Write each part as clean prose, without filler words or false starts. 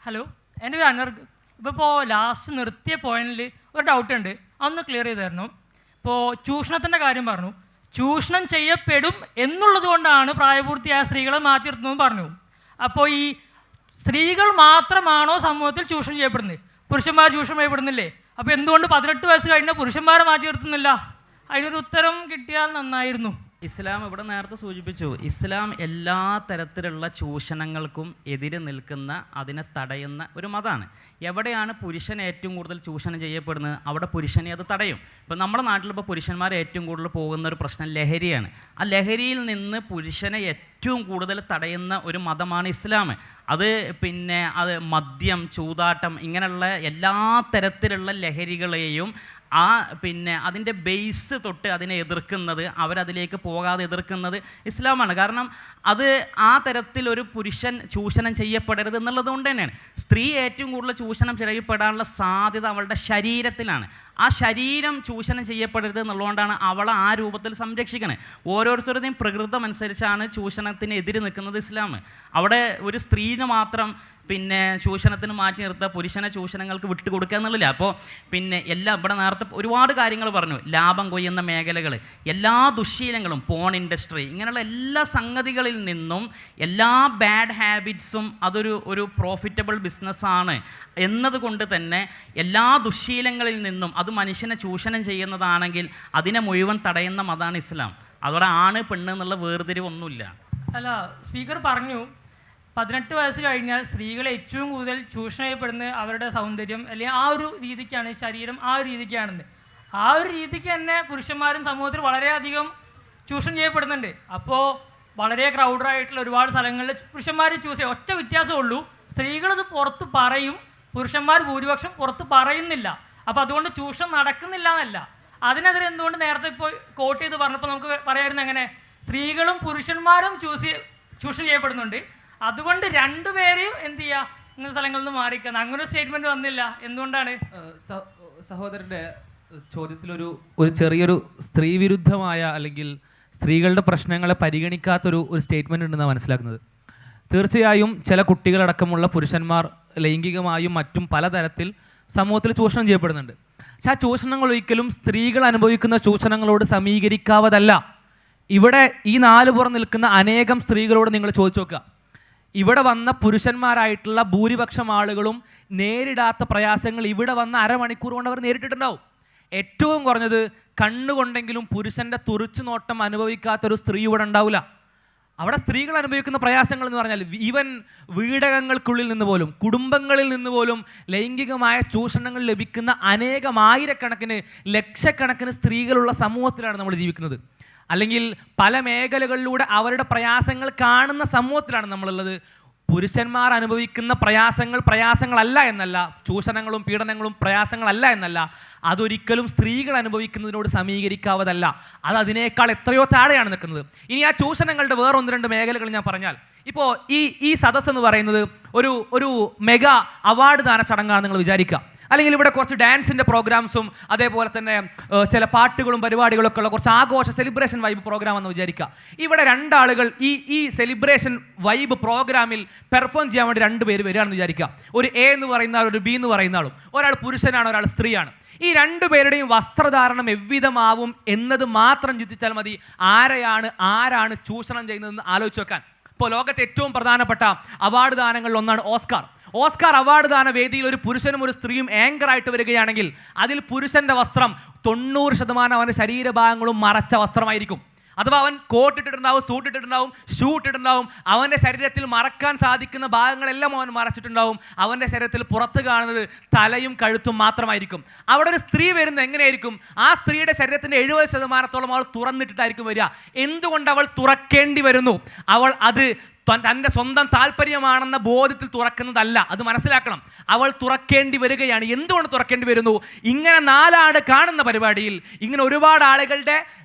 Hello, എൻ്റെ പേര് അനർഗ്. ഇപ്പോൾ ലാസ്റ്റ് നിർത്തിയ പോയിന്റിൽ ഒരു ഡൗട്ട് ഉണ്ട്, അതൊന്ന് ക്ലിയർ ചെയ്ത് തരണം. ഇപ്പോൾ ചൂഷണത്തിൻ്റെ കാര്യം പറഞ്ഞു, ചൂഷണം ചെയ്യപ്പെടും എന്നുള്ളത് കൊണ്ടാണ് പ്രായപൂർത്തിയായ സ്ത്രീകളെ മാറ്റി നിർത്തുന്നതെന്ന് പറഞ്ഞു. അപ്പോൾ ഈ സ്ത്രീകൾ മാത്രമാണോ സമൂഹത്തിൽ ചൂഷണം ചെയ്യപ്പെടുന്നത്? പുരുഷന്മാർ ചൂഷണം ചെയ്യപ്പെടുന്നില്ലേ? അപ്പോൾ എന്തുകൊണ്ട് 18 വയസ്സ് കഴിഞ്ഞ പുരുഷന്മാരെ മാറ്റി നിർത്തുന്നില്ല? അതിനൊരു ഉത്തരം കിട്ടിയാൽ നന്നായിരുന്നു. ഇസ്ലാം ഇവിടെ നേരത്തെ സൂചിപ്പിച്ചു, ഇസ്ലാം എല്ലാ തരത്തിലുള്ള ചൂഷണങ്ങൾക്കും എതിരെ നിൽക്കുന്ന, അതിനെ തടയുന്ന ഒരു മതമാണ്. എവിടെയാണ് പുരുഷൻ ഏറ്റവും കൂടുതൽ ചൂഷണം ചെയ്യപ്പെടുന്നത്, അവിടെ പുരുഷനെ അത് തടയും. ഇപ്പം നമ്മുടെ നാട്ടിലിപ്പോൾ പുരുഷന്മാർ ഏറ്റവും കൂടുതൽ പോകുന്ന ഒരു പ്രശ്നം ലഹരിയാണ്. ആ ലഹരിയിൽ നിന്ന് പുരുഷനെ ഏറ്റവും കൂടുതൽ തടയുന്ന ഒരു മതമാണ് ഇസ്ലാം. അത് മദ്യം, ചൂതാട്ടം, ഇങ്ങനെയുള്ള എല്ലാ തരത്തിലുള്ള ലഹരികളെയും അതിൻ്റെ ബേസ് തൊട്ട് അതിനെ എതിർക്കുന്നത്, അവരതിലേക്ക് പോകാതെ എതിർക്കുന്നത് ഇസ്ലാമാണ്. കാരണം അത് ആ തരത്തിൽ ഒരു പുരുഷൻ ചൂഷണം ചെയ്യപ്പെടരുത് എന്നുള്ളത് കൊണ്ട് തന്നെയാണ്. സ്ത്രീ ഏറ്റവും കൂടുതൽ ചൂഷണം ചെയ്യപ്പെടാനുള്ള സാധ്യത അവളുടെ ശരീരത്തിലാണ്. ആ ശരീരം ചൂഷണം ചെയ്യപ്പെടരുത് എന്നുള്ളതുകൊണ്ടാണ് അവളെ ആ രൂപത്തിൽ സംരക്ഷിക്കണേ. ഓരോരുത്തരുടെയും പ്രകൃതം അനുസരിച്ചാണ് ചൂഷണത്തിന് എതിര് നിൽക്കുന്നത് ഇസ്ലാം. അവിടെ ഒരു സ്ത്രീന് മാത്രം ചൂഷണത്തിന് മാറ്റി നിർത്തുക, പുരുഷനെ ചൂഷണങ്ങൾക്ക് വിട്ടുകൊടുക്കുക എന്നുള്ളില്ല. അപ്പോൾ എല്ലാം ഇവിടെ നേരത്തെ ഒരുപാട് കാര്യങ്ങൾ പറഞ്ഞു. ലാഭം കൊയ്യുന്ന മേഖലകൾ, എല്ലാ ദുശ്ശീലങ്ങളും, പോൺ ഇൻഡസ്ട്രി, ഇങ്ങനെയുള്ള എല്ലാ സംഗതികളിൽ നിന്നും, എല്ലാ ബാഡ് ഹാബിറ്റ്സും അതൊരു പ്രോഫിറ്റബിൾ ബിസിനസ്സാണ് എന്നതുകൊണ്ട് തന്നെ എല്ലാ ദുശ്ശീലങ്ങളിൽ നിന്നും അത് മനുഷ്യനെ ചൂഷണം ചെയ്യുന്നതാണെങ്കിൽ അതിനെ മുഴുവൻ തടയുന്ന മതമാണ് ഇസ്ലാം. അതോടെ ആണ് പെണ്ണ് എന്നുള്ള വേർതിരിവൊന്നുമില്ല. അല്ല, സ്പീക്കർ പറഞ്ഞു 18 വയസ്സ് കഴിഞ്ഞാൽ സ്ത്രീകൾ ഏറ്റവും കൂടുതൽ ചൂഷണം ചെയ്യപ്പെടുന്നത് അവരുടെ സൗന്ദര്യം അല്ലെങ്കിൽ ആ ഒരു രീതിക്കാണ്, ശരീരം ആ ഒരു രീതിക്കാണെന്ന്. ആ ഒരു രീതിക്ക് തന്നെ പുരുഷന്മാരും സമൂഹത്തിൽ വളരെയധികം ചൂഷണം ചെയ്യപ്പെടുന്നുണ്ട്. അപ്പോൾ വളരെ ക്രൗഡായിട്ടുള്ള ഒരുപാട് സ്ഥലങ്ങളിൽ പുരുഷന്മാർ ചൂസ് ചെയ്യും. ഒറ്റ വ്യത്യാസമേ ഉള്ളൂ, സ്ത്രീകളത് പുറത്ത് പറയും, പുരുഷന്മാർ ഭൂരിപക്ഷം പുറത്ത് പറയുന്നില്ല. അപ്പോൾ അതുകൊണ്ട് ചൂഷണം നടക്കുന്നില്ല എന്നല്ല. അതിനെതിരെ എന്തുകൊണ്ട് നേരത്തെ ഇപ്പോൾ കോട്ട് ചെയ്ത് പറഞ്ഞപ്പോൾ നമുക്ക് പറയാമായിരുന്നു, എങ്ങനെ സ്ത്രീകളും പുരുഷന്മാരും ചൂഷണം ചെയ്യപ്പെടുന്നുണ്ട്, അതുകൊണ്ട് രണ്ടുപേരെയും എന്ത് ചെയ്യുക, ഇങ്ങനെ സ്ഥലങ്ങളിൽ നിന്ന് മാറിക്കുന്ന അങ്ങനെ ഒരു സ്റ്റേറ്റ്മെന്റ് വന്നില്ല. എന്തുകൊണ്ടാണ്? സഹോദരൻ്റെ ചോദ്യത്തിലൊരു ചെറിയൊരു സ്ത്രീ വിരുദ്ധമായ അല്ലെങ്കിൽ സ്ത്രീകളുടെ പ്രശ്നങ്ങളെ പരിഗണിക്കാത്തൊരു സ്റ്റേറ്റ്മെന്റ് ഉണ്ടെന്നാണ് മനസ്സിലാക്കുന്നത്. തീർച്ചയായും ചില കുട്ടികളടക്കമുള്ള പുരുഷന്മാർ ലൈംഗികമായും മറ്റും പലതരത്തിൽ സമൂഹത്തിൽ ചൂഷണം ചെയ്യപ്പെടുന്നുണ്ട്. പക്ഷെ ആ ചൂഷണങ്ങൾ ഒരിക്കലും സ്ത്രീകൾ അനുഭവിക്കുന്ന ചൂഷണങ്ങളോട് സമീകരിക്കാവതല്ല. ഇവിടെ ഈ നാലുപുറം നിൽക്കുന്ന അനേകം സ്ത്രീകളോട് നിങ്ങൾ ചോദിച്ചു നോക്കുക, ഇവിടെ വന്ന പുരുഷന്മാരായിട്ടുള്ള ഭൂരിപക്ഷം ആളുകളും നേരിടാത്ത പ്രയാസങ്ങൾ ഇവിടെ വന്ന അരമണിക്കൂർ കൊണ്ട് അവർ നേരിട്ടിട്ടുണ്ടാവും. ഏറ്റവും കുറഞ്ഞത് കണ്ണുകൊണ്ടെങ്കിലും പുരുഷൻ്റെ തുറിച്ചു നോട്ടം അനുഭവിക്കാത്തൊരു സ്ത്രീ ഇവിടെ ഉണ്ടാവില്ല. അവിടെ സ്ത്രീകൾ അനുഭവിക്കുന്ന പ്രയാസങ്ങൾ എന്ന് പറഞ്ഞാൽ ഈവൻ വീടകങ്ങൾക്കുള്ളിൽ നിന്ന് പോലും, കുടുംബങ്ങളിൽ നിന്ന് പോലും ലൈംഗികമായ ചൂഷണങ്ങൾ ലഭിക്കുന്ന അനേകം ആയിരക്കണക്കിന് ലക്ഷക്കണക്കിന് സ്ത്രീകളുള്ള സമൂഹത്തിലാണ് നമ്മൾ ജീവിക്കുന്നത്. അല്ലെങ്കിൽ പല മേഖലകളിലൂടെ അവരുടെ പ്രയാസങ്ങൾ കാണുന്ന സമൂഹത്തിലാണ് നമ്മളുള്ളത്. പുരുഷന്മാർ അനുഭവിക്കുന്ന പ്രയാസങ്ങളല്ല എന്നല്ല, ചൂഷണങ്ങളും പീഡനങ്ങളും പ്രയാസങ്ങളല്ല എന്നല്ല, അതൊരിക്കലും സ്ത്രീകൾ അനുഭവിക്കുന്നതിനോട് സമീകരിക്കാവതല്ല. അത് അതിനേക്കാൾ എത്രയോ താഴെയാണ് നിൽക്കുന്നത്. ഇനി ആ ചൂഷണങ്ങളുടെ വേറെ 1-2 മേഖലകൾ ഞാൻ പറഞ്ഞാൽ, ഇപ്പോൾ ഈ സദസ്സ് എന്ന് പറയുന്നത് ഒരു മെഗാ അവാർഡ് ദാന ചടങ്ങാണ് നിങ്ങൾ വിചാരിക്കുക. അല്ലെങ്കിൽ ഇവിടെ കുറച്ച് ഡാൻസിൻ്റെ പ്രോഗ്രാംസും അതേപോലെ തന്നെ ചില പാട്ടുകളും പരിപാടികളൊക്കെ ഉള്ള കുറച്ച് ആഘോഷ സെലിബ്രേഷൻ വൈബ് പ്രോഗ്രാം എന്ന് വിചാരിക്കുക. ഇവിടെ 2 ആളുകൾ ഈ സെലിബ്രേഷൻ വൈബ് പ്രോഗ്രാമിൽ പെർഫോം ചെയ്യാൻ വേണ്ടി 2 പേര് വരികയാണെന്ന് വിചാരിക്കുക. ഒരു എ എന്ന് പറയുന്ന ആൾ, ഒരു ബി എന്ന് പറയുന്ന ആളും. ഒരാൾ പുരുഷനാണ്, ഒരാൾ സ്ത്രീയാണ്. ഈ 2 പേരുടെയും വസ്ത്രധാരണം എவ்விதമാവും എന്നത് മാത്രം ചിന്തിച്ചാൽ മതി ആരാണ് ചൂഷണം ചെയ്യുന്നതെന്ന് ആലോചിച്ച് വെക്കാൻ. ഇപ്പോൾ ലോകത്തെ ഏറ്റവും പ്രധാനപ്പെട്ട അവാർഡ് ദാനങ്ങളിൽ ഒന്നാണ് ഓസ്കാർ അവാർഡ് ദാന വേദിയിൽ ഒരു പുരുഷനും ഒരു സ്ത്രീയും ആങ്കറായിട്ട് വരികയാണെങ്കിൽ അതിൽ പുരുഷന്റെ വസ്ത്രം 90% അവൻ്റെ ശരീരഭാഗങ്ങളും മറച്ച വസ്ത്രമായിരിക്കും. അഥവാ അവൻ കോട്ട് ഇട്ടിട്ടുണ്ടാവും, സൂട്ട് ഇട്ടിട്ടുണ്ടാവും, ഷൂ ഇട്ടിട്ടുണ്ടാവും. അവൻ്റെ ശരീരത്തിൽ മറക്കാൻ സാധിക്കുന്ന ഭാഗങ്ങളെല്ലാം അവൻ മറച്ചിട്ടുണ്ടാവും. അവൻ്റെ ശരീരത്തിൽ പുറത്ത് കാണുന്നത് തലയും കഴുത്തും മാത്രമായിരിക്കും. അവിടെ ഒരു സ്ത്രീ വരുന്നത് എങ്ങനെയായിരിക്കും? ആ സ്ത്രീയുടെ ശരീരത്തിൻ്റെ 70% അവൾ തുറന്നിട്ടിട്ടായിരിക്കും വരിക. എന്തുകൊണ്ട് അവൾ തുറക്കേണ്ടി വരുന്നു? അവൾ അത് തൻ്റെ സ്വന്തം താല്പര്യമാണെന്ന ബോധ്യത്തിൽ തുറക്കുന്നതല്ല, അത് മനസ്സിലാക്കണം. അവൾ തുറക്കേണ്ടി വരികയാണ്. എന്തുകൊണ്ട് തുറക്കേണ്ടി വരുന്നു? ഇങ്ങനെ 4 ആൾ കാണുന്ന പരിപാടിയിൽ, ഇങ്ങനെ ഒരുപാട് ആളുകളുടെ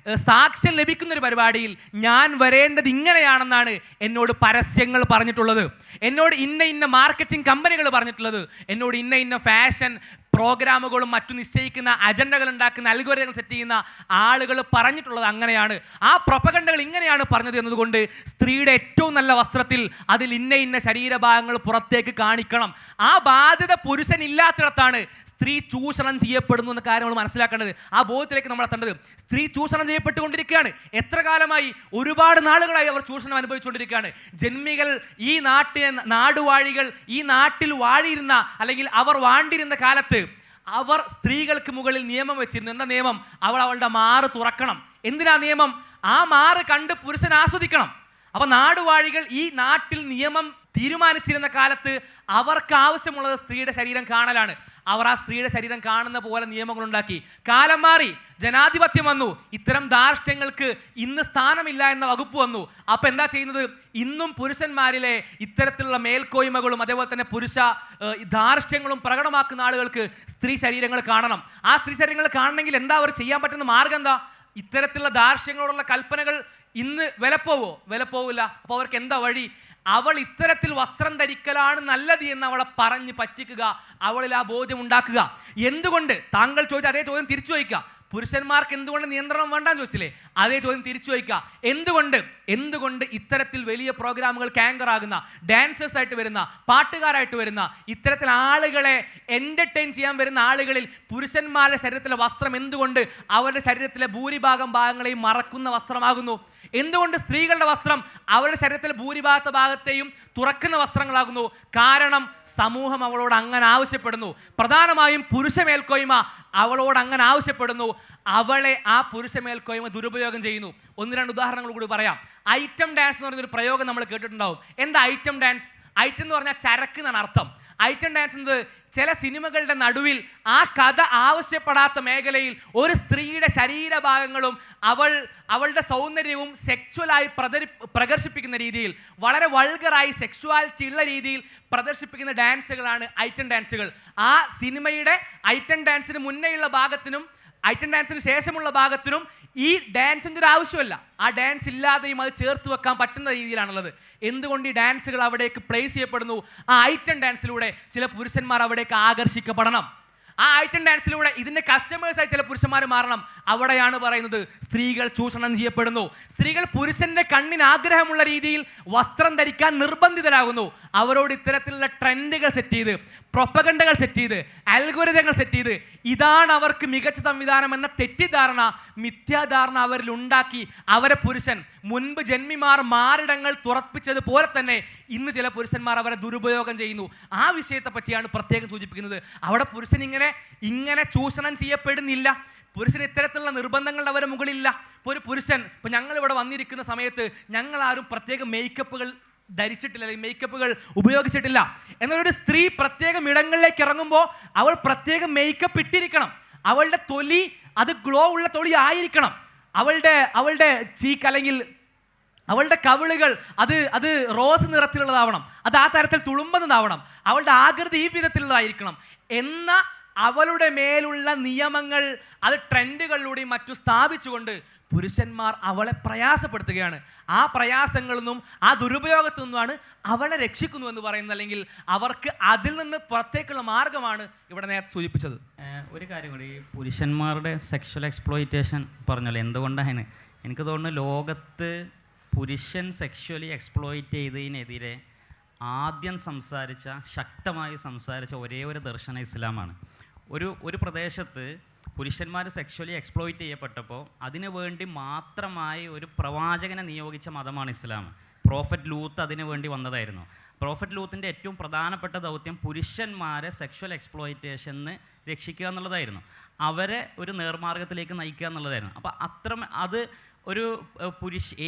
സാക്ഷ്യം ലഭിക്കുന്ന ഒരു പരിപാടിയിൽ ഞാൻ വരേണ്ടത് ഇങ്ങനെയാണെന്നാണ് എന്നോട് പരസ്യങ്ങൾ പറഞ്ഞിട്ടുള്ളത്, എന്നോട് ഇന്ന മാർക്കറ്റിംഗ് കമ്പനികൾ പറഞ്ഞിട്ടുള്ളത്, എന്നോട് ഇന്ന ഫാഷൻ പ്രോഗ്രാമുകളും മറ്റു നിശ്ചയിക്കുന്ന അജണ്ടകൾ ഉണ്ടാക്കുന്ന അൽഗോരിതങ്ങൾ സെറ്റ് ചെയ്യുന്ന ആളുകൾ പറഞ്ഞിട്ടുള്ളത് അങ്ങനെയാണ്. ആ പ്രൊപ്പഗണ്ടകൾ ഇങ്ങനെയാണ് പറഞ്ഞത് എന്നതുകൊണ്ട് സ്ത്രീയുടെ ഏറ്റവും നല്ല വസ്ത്രത്തിൽ അതിൽ ഇന്ന ശരീരഭാഗങ്ങൾ പുറത്തേക്ക് കാണിക്കണം. ആ ബാധ്യത പുരുഷൻ ഇല്ലാത്തിടത്താണ് സ്ത്രീ ചൂഷണം ചെയ്യപ്പെടുന്നു എന്ന കാര്യം നമ്മൾ മനസ്സിലാക്കേണ്ടത്. ആ ബോധത്തിലേക്ക് നമ്മൾ എത്തേണ്ടത്. സ്ത്രീ ചൂഷണം ചെയ്യപ്പെട്ടുകൊണ്ടിരിക്കുകയാണ്. എത്ര കാലമായി? ഒരുപാട് നാളുകളായി അവർ ചൂഷണം അനുഭവിച്ചുകൊണ്ടിരിക്കുകയാണ്. ജന്മികൾ, ഈ നാടുവാഴികൾ, ഈ നാട്ടിൽ വാഴിയിരുന്ന അല്ലെങ്കിൽ അവർ വാണ്ടിരുന്ന കാലത്ത് അവർ സ്ത്രീകൾക്ക് മുകളിൽ നിയമം വെച്ചിരുന്നു. എന്താ നിയമം? അവളുടെ മാറ് തുറക്കണം. എന്തിനാ നിയമം? ആ മാറ് കണ്ട് പുരുഷൻ ആസ്വദിക്കണം. അപ്പൊ നാടുവാഴികൾ ഈ നാട്ടിൽ നിയമം തീരുമാനിച്ചിരുന്ന കാലത്ത് അവർക്ക് ആവശ്യമുള്ളത് സ്ത്രീയുടെ ശരീരം കാണലാണ്. അവർ ആ സ്ത്രീയുടെ ശരീരം കാണുന്ന പോലെ നിയമങ്ങൾ ഉണ്ടാക്കി. കാലം മാറി, ജനാധിപത്യം വന്നു, ഇത്തരം ധാർഷ്ട്യങ്ങൾക്ക് ഇന്ന് സ്ഥാനമില്ല എന്ന വകുപ്പ് വന്നു. അപ്പൊ എന്താ ചെയ്യുന്നത്? ഇന്നും പുരുഷന്മാരിലെ ഇത്തരത്തിലുള്ള മേൽക്കോയ്മകളും അതേപോലെ തന്നെ പുരുഷ ധാർഷ്ട്യങ്ങളും പ്രകടമാക്കുന്ന ആളുകൾക്ക് സ്ത്രീ ശരീരങ്ങൾ കാണണം. ആ സ്ത്രീ ശരീരങ്ങൾ കാണണമെങ്കിൽ എന്താ അവർ ചെയ്യാൻ പറ്റുന്ന മാർഗം എന്താ? ഇത്തരത്തിലുള്ള ധാർഷ്ട്യങ്ങളോടുള്ള കൽപ്പനകൾ ഇന്ന് വില പോവില്ല. അപ്പോൾ അവർക്ക് എന്താ വഴി? അവൾ ഇത്തരത്തിൽ വസ്ത്രം ധരിക്കലാണ് നല്ലത് എന്ന് അവളെ പറഞ്ഞ് പറ്റിക്കുക, അവളിൽ ആ ബോധ്യം ഉണ്ടാക്കുക. എന്തുകൊണ്ട്? താങ്കൾ ചോദിച്ച അതേ ചോദ്യം തിരിച്ചു വയ്ക്കുക. പുരുഷന്മാർക്ക് എന്തുകൊണ്ട് നിയന്ത്രണം വേണ്ടാന്ന് ചോദിച്ചില്ലേ? അതേ ചോദ്യം തിരിച്ചു വയ്ക്കുക. എന്തുകൊണ്ട് ഇത്തരത്തിൽ വലിയ പ്രോഗ്രാമുകൾക്ക് ആങ്കർ ആകുന്ന, ഡാൻസേഴ്സ് ആയിട്ട് വരുന്ന, പാട്ടുകാരായിട്ട് വരുന്ന, ഇത്തരത്തിൽ ആളുകളെ എൻ്റർടൈൻ ചെയ്യാൻ വരുന്ന ആളുകളിൽ പുരുഷന്മാരുടെ ശരീരത്തിലെ വസ്ത്രം എന്തുകൊണ്ട് അവരുടെ ശരീരത്തിലെ ഭൂരിഭാഗം ഭാഗങ്ങളെയും മറക്കുന്ന വസ്ത്രമാകുന്നു? എന്തുകൊണ്ട് സ്ത്രീകളുടെ വസ്ത്രം അവരുടെ ശരീരത്തിലെ ഭൂരിഭാഗത്തെ ഭാഗത്തെയും തുറക്കുന്ന വസ്ത്രങ്ങളാകുന്നു? കാരണം സമൂഹം അവളോട് അങ്ങനെ ആവശ്യപ്പെടുന്നു. പ്രധാനമായും പുരുഷ മേൽക്കോയ്മ അവളോട് അങ്ങനെ ആവശ്യപ്പെടുന്നു. അവളെ ആ പുരുഷ മേൽക്കോയ്മ ദുരുപയോഗം ചെയ്യുന്നു. 1-2 ഉദാഹരണങ്ങൾ കൂടി പറയാം. ഐറ്റം ഡാൻസ് എന്ന് പറയുന്നൊരു പ്രയോഗം നമ്മൾ കേട്ടിട്ടുണ്ടാവും. എന്താ ഐറ്റം ഡാൻസ്? ഐറ്റം എന്ന് പറഞ്ഞാൽ ചരക്ക് എന്നാണ് അർത്ഥം. ഐറ്റം ഡാൻസ് എന്നത് ചില സിനിമകളുടെ നടുവിൽ ആ കഥ ആവശ്യപ്പെടാത്ത മേഖലയിൽ ഒരു സ്ത്രീയുടെ ശരീരഭാഗങ്ങളും അവളുടെ സൗന്ദര്യവും സെക്ച്വലായി പ്രദർശിപ്പിക്കുന്ന രീതിയിൽ, വളരെ വൾഗറായി സെക്ഷ്വാലിറ്റി ഉള്ള രീതിയിൽ പ്രദർശിപ്പിക്കുന്ന ഡാൻസുകളാണ് ഐറ്റം ഡാൻസുകൾ. ആ സിനിമയുടെ ഐറ്റം ഡാൻസിന് മുന്നേയുള്ള ഭാഗത്തിനും ഐറ്റം ഡാൻസിന് ശേഷമുള്ള ഭാഗത്തിനും ഈ ഡാൻസിൻ്റെ ഒരു ആവശ്യമല്ല. ആ ഡാൻസ് ഇല്ലാതെയും അത് ചേർത്ത് വെക്കാൻ പറ്റുന്ന രീതിയിലാണുള്ളത്. എന്തുകൊണ്ട് ഈ ഡാൻസുകൾ അവിടേക്ക് പ്ലേസ് ചെയ്യപ്പെടുന്നു? ആ ഐറ്റം ഡാൻസിലൂടെ ചില പുരുഷന്മാർ അവിടേക്ക് ആകർഷിക്കപ്പെടണം. ആ ഐറ്റം ഡാൻസിലൂടെ ഇതിൻ്റെ കസ്റ്റമേഴ്സായി ചില പുരുഷന്മാർ മാറണം. അവിടെയാണ് പറയുന്നത് സ്ത്രീകൾ ചൂഷണം ചെയ്യപ്പെടുന്നു. സ്ത്രീകൾ പുരുഷന്റെ കണ്ണിന് ആഗ്രഹമുള്ള രീതിയിൽ വസ്ത്രം ധരിക്കാൻ നിർബന്ധിതരാകുന്നു. അവരോട് ഇത്തരത്തിലുള്ള ട്രെൻഡുകൾ സെറ്റ് ചെയ്ത്, പ്രൊപ്പഗണ്ടകൾ സെറ്റ് ചെയ്ത്, അൽഗോരിതങ്ങൾ സെറ്റ് ചെയ്ത്, ഇതാണ് അവർക്ക് മികച്ച സംവിധാനം എന്ന തെറ്റിദ്ധാരണ, മിഥ്യാധാരണ അവരിൽ ഉണ്ടാക്കി അവരെ പുരുഷൻ മുൻപ് ജന്മിമാർ മാറിടങ്ങൾ തുറപ്പിച്ചതുപോലെ തന്നെ ഇന്ന് ചില പുരുഷന്മാർ അവരെ ദുരുപയോഗം ചെയ്യുന്നു. ആ വിഷയത്തെ പറ്റിയാണ് പ്രത്യേകം സൂചിപ്പിക്കുന്നത്. അവിടെ പുരുഷൻ ഇങ്ങനെ ചൂഷണം ചെയ്യപ്പെടുന്നില്ല. പുരുഷൻ ഇത്തരത്തിലുള്ള നിർബന്ധങ്ങളുടെ അവരുടെ മുകളിലില്ല. ഇപ്പോൾ ഒരു പുരുഷൻ, ഇപ്പോൾ ഞങ്ങളിവിടെ വന്നിരിക്കുന്ന സമയത്ത് ഞങ്ങളാരും പ്രത്യേക മേക്കപ്പുകൾ ധരിച്ചിട്ടില്ല, അല്ലെങ്കിൽ മേക്കപ്പുകൾ ഉപയോഗിച്ചിട്ടില്ല. എന്നാൽ ഒരു സ്ത്രീ പ്രത്യേകം ഇടങ്ങളിലേക്ക് ഇറങ്ങുമ്പോൾ അവൾ പ്രത്യേകം മേക്കപ്പ് ഇട്ടിരിക്കണം. അവളുടെ തൊലി അത് ഗ്ലോ ഉള്ള തൊലി ആയിരിക്കണം. അവളുടെ ചീക്ക് അല്ലെങ്കിൽ അവളുടെ കവിളുകൾ അത് റോസ് നിറത്തിലുള്ളതാവണം. അത് ആ തരത്തിൽ തുളുമ്പുന്നതാവണം. അവളുടെ ആകൃതി ഈ വിധത്തിലുള്ളതായിരിക്കണം എന്ന അവളുടെ മേലുള്ള നിയമങ്ങൾ അത് ട്രെൻഡുകളിലൂടെയും മറ്റു സ്ഥാപിച്ചുകൊണ്ട് പുരുഷന്മാർ അവളെ പ്രയാസപ്പെടുത്തുകയാണ്. ആ പ്രയാസങ്ങളിൽ നിന്നും ആ ദുരുപയോഗത്തിൽ നിന്നുമാണ് അവളെ രക്ഷിക്കുന്നു എന്ന് പറയുന്നത്. അല്ലെങ്കിൽ അവർക്ക് അതിൽ നിന്ന് പുറത്തേക്കുള്ള മാർഗമാണ് ഇവിടെ നേരത്തെ സൂചിപ്പിച്ചത്. ഒരു കാര്യം കൂടി, ഈ പുരുഷന്മാരുടെ സെക്ഷൽ എക്സ്പ്ലോയിറ്റേഷൻ പറഞ്ഞല്ലോ, എന്തുകൊണ്ടാണ് എനിക്ക് തോന്നുന്നു ലോകത്ത് പുരുഷൻ സെക്ഷലി എക്സ്പ്ലോയിറ്റ് ചെയ്തതിനെതിരെ ആദ്യം ശക്തമായി സംസാരിച്ച ഒരേ ഒരു ദർശനം ഇസ്ലാമാണ്. ഒരു പ്രദേശത്ത് പുരുഷന്മാർ സെക്ഷലി എക്സ്പ്ലോയിറ്റ് ചെയ്യപ്പെട്ടപ്പോൾ അതിനു വേണ്ടി മാത്രമായി ഒരു പ്രവാചകനെ നിയോഗിച്ച മതമാണ് ഇസ്ലാം. പ്രോഫറ്റ് ലൂത്ത് അതിനു വേണ്ടി വന്നതായിരുന്നു. പ്രോഫറ്റ് ലൂത്തിൻ്റെ ഏറ്റവും പ്രധാനപ്പെട്ട ദൗത്യം പുരുഷന്മാരെ സെക്ഷൽ എക്സ്പ്ലോയിറ്റേഷന് രക്ഷിക്കുക എന്നുള്ളതായിരുന്നു. അവരെ ഒരു നേർമാർഗത്തിലേക്ക് നയിക്കുക എന്നുള്ളതായിരുന്നു. അപ്പോൾ അത് ഒരു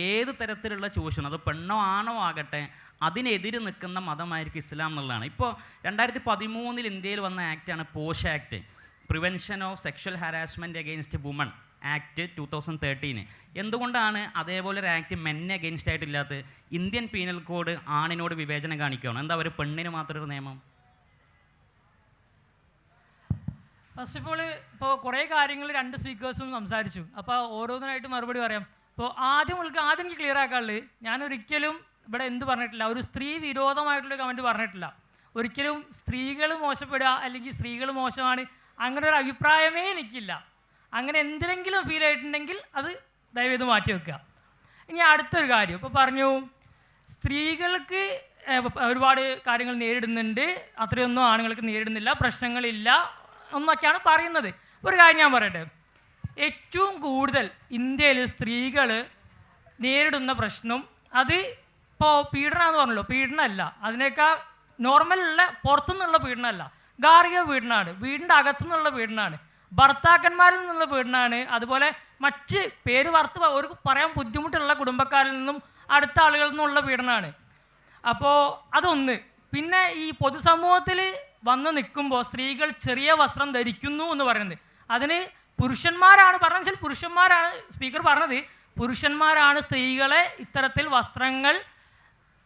ഏത് തരത്തിലുള്ള ചൂഷണം, അത് പെണ്ണോ ആണോ ആകട്ടെ, അതിനെതിരെ നിൽക്കുന്ന മതമായിരിക്കും ഇസ്ലാം എന്നുള്ളതാണ്. ഇപ്പോൾ 2013 ഇന്ത്യയിൽ വന്ന ആക്റ്റാണ് POSH act, prevention of sexual harassment against women act 2013. എന്തുകൊണ്ടാണ് അതേപോലെ ഒരു ആക്ട് മെന്നെ അഗെയിൻസ്റ്റ് ആയിട്ടില്ലാത്തത്? ഇന്ത്യൻ പീനൽ കോഡ് ആണിനോട് വിവേചനം കാണിക്കുകയാണ്. എന്താ ഒരു പെണ്ണിന് മാത്രമൊരു നിയമം? ഫസ്റ്റ് ഓഫ് ഓൾ ഇപ്പോൾ കുറേ കാര്യങ്ങൾ 2 സ്പീക്കേഴ്സും സംസാരിച്ചു. അപ്പോൾ ഓരോന്നിനായിട്ട് മറുപടി പറയാം. ഇപ്പോൾ ആദ്യം എനിക്ക് ക്ലിയർ ആക്കാനുള്ളത്, ഞാൻ ഒരിക്കലും ഇവിടെ എന്ത് പറഞ്ഞിട്ടില്ല, ഒരു സ്ത്രീ വിരോധമായിട്ടുള്ള കമൻറ്റ് പറഞ്ഞിട്ടില്ല. ഒരിക്കലും സ്ത്രീകൾ മോശപ്പെടുക അല്ലെങ്കിൽ സ്ത്രീകൾ മോശമാണ് അങ്ങനെ ഒരു അഭിപ്രായമേ എനിക്കില്ല. അങ്ങനെ എന്തിനെങ്കിലും ഫീൽ ആയിട്ടുണ്ടെങ്കിൽ അത് ദയവേത് മാറ്റി വെക്കുക. ഇനി അടുത്തൊരു കാര്യം, ഇപ്പോൾ പറഞ്ഞു സ്ത്രീകൾക്ക് ഒരുപാട് കാര്യങ്ങൾ നേരിടുന്നുണ്ട്, അത്രയൊന്നും ആണുങ്ങൾക്ക് നേരിടുന്നില്ല, പ്രശ്നങ്ങളില്ല എന്നൊക്കെയാണ് പറയുന്നത്. ഒരു കാര്യം ഞാൻ പറയട്ടെ, ഏറ്റവും കൂടുതൽ ഇന്ത്യയിൽ സ്ത്രീകൾ നേരിടുന്ന പ്രശ്നം അത് ഇപ്പോൾ പീഡനം എന്ന് പറഞ്ഞല്ലോ, പീഡനമല്ല, അതിനേക്കാൾ നോർമലുള്ള പുറത്തുനിന്നുള്ള പീഡനമല്ല, ഗാർഹിക പീഡനമാണ്, വീടിൻ്റെ അകത്തുനിന്നുള്ള പീഡനമാണ്, ഭർത്താക്കന്മാരിൽ നിന്നുള്ള പീഡനമാണ്, അതുപോലെ മറ്റ് പേര് ഒരു പറയാൻ ബുദ്ധിമുട്ടുള്ള കുടുംബക്കാരിൽ നിന്നും അടുത്ത ആളുകളിൽ നിന്നുള്ള പീഡനമാണ്. അപ്പോൾ അതൊന്ന്. പിന്നെ ഈ പൊതുസമൂഹത്തിൽ വന്ന് നിൽക്കുമ്പോൾ സ്ത്രീകൾ ചെറിയ വസ്ത്രം ധരിക്കുന്നു എന്ന് പറയുന്നത്, അതിന് പുരുഷന്മാരാണ് പറഞ്ഞത് വെച്ചാൽ പുരുഷന്മാരാണ് സ്പീക്കർ പറഞ്ഞത്, പുരുഷന്മാരാണ് സ്ത്രീകളെ ഇത്തരത്തിൽ വസ്ത്രങ്ങൾ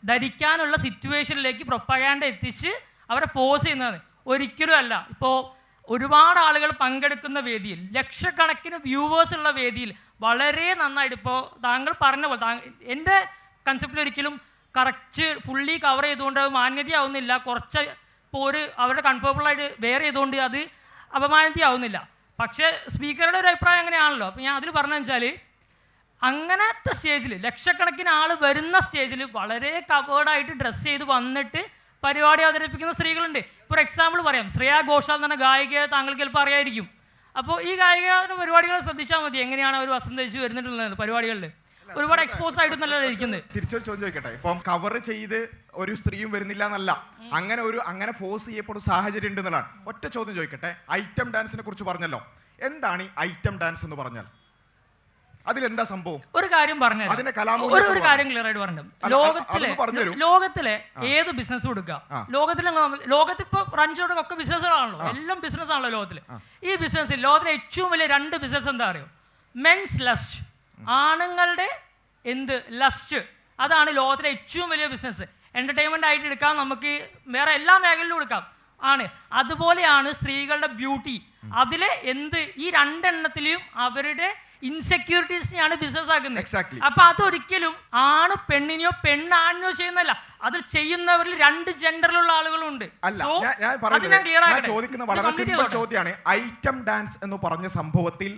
ധരിക്കാനുള്ള സിറ്റുവേഷനിലേക്ക് പ്രൊപ്പഗാൻഡ എത്തിച്ച് അവരെ ഫോഴ്സ് ചെയ്യുന്നത്. ഒരിക്കലും അല്ല. ഇപ്പോൾ ഒരുപാട് ആളുകൾ പങ്കെടുക്കുന്ന വേദിയിൽ, ലക്ഷക്കണക്കിന് വ്യൂവേഴ്സ് ഉള്ള വേദിയിൽ വളരെ നന്നായിട്ട്, ഇപ്പോൾ താങ്കൾ പറഞ്ഞ പോലെ എൻ്റെ കൺസെപ്റ്റിൽ ഒരിക്കലും കറക്റ്റ് ഫുള്ളി കവർ ചെയ്തുകൊണ്ട് അത് മാന്യതയാവുന്നില്ല, കുറച്ച് ഇപ്പോൾ അവരുടെ കംഫർട്ടബിളായിട്ട് വെയർ ചെയ്തുകൊണ്ട് അത് അപമാനതയാവുന്നില്ല. പക്ഷേ സ്പീക്കറുടെ ഒരു അഭിപ്രായം അങ്ങനെയാണല്ലോ. അപ്പോൾ ഞാൻ അതിൽ പറഞ്ഞതെന്ന് വെച്ചാൽ, അങ്ങനത്തെ സ്റ്റേജിൽ ലക്ഷക്കണക്കിന് ആൾ വരുന്ന സ്റ്റേജിൽ വളരെ കവേർഡായിട്ട് ഡ്രസ്സ് ചെയ്ത് വന്നിട്ട് പരിപാടി അവതരിപ്പിക്കുന്ന സ്ത്രീകളുണ്ട്. ഫോർ എക്സാമ്പിൾ പറയാം, ശ്രേയാ ഘോഷാൽ എന്ന ഗായികയെ താങ്കൾക്ക് ചിലപ്പോൾ അറിയായിരിക്കും. അപ്പോൾ ഈ ഗായികയുടെ പരിപാടികൾ ശ്രദ്ധിച്ചാൽ മതി, എങ്ങനെയാണ് അവർ വസ്ത്രം ധരിച്ച് വരുന്നിട്ടുള്ളത് പരിപാടികളിൽ. ഒരുപാട് എക്സ്പോസ് ആയിട്ട് നല്ല ഇരിക്കുന്നത്. തിരിച്ചൊരു ചോദ്യം ചോദിക്കട്ടെ, ഇപ്പം കവർ ചെയ്ത് ഒരു സ്ത്രീയും വരുന്നില്ല എന്നല്ല, അങ്ങനെ ഫോഴ്സ് ചെയ്യപ്പെടുന്ന സാഹചര്യം ഉണ്ട് എന്നുള്ളതാണ്. ഒറ്റ ചോദ്യം ചോദിക്കട്ടെ, ഐറ്റം ഡാൻസിനെ കുറിച്ച് പറഞ്ഞല്ലോ, എന്താണ് ഈ ഐറ്റം ഡാൻസ് എന്ന് പറഞ്ഞാൽ? അതിലെന്താ സംഭവം? ഒരു കാര്യം പറഞ്ഞു, ഒരു കാര്യം ക്ലിയർ ആയിട്ട് പറഞ്ഞു. ലോകത്തിലെ ഏത് ബിസിനസ് കൊടുക്കുക, ലോകത്തിപ്പോ റൺചോടൊക്കെ ഒക്കെ ബിസിനസ്സുകളാണല്ലോ, എല്ലാം ബിസിനസ് ആണല്ലോ ലോകത്തില്. ഈ ബിസിനസ്സിൽ ലോകത്തിലെ ഏറ്റവും വലിയ 2 ബിസിനസ് എന്താ അറിയോ? മെൻസ് ലസ്റ്റ്, ആണുങ്ങളുടെ ലസ്റ്റ്, അതാണ് ലോകത്തിലെ ഏറ്റവും വലിയ ബിസിനസ്. എന്റർടൈൻമെന്റ് ആയിട്ട് എടുക്കാം, നമുക്ക് വേറെ എല്ലാ മേഖലയിലും എടുക്കാം ആണ്. അതുപോലെയാണ് സ്ത്രീകളുടെ ബ്യൂട്ടി. അതിലെ ഈ 2 എണ്ണത്തിലും അവരുടെ ഇൻസെക്യൂരിറ്റീസിനെയാണ് ബിസിനസ് ആക്കുന്നത്. അപ്പൊ അതൊരിക്കലും ആണ് പെണ്ണിനെയോ പെണ്ണാണിനെയോ ചെയ്യുന്നല്ല, അതിൽ ചെയ്യുന്നവരിൽ 2 ജെൻഡറിലുള്ള ആളുകളുണ്ട്. ചോദിക്കുന്ന വളരെ സിമ്പിൾ ചോദ്യമാണ്, ഐറ്റം ഡാൻസ് എന്ന് പറഞ്ഞ സംഭവത്തിൽ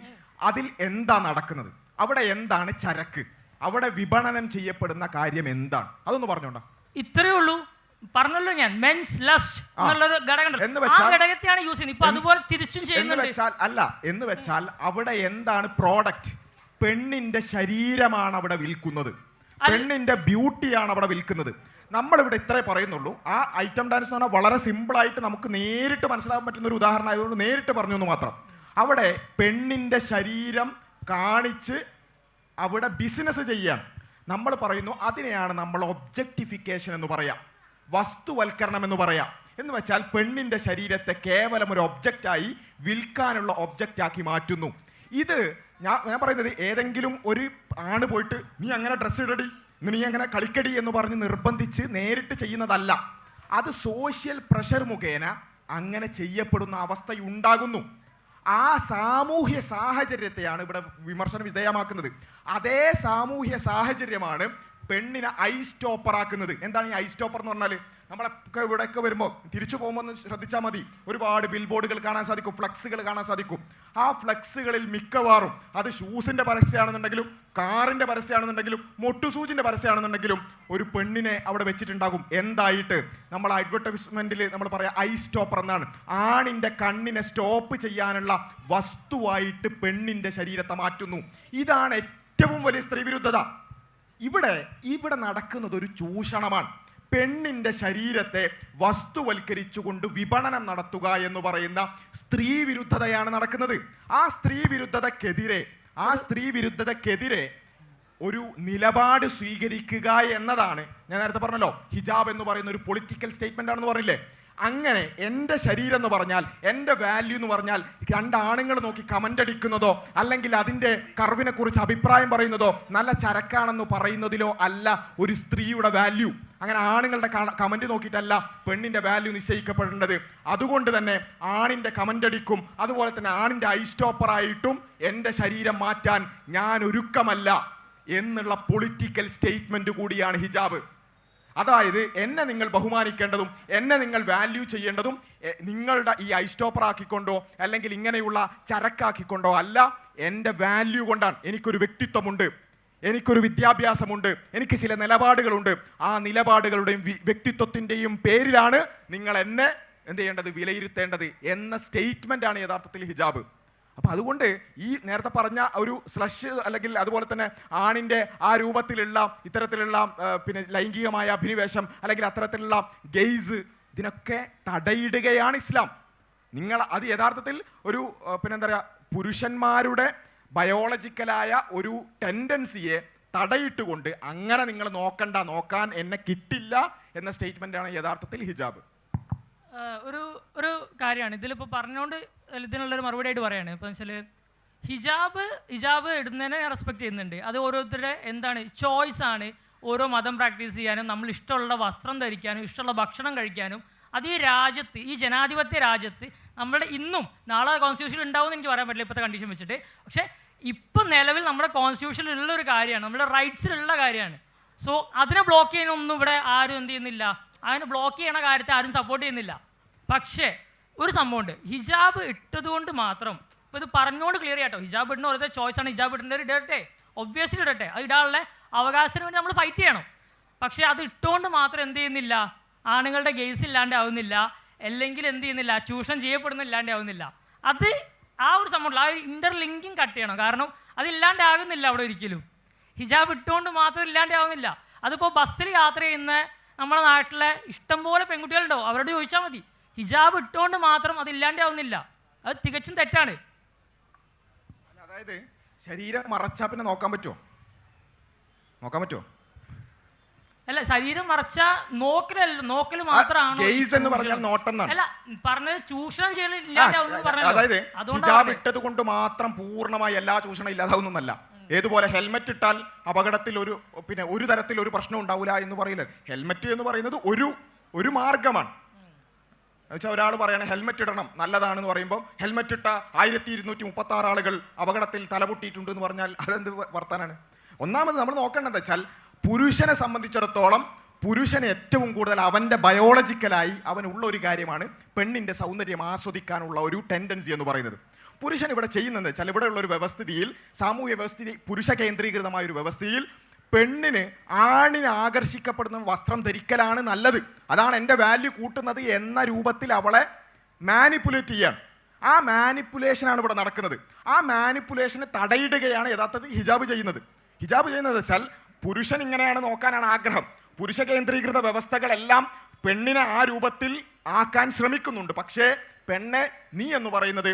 അതിൽ എന്താ നടക്കുന്നത്? അവിടെ എന്താണ് ചരക്ക്? അവിടെ വിപണനം ചെയ്യപ്പെടുന്ന കാര്യം എന്താണ്? അതൊന്ന് പറഞ്ഞോണ്ടാ. ഇത്രയേ ഉള്ളൂ, പറഞ്ഞല്ലോ ഞാൻ. മെൻസ് ലസ്റ്റ് എന്നുള്ളൊരു ഘടകം, ആ ഘടകത്തെയാണ് യൂസ് ചെയ്യുന്നത്. ഇപ്പൊ അതുപോലെ തിരിച്ചും ചെയ്യുന്നുണ്ട്. എന്ന് വെച്ചാൽ അവിടെ എന്താണ് പ്രോഡക്റ്റ്? പെണ്ണിന്റെ ശരീരമാണ് അവിടെ വിൽക്കുന്നത്, പെണ്ണിന്റെ ബ്യൂട്ടിയാണ് അവിടെ വിൽക്കുന്നത്. നമ്മളിവിടെ ഇത്രേ പറയുന്നുള്ളൂ. ആ ഐറ്റം ഡാൻസ് എന്ന് പറഞ്ഞാൽ വളരെ സിമ്പിളായിട്ട് നമുക്ക് നേരിട്ട് മനസ്സിലാക്കാൻ പറ്റുന്ന ഒരു ഉദാഹരണം ആയതുകൊണ്ട് നേരിട്ട് പറഞ്ഞു എന്ന് മാത്രം. അവിടെ പെണ്ണിന്റെ ശരീരം കാണിച്ച് അവിടെ ബിസിനസ് ചെയ്യാൻ നമ്മൾ പറയുന്നു, അതിനെയാണ് നമ്മൾ ഒബ്ജക്റ്റിഫിക്കേഷൻ എന്ന് പറയാം, വസ്തുവൽക്കരണം എന്ന് പറയാം. എന്ന് വെച്ചാൽ പെണ്ണിന്റെ ശരീരത്തെ കേവലം ഒരു ഒബ്ജക്റ്റായി വിൽക്കാനുള്ള ഒബ്ജക്റ്റാക്കി മാറ്റുന്നു. ഇത് ഞാൻ പറയുന്നത്, ഏതെങ്കിലും ഒരു ആണ് പോയിട്ട് നീ അങ്ങനെ ഡ്രസ്സ് ഇടടി, നീ അങ്ങനെ കളിക്കടി എന്ന് പറഞ്ഞ് നിർബന്ധിച്ച് നേരിട്ട് ചെയ്യുന്നതല്ല. അത് സോഷ്യൽ പ്രഷർ മുഖേന അങ്ങനെ ചെയ്യപ്പെടുന്ന അവസ്ഥയുണ്ടാകുന്നു. ആ സാമൂഹ്യ സാഹചര്യത്തെയാണ് ഇവിടെ വിമർശന വിധേയമാക്കുന്നത്. അതേ സാമൂഹ്യ സാഹചര്യമാണ് പെണ്ണിനെ ഐ സ്റ്റോപ്പർ ആക്കുന്നത്. എന്താണ് ഈ ഐ സ്റ്റോപ്പർ എന്ന് പറഞ്ഞാൽ? നമ്മളൊക്കെ ഇവിടെയൊക്കെ വരുമ്പോൾ തിരിച്ചു പോകുമ്പോൾ ഒന്ന് ശ്രദ്ധിച്ചാൽ മതി, ഒരുപാട് ബിൽ ബോർഡുകൾ കാണാൻ സാധിക്കും, ഫ്ലക്സുകൾ കാണാൻ സാധിക്കും. ആ ഫ്ലക്സുകളിൽ മിക്കവാറും അത് ഷൂസിന്റെ പരസ്യമാണെന്നുണ്ടെങ്കിലും കാറിന്റെ പരസ്യമാണെന്നുണ്ടെങ്കിലും മൊട്ടുസൂചിന്റെ പരസ്യമാണെന്നുണ്ടെങ്കിലും ഒരു പെണ്ണിനെ അവിടെ വെച്ചിട്ടുണ്ടാകും. എന്തായിട്ട്? നമ്മൾ അഡ്വർടൈസ്മെന്റിൽ നമ്മൾ പറയാം ഐ സ്റ്റോപ്പർ എന്നാണ്. ആണിന്റെ കണ്ണിനെ സ്റ്റോപ്പ് ചെയ്യാനുള്ള വസ്തുവായിട്ട് പെണ്ണിന്റെ ശരീരത്തെ മാറ്റുന്നു. ഇതാണ് ഏറ്റവും വലിയ സ്ത്രീ വിരുദ്ധത. ഇവിടെ നടക്കുന്നത് ഒരു ചൂഷണമാണ്. പെണ്ണിന്റെ ശരീരത്തെ വസ്തുവൽക്കരിച്ചുകൊണ്ട് വിപണനം നടത്തുക എന്ന് പറയുന്ന സ്ത്രീ വിരുദ്ധതയാണ് നടക്കുന്നത്. ആ സ്ത്രീ വിരുദ്ധതക്കെതിരെ ഒരു നിലപാട് സ്വീകരിക്കുക എന്നതാണ്, ഞാൻ നേരത്തെ പറഞ്ഞല്ലോ, ഹിജാബ് എന്ന് പറയുന്ന ഒരു പൊളിറ്റിക്കൽ സ്റ്റേറ്റ്മെന്റ് ആണെന്ന് പറഞ്ഞില്ലേ. അങ്ങനെ എൻ്റെ ശരീരം എന്ന് പറഞ്ഞാൽ, എൻ്റെ വാല്യൂ എന്ന് പറഞ്ഞാൽ 2 ആണുങ്ങൾ നോക്കി കമൻ്റ് അടിക്കുന്നതോ അല്ലെങ്കിൽ അതിൻ്റെ കർവിനെ കുറിച്ച് അഭിപ്രായം പറയുന്നതോ നല്ല ചരക്കാണെന്ന് പറയുന്നതിലോ അല്ല ഒരു സ്ത്രീയുടെ വാല്യൂ. അങ്ങനെ ആണുങ്ങളുടെ കമന്റ് നോക്കിയിട്ടല്ല പെണ്ണിന്റെ വാല്യൂ നിശ്ചയിക്കപ്പെടേണ്ടത്. അതുകൊണ്ട് തന്നെ ആണിന്റെ കമന്റ് അടിക്കും, അതുപോലെ തന്നെ ആണിന്റെ ഐ സ്റ്റോപ്പറായിട്ടും എൻ്റെ ശരീരം മാറ്റാൻ ഞാൻ ഒരുക്കമല്ല എന്നുള്ള പൊളിറ്റിക്കൽ സ്റ്റേറ്റ്മെന്റ് കൂടിയാണ് ഹിജാബ്. അതായത് എന്നെ നിങ്ങൾ ബഹുമാനിക്കേണ്ടതും എന്നെ നിങ്ങൾ വാല്യൂ ചെയ്യേണ്ടതും നിങ്ങളുടെ ഈ ഐസ്റ്റോപ്പർ ആക്കിക്കൊണ്ടോ അല്ലെങ്കിൽ ഇങ്ങനെയുള്ള ചരക്കാക്കിക്കൊണ്ടോ അല്ല, എൻ്റെ വാല്യൂ കൊണ്ടാണ്. എനിക്കൊരു വ്യക്തിത്വമുണ്ട്, എനിക്കൊരു വിദ്യാഭ്യാസമുണ്ട്, എനിക്ക് ചില നിലപാടുകളുണ്ട്. ആ നിലപാടുകളുടെയും വ്യക്തിത്വത്തിൻ്റെയും പേരിലാണ് നിങ്ങൾ എന്നെ എന്ത് ചെയ്യേണ്ടത്, വിലയിരുത്തേണ്ടത് എന്ന സ്റ്റേറ്റ്മെൻ്റ് ആണ് യഥാർത്ഥത്തിൽ ഹിജാബ്. അപ്പം അതുകൊണ്ട് ഈ നേരത്തെ പറഞ്ഞ ഒരു സ്ലഷ് അല്ലെങ്കിൽ അതുപോലെ തന്നെ ആണിൻ്റെ ആ രൂപത്തിലുള്ള ഇത്തരത്തിലുള്ള പിന്നെ ലൈംഗികമായ അഭിനിവേശം അല്ലെങ്കിൽ അത്തരത്തിലുള്ള ഗെയ്സ്, ഇതിനൊക്കെ തടയിടുകയാണ് ഇസ്ലാം. നിങ്ങൾ അത് യഥാർത്ഥത്തിൽ ഒരു പിന്നെന്താ പറയുക, പുരുഷന്മാരുടെ ബയോളജിക്കലായ ഒരു ടെൻഡൻസിയെ തടയിട്ടുകൊണ്ട് അങ്ങനെ നിങ്ങൾ നോക്കാൻ എന്നെ കിട്ടില്ല എന്ന സ്റ്റേറ്റ്മെൻ്റാണ് യഥാർത്ഥത്തിൽ ഹിജാബ്. ഒരു കാര്യമാണ് ഇതിലിപ്പോൾ പറഞ്ഞുകൊണ്ട് ഇതിനുള്ളൊരു മറുപടി ആയിട്ട് പറയുകയാണ്. ഇപ്പോൾ വെച്ചാൽ ഹിജാബ് ഇടുന്നതിനെ ഞാൻ റെസ്പെക്ട് ചെയ്യുന്നുണ്ട്. അത് ഓരോരുത്തരുടെ എന്താണ് ചോയ്സാണ്. ഓരോ മതം പ്രാക്ടീസ് ചെയ്യാനും നമ്മൾ ഇഷ്ടമുള്ള വസ്ത്രം ധരിക്കാനും ഇഷ്ടമുള്ള ഭക്ഷണം കഴിക്കാനും അത് ഈ രാജ്യത്ത്, ഈ ജനാധിപത്യ രാജ്യത്ത് നമ്മുടെ ഇന്നും നാളെ കോൺസ്റ്റിറ്റ്യൂഷനിൽ ഉണ്ടാവും എന്ന് എനിക്ക് പറയാൻ പറ്റില്ല ഇപ്പോഴത്തെ കണ്ടീഷൻ വെച്ചിട്ട്. പക്ഷേ ഇപ്പം നിലവിൽ നമ്മുടെ കോൺസ്റ്റിറ്റ്യൂഷനിലുള്ള ഒരു കാര്യമാണ്, നമ്മുടെ റൈറ്റ്സിലുള്ള കാര്യമാണ്. സോ അതിനെ ബ്ലോക്ക് ചെയ്യാനൊന്നും ഇവിടെ ആരും എന്ത് ചെയ്യുന്നില്ല, അതിനെ ബ്ലോക്ക് ചെയ്യണ കാര്യത്തെ ആരും സപ്പോർട്ട് ചെയ്യുന്നില്ല. പക്ഷേ ഒരു സംഭവമുണ്ട്, ഹിജാബ് ഇട്ടതുകൊണ്ട് മാത്രം, ഇപ്പോൾ ഇത് പറഞ്ഞുകൊണ്ട് ക്ലിയർ ചെയ്യാട്ടോ, ഹിജാബ് ഇടുന്ന ഓരോരുത്തർ ചോയ്സാണ്. ഹിജാബ് ഇടേണ്ടവർ ഇടട്ടെ, ഒബ്വിയസ്ലി ഇടട്ടെ, അത് ഇടാനുള്ള അവകാശത്തിന് വേണ്ടി നമ്മൾ ഫൈറ്റ് ചെയ്യണം. പക്ഷേ അത് ഇട്ടുകൊണ്ട് മാത്രം എന്ത് ചെയ്യുന്നില്ല, ആണുങ്ങളുടെ ഗെയ്സ് ഇല്ലാണ്ടാവുന്നില്ല, അല്ലെങ്കിൽ എന്ത് ചെയ്യുന്നില്ല, ചൂഷണം ചെയ്യപ്പെടുന്നില്ലാണ്ടാവുന്നില്ല. അത് ആ ഒരു സംഭവം, ആ ഒരു ഇൻ്റർലിങ്കിങ് കട്ട് ചെയ്യണം. കാരണം അതില്ലാണ്ടാകുന്നില്ല അവിടെ ഒരിക്കലും. ഹിജാബ് ഇട്ടുകൊണ്ട് മാത്രം ഇല്ലാണ്ടാവുന്നില്ല. അതിപ്പോൾ ബസ്സിൽ യാത്ര ചെയ്യുന്ന നമ്മുടെ നാട്ടിലെ ഇഷ്ടംപോലെ പെൺകുട്ടികളുണ്ടോ, അവരോട് ചോദിച്ചാൽ മതി. ഹിജാബ് ഇട്ടുകൊണ്ട് മാത്രം അതില്ലാണ്ടാവുന്നില്ല. അത് തികച്ചും തെറ്റാണ്. അതായത് ശരീരം മറച്ചാൽ പിന്നെ നോക്കാൻ പറ്റുമോ? അല്ല, ശരീരം മറച്ച നോക്കല് മാത്രമാണ്. അല്ല, പറഞ്ഞത് ചൂഷണം ചെയ്യലില്ലാണ്ടാവുന്നു. അതായത് ഹിജാബ് ഇട്ടത് കൊണ്ട് മാത്രം പൂർണ്ണമായി എല്ലാ ചൂഷണം ഇല്ലാതാവുന്നല്ല. ഏതുപോലെ ഹെൽമെറ്റ് ഇട്ടാൽ അപകടത്തിൽ ഒരു തരത്തിൽ ഒരു പ്രശ്നം ഉണ്ടാവില്ല എന്ന് പറയില്ല. ഹെൽമെറ്റ് എന്ന് പറയുന്നത് ഒരു മാർഗമാണ്. എന്നുവെച്ചാൽ ഒരാൾ പറയണ ഹെൽമെറ്റ് ഇടണം നല്ലതാണെന്ന് പറയുമ്പോൾ ഹെൽമെറ്റ് ഇട്ട 1236 ആളുകൾ അപകടത്തിൽ തലപൊട്ടിയിട്ടുണ്ട് എന്ന് പറഞ്ഞാൽ അതെന്ത് വർത്താനാണ്? ഒന്നാമത് നമ്മൾ നോക്കേണ്ടത് വെച്ചാൽ പുരുഷനെ സംബന്ധിച്ചിടത്തോളം പുരുഷന് ഏറ്റവും കൂടുതൽ അവൻ്റെ ബയോളജിക്കലായി അവനുള്ള ഒരു കാര്യമാണ് പെണ്ണിൻ്റെ സൗന്ദര്യം ആസ്വദിക്കാനുള്ള ഒരു ടെൻഡൻസി എന്ന് പറയുന്നത്. പുരുഷൻ ഇവിടെ ചെയ്യുന്നത് വെച്ചാൽ ഇവിടെയുള്ള ഒരു വ്യവസ്ഥിതിയിൽ, സാമൂഹ്യ വ്യവസ്ഥിതി പുരുഷ കേന്ദ്രീകൃതമായ ഒരു വ്യവസ്ഥയിൽ പെണ്ണിന് ആണിനെ ആകർഷിക്കപ്പെടുന്ന വസ്ത്രം ധരിക്കലാണ് നല്ലത്, അതാണ് എൻ്റെ വാല്യൂ കൂട്ടുന്നത് എന്ന രൂപത്തിൽ അവളെ മാനിപ്പുലേറ്റ് ചെയ്യാണ്. ആ മാനിപ്പുലേഷനാണ് ഇവിടെ നടക്കുന്നത്. ആ മാനിപ്പുലേഷനെ തടയിടുകയാണ് യഥാർത്ഥത്തിൽ ഹിജാബ് ചെയ്യുന്നത്. ഹിജാബ് ചെയ്യുന്നത് വെച്ചാൽ പുരുഷൻ ഇങ്ങനെയാണ് നോക്കാനാണ് ആഗ്രഹം. പുരുഷ കേന്ദ്രീകൃത വ്യവസ്ഥകളെല്ലാം പെണ്ണിനെ ആ രൂപത്തിൽ ആക്കാൻ ശ്രമിക്കുന്നുണ്ട്. പക്ഷേ പെണ്ണെ, നീ എന്ന് പറയുന്നത്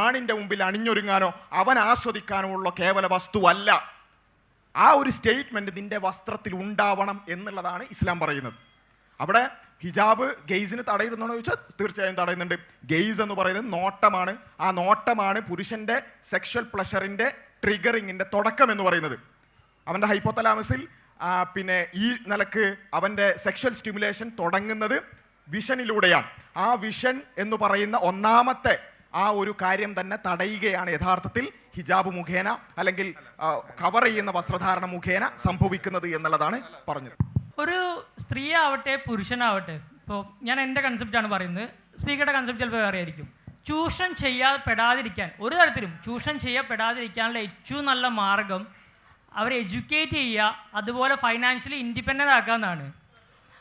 ആണിൻ്റെ മുമ്പിൽ അണിഞ്ഞൊരുങ്ങാനോ അവൻ ആസ്വദിക്കാനോ ഉള്ള കേവല വസ്തുവല്ല. ആ ഒരു സ്റ്റേറ്റ്മെൻറ്റ് നിൻ്റെ വസ്ത്രത്തിൽ ഉണ്ടാവണം എന്നുള്ളതാണ് ഇസ്ലാം പറയുന്നത്. അവിടെ ഹിജാബ് ഗെയ്സിന് തടയിടുന്നോ ചോദിച്ചാൽ തീർച്ചയായും തടയുന്നുണ്ട്. ഗെയ്സ് എന്ന് പറയുന്നത് നോട്ടമാണ്. ആ നോട്ടമാണ് പുരുഷൻ്റെ സെക്ഷൽ പ്ലഷറിൻ്റെ ട്രിഗറിങ്ങിൻ്റെ തുടക്കം എന്ന് പറയുന്നത്. അവൻ്റെ ഹൈപ്പോതലാമസിൽ പിന്നെ ഈ നിലക്ക് അവൻ്റെ സെക്ഷൽ സ്റ്റിമുലേഷൻ തുടങ്ങുന്നത് വിഷനിലൂടെയാണ്. ആ വിഷൻ എന്ന് പറയുന്ന ഒന്നാമത്തെ ആ ഒരു കാര്യം തന്നെ തടയുകയാണ് യഥാർത്ഥത്തിൽ ഹിജാബ് മുഖേന അല്ലെങ്കിൽ കവർ ചെയ്യുന്ന വസ്ത്രധാരണ മുഖേന സംഭവിക്കുന്നത് എന്നുള്ളതാണ് പറഞ്ഞത്. ഒരു സ്ത്രീ ആവട്ടെ പുരുഷനാവട്ടെ, ഇപ്പോൾ ഞാൻ എൻ്റെ കൺസെപ്റ്റാണ് പറയുന്നത്, സ്പീക്കറുടെ കൺസെപ്റ്റ് ചിലപ്പോൾ വേറെ ആയിരിക്കും. ചൂഷണം ചെയ്യപ്പെടാതിരിക്കാൻ, ഒരു തരത്തിലും ചൂഷണം ചെയ്യപ്പെടാതിരിക്കാനുള്ള ഏറ്റവും നല്ല മാർഗം അവരെ എഡ്യൂക്കേറ്റ് ചെയ്യുക, അതുപോലെ ഫൈനാൻഷ്യലി ഇൻഡിപെൻഡൻ്റ് ആക്കാമെന്നാണ്.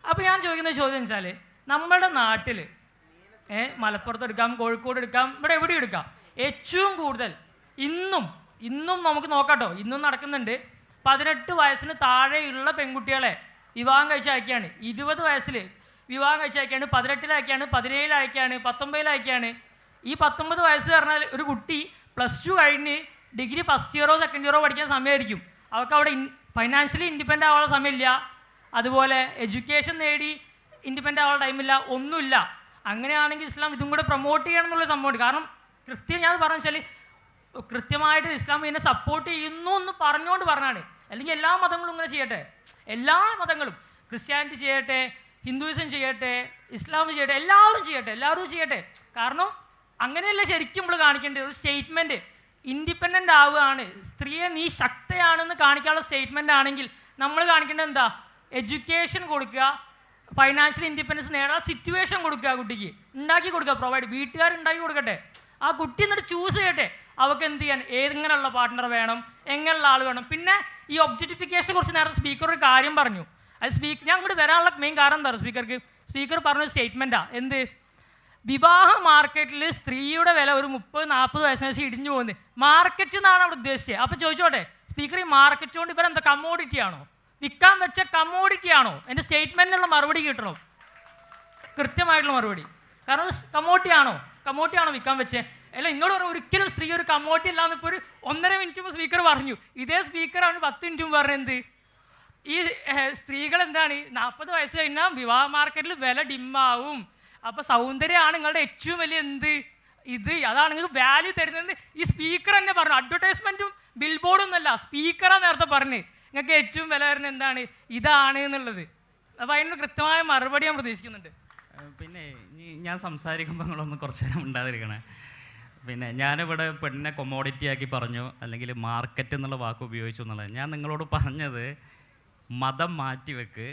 അപ്പോൾ ഞാൻ ചോദിക്കുന്ന ചോദ്യം വെച്ചാൽ, നമ്മുടെ നാട്ടിൽ മലപ്പുറത്ത് എടുക്കാം, കോഴിക്കോട് എടുക്കാം, ഇവിടെ എവിടെ എടുക്കാം, ഏറ്റവും കൂടുതൽ ഇന്നും നമുക്ക് നോക്കാട്ടോ, ഇന്നും നടക്കുന്നുണ്ട്, 18 വയസ്സിന് താഴെയുള്ള പെൺകുട്ടികളെ വിവാഹം കഴിച്ച് അയക്കുകയാണ്. 20 വയസ്സിൽ വിവാഹം കഴിച്ച് അയക്കുകയാണ്, 18 അയക്കുകയാണ്, 17 അയക്കുകയാണ്, 19 അയക്കുകയാണ്. ഈ 19 വയസ്സ് പറഞ്ഞാൽ ഒരു കുട്ടി +2 കഴിഞ്ഞ് ഡിഗ്രി ഫസ്റ്റ് ഇയറോ സെക്കൻഡ് ഇയറോ പഠിക്കാൻ സമയമായിരിക്കും. അവർക്ക് അവിടെ ഫൈനാൻഷ്യലി ഇൻഡിപെൻഡൻ്റ് ആവാനുള്ള സമയമില്ല, അതുപോലെ എഡ്യൂക്കേഷൻ നേടി ഇൻഡിപെൻഡൻ്റ് ആവാനുള്ള ടൈമില്ല, ഒന്നുമില്ല. അങ്ങനെയാണെങ്കിൽ ഇസ്ലാം ഇതും കൂടെ പ്രൊമോട്ട് ചെയ്യണം എന്നുള്ള സംഭവമുണ്ട്. കാരണം ഞാൻ പറഞ്ഞു വെച്ചാൽ കൃത്യമായിട്ട് ഇസ്ലാം ഇതിനെ സപ്പോർട്ട് ചെയ്യുന്നു എന്ന് പറഞ്ഞുകൊണ്ട് പറഞ്ഞാണ്. അല്ലെങ്കിൽ എല്ലാ മതങ്ങളും ഇങ്ങനെ ചെയ്യട്ടെ, എല്ലാ മതങ്ങളും, ക്രിസ്ത്യാനിറ്റി ചെയ്യട്ടെ, ഹിന്ദുയിസം ചെയ്യട്ടെ, ഇസ്ലാം ചെയ്യട്ടെ, എല്ലാവരും ചെയ്യട്ടെ. കാരണം അങ്ങനെയല്ല ശരിക്കും നമ്മൾ കാണിക്കേണ്ടത്. ഒരു സ്റ്റേറ്റ്മെൻറ്റ് ഇൻഡിപെൻഡൻ്റ് ആവുകയാണ്, സ്ത്രീയെ നീ ശക്തയാണെന്ന് കാണിക്കാനുള്ള സ്റ്റേറ്റ്മെൻ്റ് ആണെങ്കിൽ നമ്മൾ കാണിക്കേണ്ടത് എന്താ? എഡ്യൂക്കേഷൻ കൊടുക്കുക, ഫൈനാൻഷ്യൽ ഇൻഡിപെൻഡൻസ് നേടാൻ സിറ്റുവേഷൻ കൊടുക്കുക, കുട്ടിക്ക് ഉണ്ടാക്കി കൊടുക്കുക, പ്രൊവൈഡ്, വീട്ടുകാർ ഉണ്ടാക്കി കൊടുക്കട്ടെ. ആ കുട്ടി എന്നിട്ട് ചൂസ് ചെയ്യട്ടെ അവൾക്ക് എന്ത് ചെയ്യാൻ, എങ്ങനെയുള്ള പാർട്ട്ണർ വേണം, എങ്ങനെയുള്ള ആൾ വേണം. പിന്നെ ഈ ഒബ്ജക്റ്റിഫിക്കേഷനെ കുറിച്ച് നേരത്തെ സ്പീക്കർ ഒരു കാര്യം പറഞ്ഞു. അത് ഞാൻ അങ്ങോട്ട് വരാനുള്ള മെയിൻ കാരണം എന്താ പറയുക, സ്പീക്കർ പറഞ്ഞ സ്റ്റേറ്റ്മെൻറ്റാണ് എന്ത്, വിവാഹ മാർക്കറ്റിൽ സ്ത്രീയുടെ വില ഒരു 30-40 വയസ്സിന് ശേഷം ഇടിഞ്ഞു പോകുന്നത് മാർക്കറ്റ് എന്നാണ് അവിടെ ഉദ്ദേശിച്ചത്. അപ്പോൾ ചോദിച്ചോട്ടെ സ്പീക്കർ, ഈ മാർക്കറ്റ് കൊണ്ട് ഇവരെന്താ കമ്മോഡിറ്റി ആണോ, വിൽക്കാൻ വെച്ച കമ്മോഡിറ്റി ആണോ? എൻ്റെ സ്റ്റേറ്റ്മെൻറ്റിനുള്ള മറുപടി കിട്ടണം, കൃത്യമായിട്ടുള്ള മറുപടി. കാരണം കമ്മോഡിറ്റി ആണോ വിൽക്കാൻ വെച്ചേ? അല്ല, ഇങ്ങോട്ട് പറഞ്ഞു ഒരിക്കലും സ്ത്രീ ഒരു കമ്മോഡിറ്റി അല്ലാന്ന് ഇപ്പോൾ ഒരു 1.5 മിനിറ്റ് മുമ്പ് സ്പീക്കർ പറഞ്ഞു. ഇതേ സ്പീക്കറാണ് 10 മിനിറ്റ് മുമ്പ് പറഞ്ഞത് എന്ത്, ഈ സ്ത്രീകൾ എന്താണ് 40 വയസ്സ് കഴിഞ്ഞാൽ വിവാഹ മാർക്കറ്റിൽ വില ഡിമ്മാവും, അപ്പോൾ സൗന്ദര്യമാണ് നിങ്ങളുടെ ഏറ്റവും വലിയ എന്ത് ഇത്, അതാണ് നിങ്ങൾക്ക് വാല്യൂ തരുന്നത് ഈ സ്പീക്കർ തന്നെ പറഞ്ഞു. അഡ്വർടൈസ്മെൻറ്റും ബിൽ ബോർഡും ഒന്നല്ല, സ്പീക്കറാണ് നേരത്തെ പറഞ്ഞ് നിങ്ങൾക്ക് ഏറ്റവും വില വരുന്നത് എന്താണ്, ഇതാണ് എന്നുള്ളത്. അപ്പോൾ അതിനൊരു കൃത്യമായ മറുപടി ഞാൻ പ്രതീക്ഷിക്കുന്നുണ്ട്. പിന്നെ ഞാൻ സംസാരിക്കുമ്പോൾ നിങ്ങളൊന്ന് കുറച്ച് നേരം ഉണ്ടാതിരിക്കണേ. പിന്നെ ഞാനിവിടെ പെണ്ണിനെ കൊമോഡിറ്റി ആക്കി പറഞ്ഞു, അല്ലെങ്കിൽ മാർക്കറ്റ് എന്നുള്ള വാക്ക് ഉപയോഗിച്ചു എന്നുള്ളത്. ഞാൻ നിങ്ങളോട് പറഞ്ഞത് മതം മാറ്റിവെക്ക്,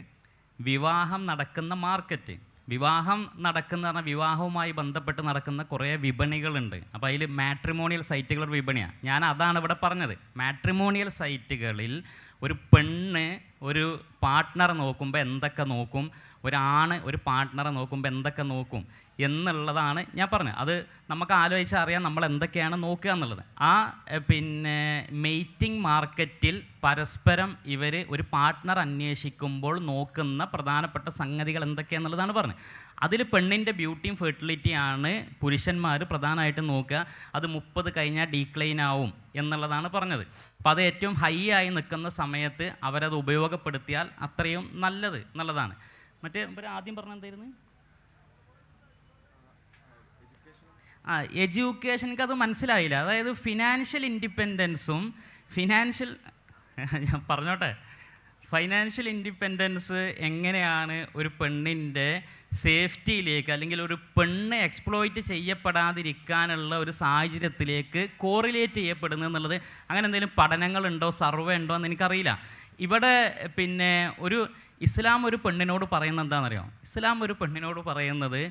വിവാഹം നടക്കുന്ന മാർക്കറ്റ്, വിവാഹം നടക്കുന്ന പറഞ്ഞാൽ വിവാഹവുമായി ബന്ധപ്പെട്ട് നടക്കുന്ന കുറേ വിപണികളുണ്ട്. അപ്പോൾ അതിൽ മാട്രിമോണിയൽ സൈറ്റുകളുടെ വിപണിയാണ്. ഞാൻ അതാണ് ഇവിടെ പറഞ്ഞത്. മാട്രിമോണിയൽ സൈറ്റുകളിൽ ഒരു പെണ്ണ് ഒരു പാർട്ട്ണറെ നോക്കുമ്പോൾ എന്തൊക്കെ നോക്കും, ഒരാണ് ഒരു പാർട്ട്ണറെ നോക്കുമ്പോൾ എന്തൊക്കെ നോക്കും എന്നുള്ളതാണ് ഞാൻ പറഞ്ഞത്. അത് നമുക്ക് ആലോചിച്ചാൽ അറിയാം നമ്മൾ എന്തൊക്കെയാണ് നോക്കുക എന്നുള്ളത്. ആ പിന്നെ മെയ്റ്റിംഗ് മാർക്കറ്റിൽ പരസ്പരം ഇവർ ഒരു പാർട്ട്ണർ അന്വേഷിക്കുമ്പോൾ നോക്കുന്ന പ്രധാനപ്പെട്ട സംഗതികൾ എന്തൊക്കെയാണെന്നുള്ളതാണ് പറഞ്ഞത്. അതിൽ പെണ്ണിൻ്റെ ബ്യൂട്ടിയും ഫെർട്ടിലിറ്റിയാണ് പുരുഷന്മാർ പ്രധാനമായിട്ടും നോക്കുക. അത് 30 കഴിഞ്ഞാൽ ഡീക്ലൈൻ ആവും എന്നുള്ളതാണ് പറഞ്ഞത്. അപ്പോൾ അത് ഏറ്റവും ഹൈ ആയി നിൽക്കുന്ന സമയത്ത് അവരത് ഉപയോഗപ്പെടുത്തിയാൽ അത്രയും നല്ലത് എന്നുള്ളതാണ്. മറ്റേ ഇവർ ആദ്യം പറഞ്ഞ എന്തായിരുന്നു, എഡ്യൂക്കേഷൻ, എനിക്കത് മനസ്സിലായില്ല. അതായത് ഫിനാൻഷ്യൽ ഇൻഡിപെൻഡൻസും ഞാൻ പറഞ്ഞോട്ടെ, ഫൈനാൻഷ്യൽ ഇൻഡിപെൻഡൻസ് എങ്ങനെയാണ് ഒരു പെണ്ണിൻ്റെ സേഫ്റ്റിയിലേക്ക്, അല്ലെങ്കിൽ ഒരു പെണ്ണ് എക്സ്പ്ലോയിറ്റ് ചെയ്യപ്പെടാതിരിക്കാനുള്ള ഒരു സാഹചര്യത്തിലേക്ക് കോറിലേറ്റ് ചെയ്യപ്പെടുന്നത് എന്നുള്ളത്, അങ്ങനെ എന്തെങ്കിലും പഠനങ്ങളുണ്ടോ, സർവേ ഉണ്ടോ എന്ന് എനിക്കറിയില്ല. ഇവിടെ പിന്നെ ഇസ്ലാം ഒരു പെണ്ണിനോട് പറയുന്നത് എന്താണെന്നറിയാം? ഇസ്ലാം ഒരു പെണ്ണിനോട് പറയുന്നത്,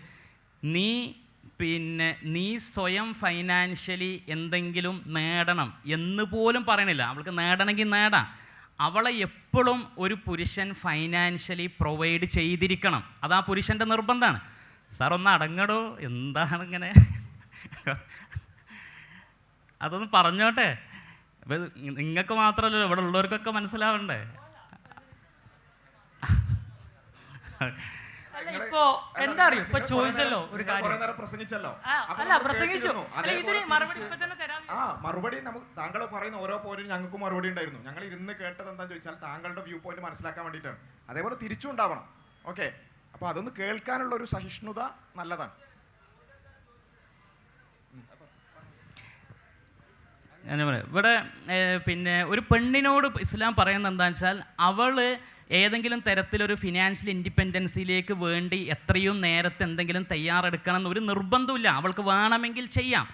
നീ സ്വയം ഫൈനാൻഷ്യലി എന്തെങ്കിലും നേടണം എന്ന് പോലും പറയണില്ല. അവൾക്ക് നേടണമെങ്കിൽ നേടാം. അവളെ എപ്പോഴും ഒരു പുരുഷൻ ഫൈനാൻഷ്യലി പ്രൊവൈഡ് ചെയ്തിരിക്കണം. അത് ആ പുരുഷൻ്റെ നിർബന്ധമാണ്. സാർ ഒന്ന് അടങ്ങടോ, എന്താണ് ഇങ്ങനെ, അതൊന്ന് പറഞ്ഞോട്ടെ. ഇപ്പം നിങ്ങൾക്ക് മാത്രമല്ലല്ലോ, ഇവിടെ ഉള്ളവർക്കൊക്കെ മനസ്സിലാവണ്ടേ. ഇപ്പോ എന്താ അറിയോ, ഇപ്പൊ ചോദിച്ചല്ലോ ഒരു കാര്യം, പ്രസംഗിച്ചല്ലോ, പ്രസംഗിച്ചു, മറുപടി നമുക്ക് താങ്കൾ പറയുന്ന ഓരോ പോയിന്റും ഞങ്ങൾക്ക് മറുപടി ഉണ്ടായിരുന്നു. ഞങ്ങൾ ഇരുന്ന് കേട്ടത് എന്താണെന്ന് ചോദിച്ചാൽ താങ്കളുടെ വ്യൂ പോയിന്റ് മനസ്സിലാക്കാൻ വേണ്ടിയിട്ടാണ്. അതേപോലെ തിരിച്ചും ഉണ്ടാവണം. ഓക്കെ, അപ്പൊ അതൊന്ന് കേൾക്കാനുള്ള ഒരു സഹിഷ്ണുത നല്ലതാണ്. ഞാൻ പറയാം, ഇവിടെ പിന്നെ ഒരു പെണ്ണിനോട് ഇസ്ലാം പറയുന്നത് എന്താണെന്ന് വെച്ചാൽ, അവൾ ഏതെങ്കിലും തരത്തിലൊരു ഫിനാൻഷ്യൽ ഇൻഡിപെൻഡൻസിലേക്ക് വേണ്ടി എത്രയും നേരത്തെ എന്തെങ്കിലും തയ്യാറെടുക്കണം എന്നൊരു നിർബന്ധമില്ല. അവൾക്ക് വേണമെങ്കിൽ ചെയ്യാം.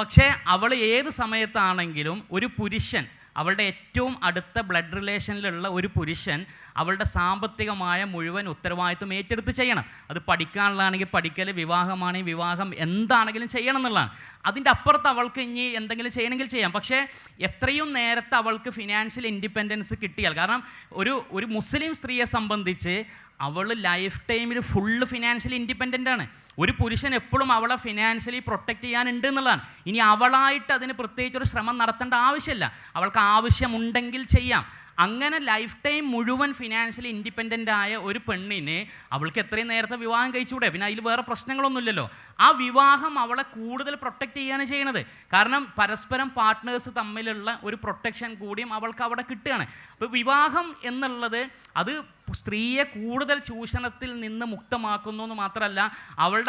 പക്ഷേ അവൾ ഏത് സമയത്താണെങ്കിലും ഒരു പുരുഷൻ, അവളുടെ ഏറ്റവും അടുത്ത ബ്ലഡ് റിലേഷനിലുള്ള ഒരു പുരുഷൻ അവളുടെ സാമ്പത്തികമായ മുഴുവൻ ഉത്തരവാദിത്വം ഏറ്റെടുത്ത് ചെയ്യണം. അത് പഠിക്കാനുള്ളതാണെങ്കിൽ പഠിക്കൽ, വിവാഹമാണെങ്കിൽ വിവാഹം, എന്താണെങ്കിലും ചെയ്യണം എന്നുള്ളതാണ്. അതിൻ്റെ അപ്പുറത്ത് അവൾക്ക് ഇനി എന്തെങ്കിലും ചെയ്യണമെങ്കിൽ ചെയ്യാം. പക്ഷേ എത്രയും നേരത്തെ അവൾക്ക് ഫിനാൻഷ്യൽ ഇൻഡിപെൻഡൻസ് കിട്ടിയാൽ, കാരണം ഒരു മുസ്ലിം സ്ത്രീയെ സംബന്ധിച്ച് അവൾ ലൈഫ് ടൈമിൽ ഫുള്ള് ഫിനാൻഷ്യലി ഇൻഡിപെൻഡൻ്റ് ആണ്. ഒരു പുരുഷൻ എപ്പോഴും അവളെ ഫിനാൻഷ്യലി പ്രൊട്ടക്റ്റ് ചെയ്യാനുണ്ട് എന്നുള്ളതാണ്. ഇനി അവളായിട്ട് അതിന് പ്രത്യേകിച്ചൊരു ശ്രമം നടത്തേണ്ട ആവശ്യമില്ല. അവൾക്ക് ആവശ്യമുണ്ടെങ്കിൽ ചെയ്യാം. അങ്ങനെ ലൈഫ് ടൈം മുഴുവൻ ഫിനാൻഷ്യലി ഇൻഡിപെൻഡൻ്റ് ആയ ഒരു പെണ്ണിന് അവൾക്ക് എത്രയും നേരത്തെ വിവാഹം കഴിച്ചുകൂടെ? പിന്നെ അതിൽ വേറെ പ്രശ്നങ്ങളൊന്നുമില്ലല്ലോ. ആ വിവാഹം അവളെ കൂടുതൽ പ്രൊട്ടക്റ്റ് ചെയ്യാണ് ചെയ്യുന്നത്. കാരണം പരസ്പരം പാർട്ട്നേഴ്സ് തമ്മിലുള്ള ഒരു പ്രൊട്ടക്ഷൻ കൂടിയും അവൾക്ക് അവിടെ കിട്ടുകയാണ്. അപ്പോൾ വിവാഹം എന്നുള്ളത് അത് സ്ത്രീയെ കൂടുതൽ ചൂഷണത്തിൽ നിന്ന് മുക്തമാക്കുന്നു എന്ന് മാത്രമല്ല,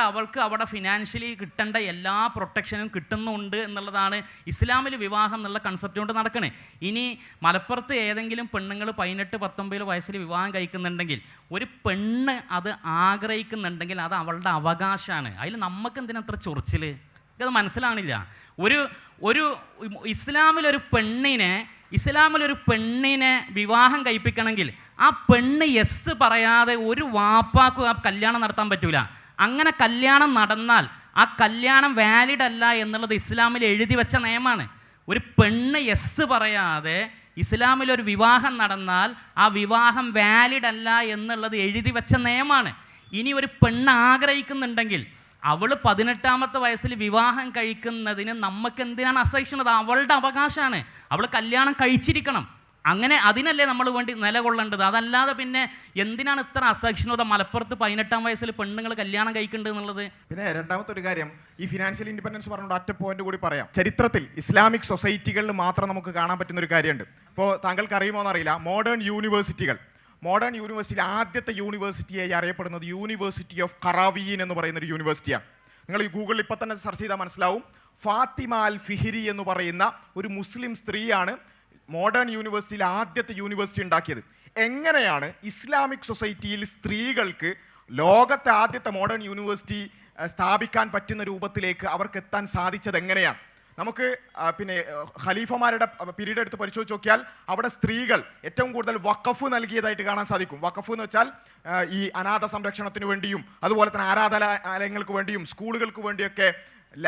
അവൾക്ക് അവിടെ ഫിനാൻഷ്യലി കിട്ടേണ്ട എല്ലാ പ്രൊട്ടക്ഷനും കിട്ടുന്നുണ്ട് എന്നുള്ളതാണ് ഇസ്ലാമിൽ വിവാഹം എന്നുള്ള കൺസെപ്റ്റ് കൊണ്ട് നടക്കുന്നത്. ഇനി മലപ്പുറത്ത് ഏതെങ്കിലും പെണ്ണുങ്ങൾ 18-19 വയസ്സിൽ വിവാഹം കഴിക്കുന്നുണ്ടെങ്കിൽ, ഒരു പെണ്ണ് അത് ആഗ്രഹിക്കുന്നുണ്ടെങ്കിൽ അത് അവളുടെ അവകാശമാണ്. അതിൽ നമുക്ക് എന്തിനത്ര ചൊറിച്ചിൽ? ഇതത് മനസ്സിലാണില്ല. ഒരു ഇസ്ലാമിലൊരു പെണ്ണിനെ ഇസ്ലാമിലൊരു പെണ്ണിനെ വിവാഹം കഴിപ്പിക്കണമെങ്കിൽ ആ പെണ്ണ് യെസ് പറയാതെ ഒരു വാപ്പാക്കും ആ കല്യാണം നടത്താൻ പറ്റൂല. അങ്ങനെ കല്യാണം നടന്നാൽ ആ കല്യാണം വാലിഡ് അല്ല എന്നുള്ളത് ഇസ്ലാമിൽ എഴുതി വെച്ച നിയമമാണ്. ഒരു പെണ്ണ് യെസ് പറയാതെ ഇസ്ലാമിലൊരു വിവാഹം നടന്നാൽ ആ വിവാഹം വാലിഡ് അല്ല എന്നുള്ളത് എഴുതി വെച്ച നിയമമാണ്. ഇനി ഒരു പെണ്ണ് ആഗ്രഹിക്കുന്നുണ്ടെങ്കിൽ അവൾ 18ാമത്തെ വയസ്സിൽ വിവാഹം കഴിക്കുന്നതിന് നമുക്ക് എന്തിനാണ് അസഹിഷ്ണുത? അവളുടെ അവകാശമാണ്. അവൾ കല്യാണം കഴിച്ചിരിക്കണം. അങ്ങനെ അതിനല്ലേ നമ്മൾ വേണ്ടി നിലകൊള്ളേണ്ടത്. അതല്ലാതെ പിന്നെ എന്തിനാണ് ഇത്ര അസഹിഷ്ണുത? മലപ്പുറത്ത് 18ാം വയസ്സിൽ പെണ്ണുങ്ങൾ കല്യാണം കഴിക്കുന്നുണ്ട് എന്നുള്ളത്. പിന്നെ രണ്ടാമത്തെ ഒരു കാര്യം, ഈ ഫിനാൻഷ്യൽ ഇൻഡിപെൻഡൻസ് പറഞ്ഞുകൊണ്ട് ഒറ്റ പോയിന്റ് കൂടി പറയാം. ചരിത്രത്തിൽ ഇസ്ലാമിക് സൊസൈറ്റികളിൽ മാത്രം നമുക്ക് കാണാൻ പറ്റുന്ന ഒരു കാര്യമുണ്ട്. ഇപ്പോൾ താങ്കൾക്ക് അറിയുമോ എന്നറിയില്ല, മോഡേൺ യൂണിവേഴ്സിറ്റിയിൽ ആദ്യത്തെ യൂണിവേഴ്സിറ്റിയായി അറിയപ്പെടുന്നത് യൂണിവേഴ്സിറ്റി ഓഫ് ഖറാവീൻ എന്ന് പറയുന്ന ഒരു യൂണിവേഴ്സിറ്റിയാണ്. നിങ്ങൾ ഈ ഗൂഗിളിൽ ഇപ്പം തന്നെ സെർച്ച് ചെയ്താൽ മനസ്സിലാവും. ഫാത്തിമ അൽ ഫിഹിരി എന്ന് പറയുന്ന ഒരു മുസ്ലിം സ്ത്രീയാണ് മോഡേൺ യൂണിവേഴ്സിറ്റിയിൽ ആദ്യത്തെ യൂണിവേഴ്സിറ്റി ഉണ്ടാക്കിയത്. എങ്ങനെയാണ് ഇസ്ലാമിക് സൊസൈറ്റിയിൽ സ്ത്രീകൾക്ക് ലോകത്തെ ആദ്യത്തെ മോഡേൺ യൂണിവേഴ്സിറ്റി സ്ഥാപിക്കാൻ പറ്റുന്ന രൂപത്തിലേക്ക് അവർക്ക് എത്താൻ സാധിച്ചത് എങ്ങനെയാണ്? നമുക്ക് പിന്നെ ഖലീഫമാരുടെ പീരീഡ് എടുത്ത് പരിശോധിച്ച് നോക്കിയാൽ അവിടെ സ്ത്രീകൾ ഏറ്റവും കൂടുതൽ വഖഫ് നൽകിയതായിട്ട് കാണാൻ സാധിക്കും. വഖഫ് എന്ന് വെച്ചാൽ ഈ അനാഥ സംരക്ഷണത്തിന് വേണ്ടിയും അതുപോലെ തന്നെ ആരാധനാലയങ്ങൾക്ക് വേണ്ടിയും സ്കൂളുകൾക്ക് വേണ്ടിയൊക്കെ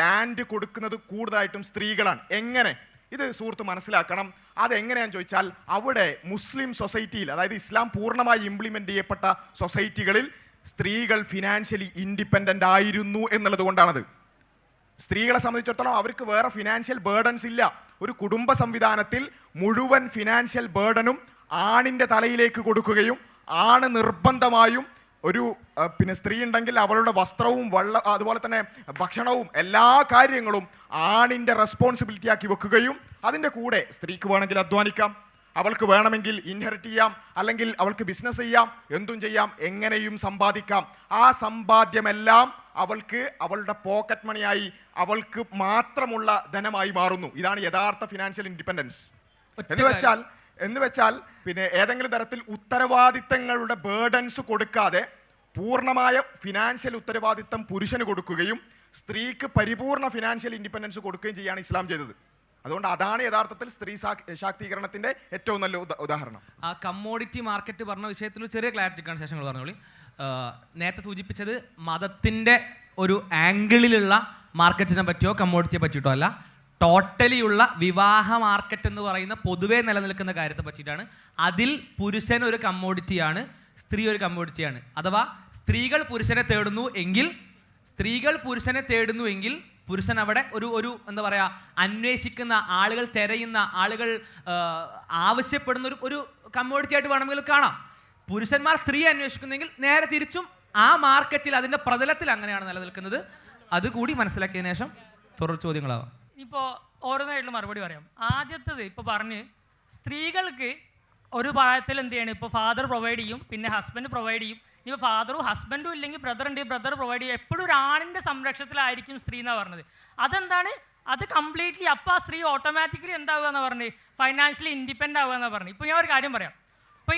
ലാൻഡ് കൊടുക്കുന്നത് കൂടുതലായിട്ടും സ്ത്രീകളാണ്. എങ്ങനെ ഇത് സുഹൃത്ത് മനസ്സിലാക്കണം. അതെങ്ങനെയാണെന്ന് ചോദിച്ചാൽ അവിടെ മുസ്ലിം സൊസൈറ്റിയിൽ, അതായത് ഇസ്ലാം പൂർണ്ണമായി ഇംപ്ലിമെൻ്റ് ചെയ്യപ്പെട്ട സൊസൈറ്റികളിൽ സ്ത്രീകൾ ഫിനാൻഷ്യലി ഇൻഡിപെൻഡൻ്റ് ആയിരുന്നു എന്നുള്ളത് കൊണ്ടാണത്. സ്ത്രീകളെ സംബന്ധിച്ചിടത്തോളം അവർക്ക് വേറെ ഫിനാൻഷ്യൽ ബേർഡൻസ് ഇല്ല. ഒരു കുടുംബ സംവിധാനത്തിൽ മുഴുവൻ ഫിനാൻഷ്യൽ ബേർഡനും ആണിൻ്റെ തലയിലേക്ക് കൊടുക്കുകയും ആണ് നിർബന്ധമായും ഒരു പിന്നെ സ്ത്രീ ഉണ്ടെങ്കിൽ അവളുടെ വസ്ത്രവും അതുപോലെ തന്നെ ഭക്ഷണവും എല്ലാ കാര്യങ്ങളും ആണിൻ്റെ റെസ്പോൺസിബിലിറ്റി ആക്കി വെക്കുകയും അതിൻ്റെ കൂടെ സ്ത്രീക്ക് വേണമെങ്കിൽ അധ്വാനിക്കാം, അവൾക്ക് വേണമെങ്കിൽ ഇൻഹെറിറ്റ് ചെയ്യാം, അല്ലെങ്കിൽ അവൾക്ക് ബിസിനസ് ചെയ്യാം, എന്തും ചെയ്യാം, എങ്ങനെയും സമ്പാദിക്കാം. ആ സമ്പാദ്യമെല്ലാം അവൾക്ക് അവളുടെ പോക്കറ്റ് മണിയായി അവൾക്ക് മാത്രമുള്ള ധനമായി മാറുന്നു. ഇതാണ് യഥാർത്ഥ ഫിനാൻഷ്യൽ ഇൻഡിപെൻഡൻസ്. എന്ന് വെച്ചാൽ പിന്നെ ഏതെങ്കിലും തരത്തിൽ ഉത്തരവാദിത്തങ്ങളുടെ ബേർഡൻസ് കൊടുക്കാതെ പൂർണ്ണമായ ഫിനാൻഷ്യൽ ഉത്തരവാദിത്തം പുരുഷന് കൊടുക്കുകയും സ്ത്രീക്ക് പരിപൂർണ ഫിനാൻഷ്യൽ ഇൻഡിപെൻഡൻസ് കൊടുക്കുകയും ചെയ്യാണ് ഇസ്ലാം ചെയ്തത്. അതുകൊണ്ട് അതാണ് യഥാർത്ഥത്തിൽ സ്ത്രീ ശാക്തീകരണത്തിന്റെ ഏറ്റവും നല്ല ഉദാഹരണം. ആ കമ്മോഡിറ്റി മാർക്കറ്റ് പറഞ്ഞ വിഷയത്തിൽ ഒരു ചെറിയ ക്ലാരിറ്റിക്കാണ് ശേഷങ്ങൾ പറഞ്ഞോളി. നേരത്തെ സൂചിപ്പിച്ചത് മതത്തിന്റെ ഒരു ആംഗിളിലുള്ള മാർക്കറ്റിനെ പറ്റിയോ കമ്മോഡിറ്റിയെ പറ്റിയിട്ടോ അല്ല, ടോട്ടലി ഉള്ള വിവാഹ മാർക്കറ്റ് എന്ന് പറയുന്ന പൊതുവേ നിലനിൽക്കുന്ന കാര്യത്തെ പറ്റിയിട്ടാണ്. അതിൽ പുരുഷൻ ഒരു കമ്മോഡിറ്റിയാണ്, സ്ത്രീ ഒരു കമ്മോഡിറ്റിയാണ്. അഥവാ സ്ത്രീകൾ പുരുഷനെ തേടുന്നു എങ്കിൽ പുരുഷൻ അവിടെ ഒരു എന്താ പറയുക, അന്വേഷിക്കുന്ന ആളുകൾ, തിരയുന്ന ആളുകൾ, ആവശ്യപ്പെടുന്ന ഒരു കമ്മോഡിറ്റി ആയിട്ട് വേണമെങ്കിൽ കാണാം. പുരുഷന്മാർ സ്ത്രീയെ അന്വേഷിക്കുന്നെങ്കിൽ നേരെ തിരിച്ചും ആ മാർക്കറ്റിൽ അതിൻ്റെ പ്രതലത്തിൽ അങ്ങനെയാണ് നിലനിൽക്കുന്നത്. അതുകൂടി മനസ്സിലാക്കിയതിനു ശേഷം തുടർ ചോദ്യങ്ങളാവാം. ഇപ്പോൾ ഓരോന്നായിട്ടുള്ള മറുപടി പറയാം. ആദ്യത്തേത് ഇപ്പോൾ പറഞ്ഞ് സ്ത്രീകൾക്ക് ഒരു പ്രായത്തിൽ എന്ത് ചെയ്യണം, ഇപ്പോൾ ഫാദർ പ്രൊവൈഡ് ചെയ്യും, പിന്നെ ഹസ്ബൻഡ് പ്രൊവൈഡ് ചെയ്യും. ഇപ്പോൾ ഫാദറും ഹസ്ബൻഡും ഇല്ലെങ്കിൽ ബ്രദർ ഉണ്ട്, ബ്രദർ പ്രൊവൈഡ് ചെയ്യും. എപ്പോഴും ഒരു ആണിൻ്റെ സംരക്ഷണത്തിലായിരിക്കും സ്ത്രീ എന്നാണ് പറഞ്ഞത്. അതെന്താണ്? അത് കംപ്ലീറ്റ്ലി അപ്പോൾ ആ സ്ത്രീ ഓട്ടോമാറ്റിക്കലി എന്താവുക എന്ന് പറഞ്ഞ് ഫൈനാൻഷ്യലി ഇൻഡിപെൻഡൻ്റ് ആവുക എന്ന് പറഞ്ഞു. ഇപ്പോൾ ഞാൻ ഒരു കാര്യം പറയാം. ഇപ്പോൾ